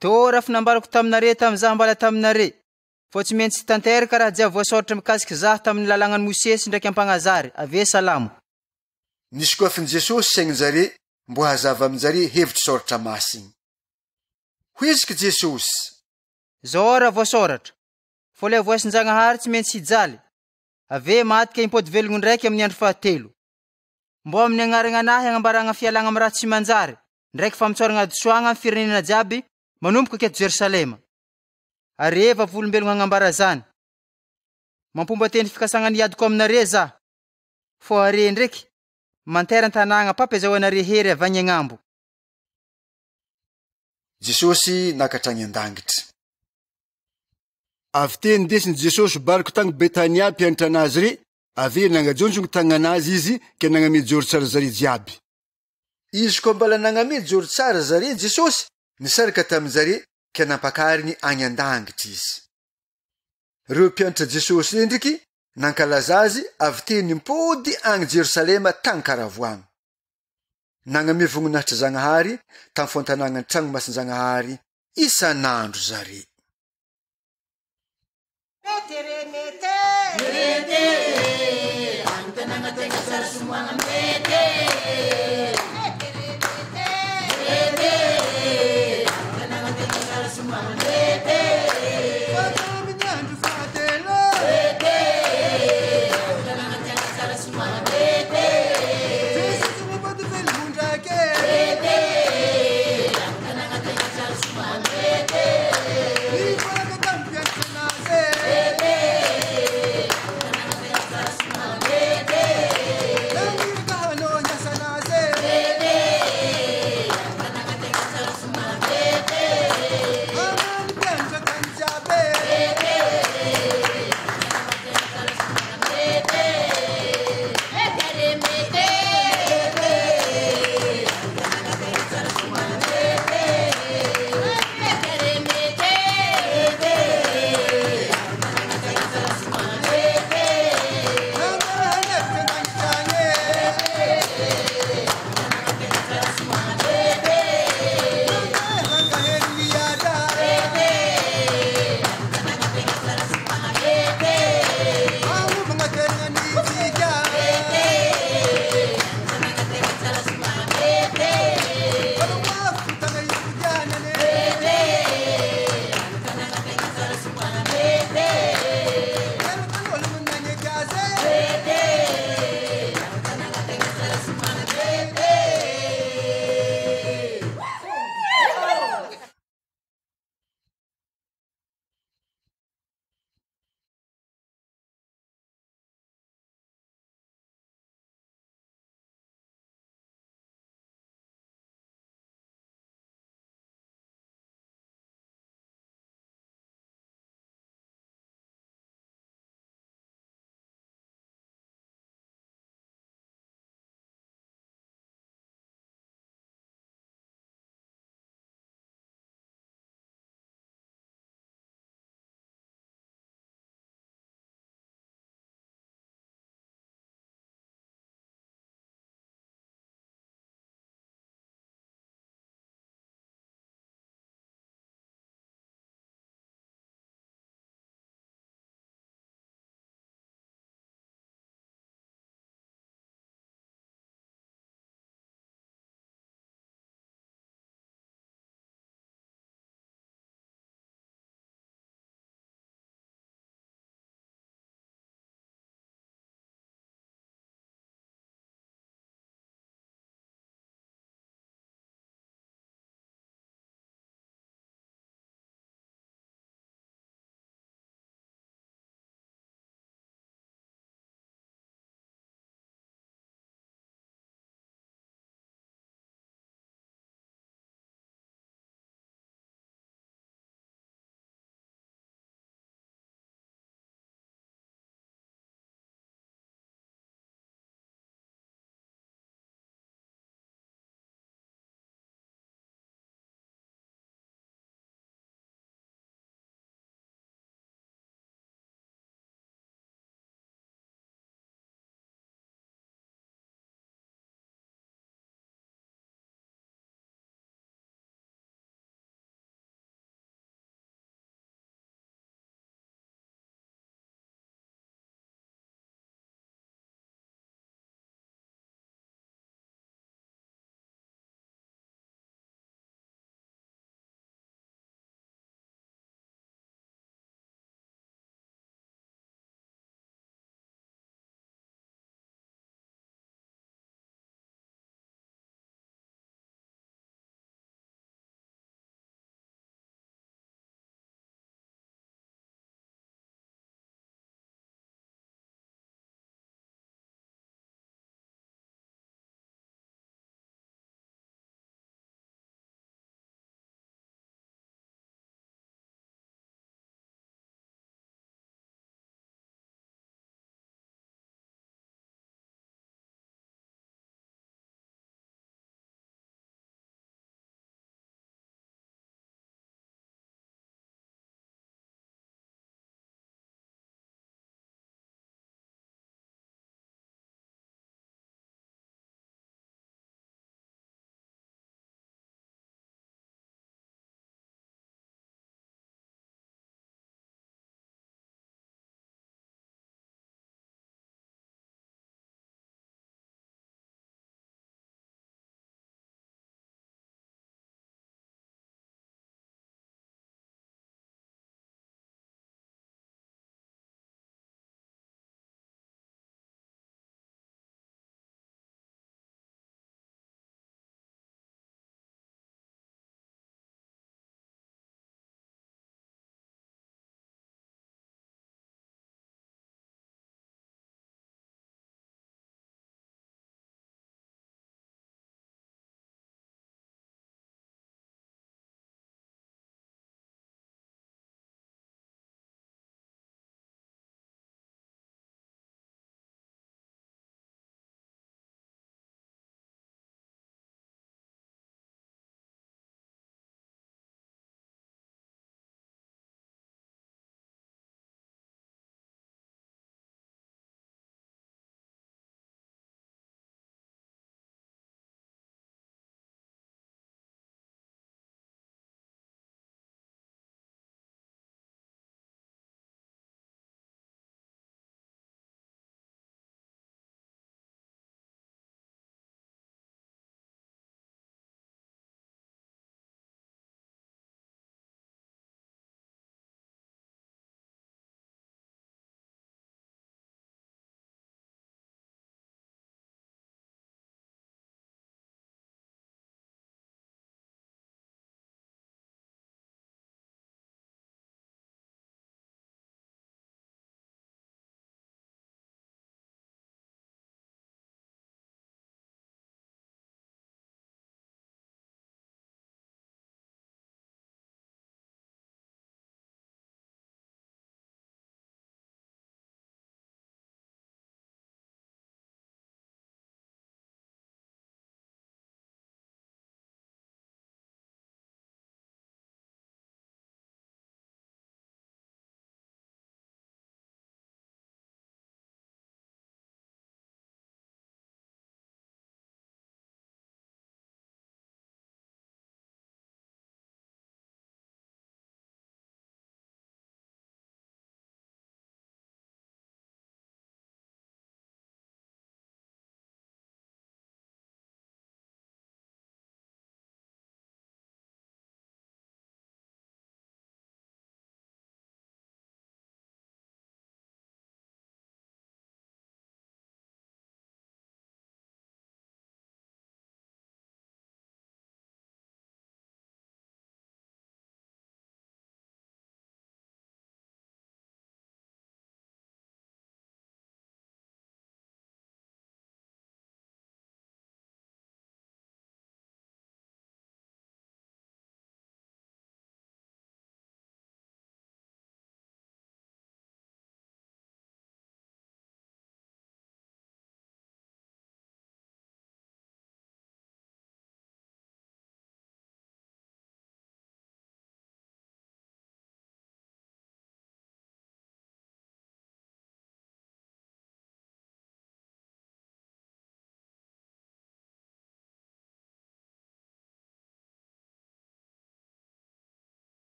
Tora fa nambarako taminare tamizah mbala taminare. Fô tsy maintsy tanteraka raha jiaby voasoratra mikasiky zah tamin'ny lalàgnan'i Mosesy ndraiky Ampagnazary. Ave salamo. Nisy koa fin Jesosy saigninjare mbo hazava aminjare hevitry soratra masiny. Hoiziky Jesosy. Zao raha voasoratra. Fô le voasin-Jagnahary tsy maintsy hijaly. Ave maty ka impody velogno ndraiky amin'ny andro fahatelo. Mbo amin'ny agnarana anahy agnambaragna fialagna amin'ny raha tsy manjary ndraiky famitsoragna hadisoagna amin'ny firenena jiaby manomboka keto Jerusalema. Areva volombelogno agnambara zany. Mampomba teny fikasagna niadiko aminare zah. Fô are ndraiky mantera an-tanàgna papezao-anare hery avy agny agnambo. Jesosy nakatragny an-dangitry. Avy teny ndesiny Jesosy bariko tagny Betania mpianatra anazy re, ave nangajonjogny tagnanazy izy ke nagnamejoro tsara zare jiaby. Izy koa mbala nagnamejoro tsara zare Jesosy nisaraka tamin'jare ke nampakarigny agny an-dangitry izy. Reo mpianatra Jesosy endriky nankalaza azy avy teny mpody agny Jerusalema tagny karavoagna. Nagname voninahitry Zagnahary tamy fontanagna tragno masin-Jagnahary isan'andro zare. Mete, antananga tega sarsumangan mete.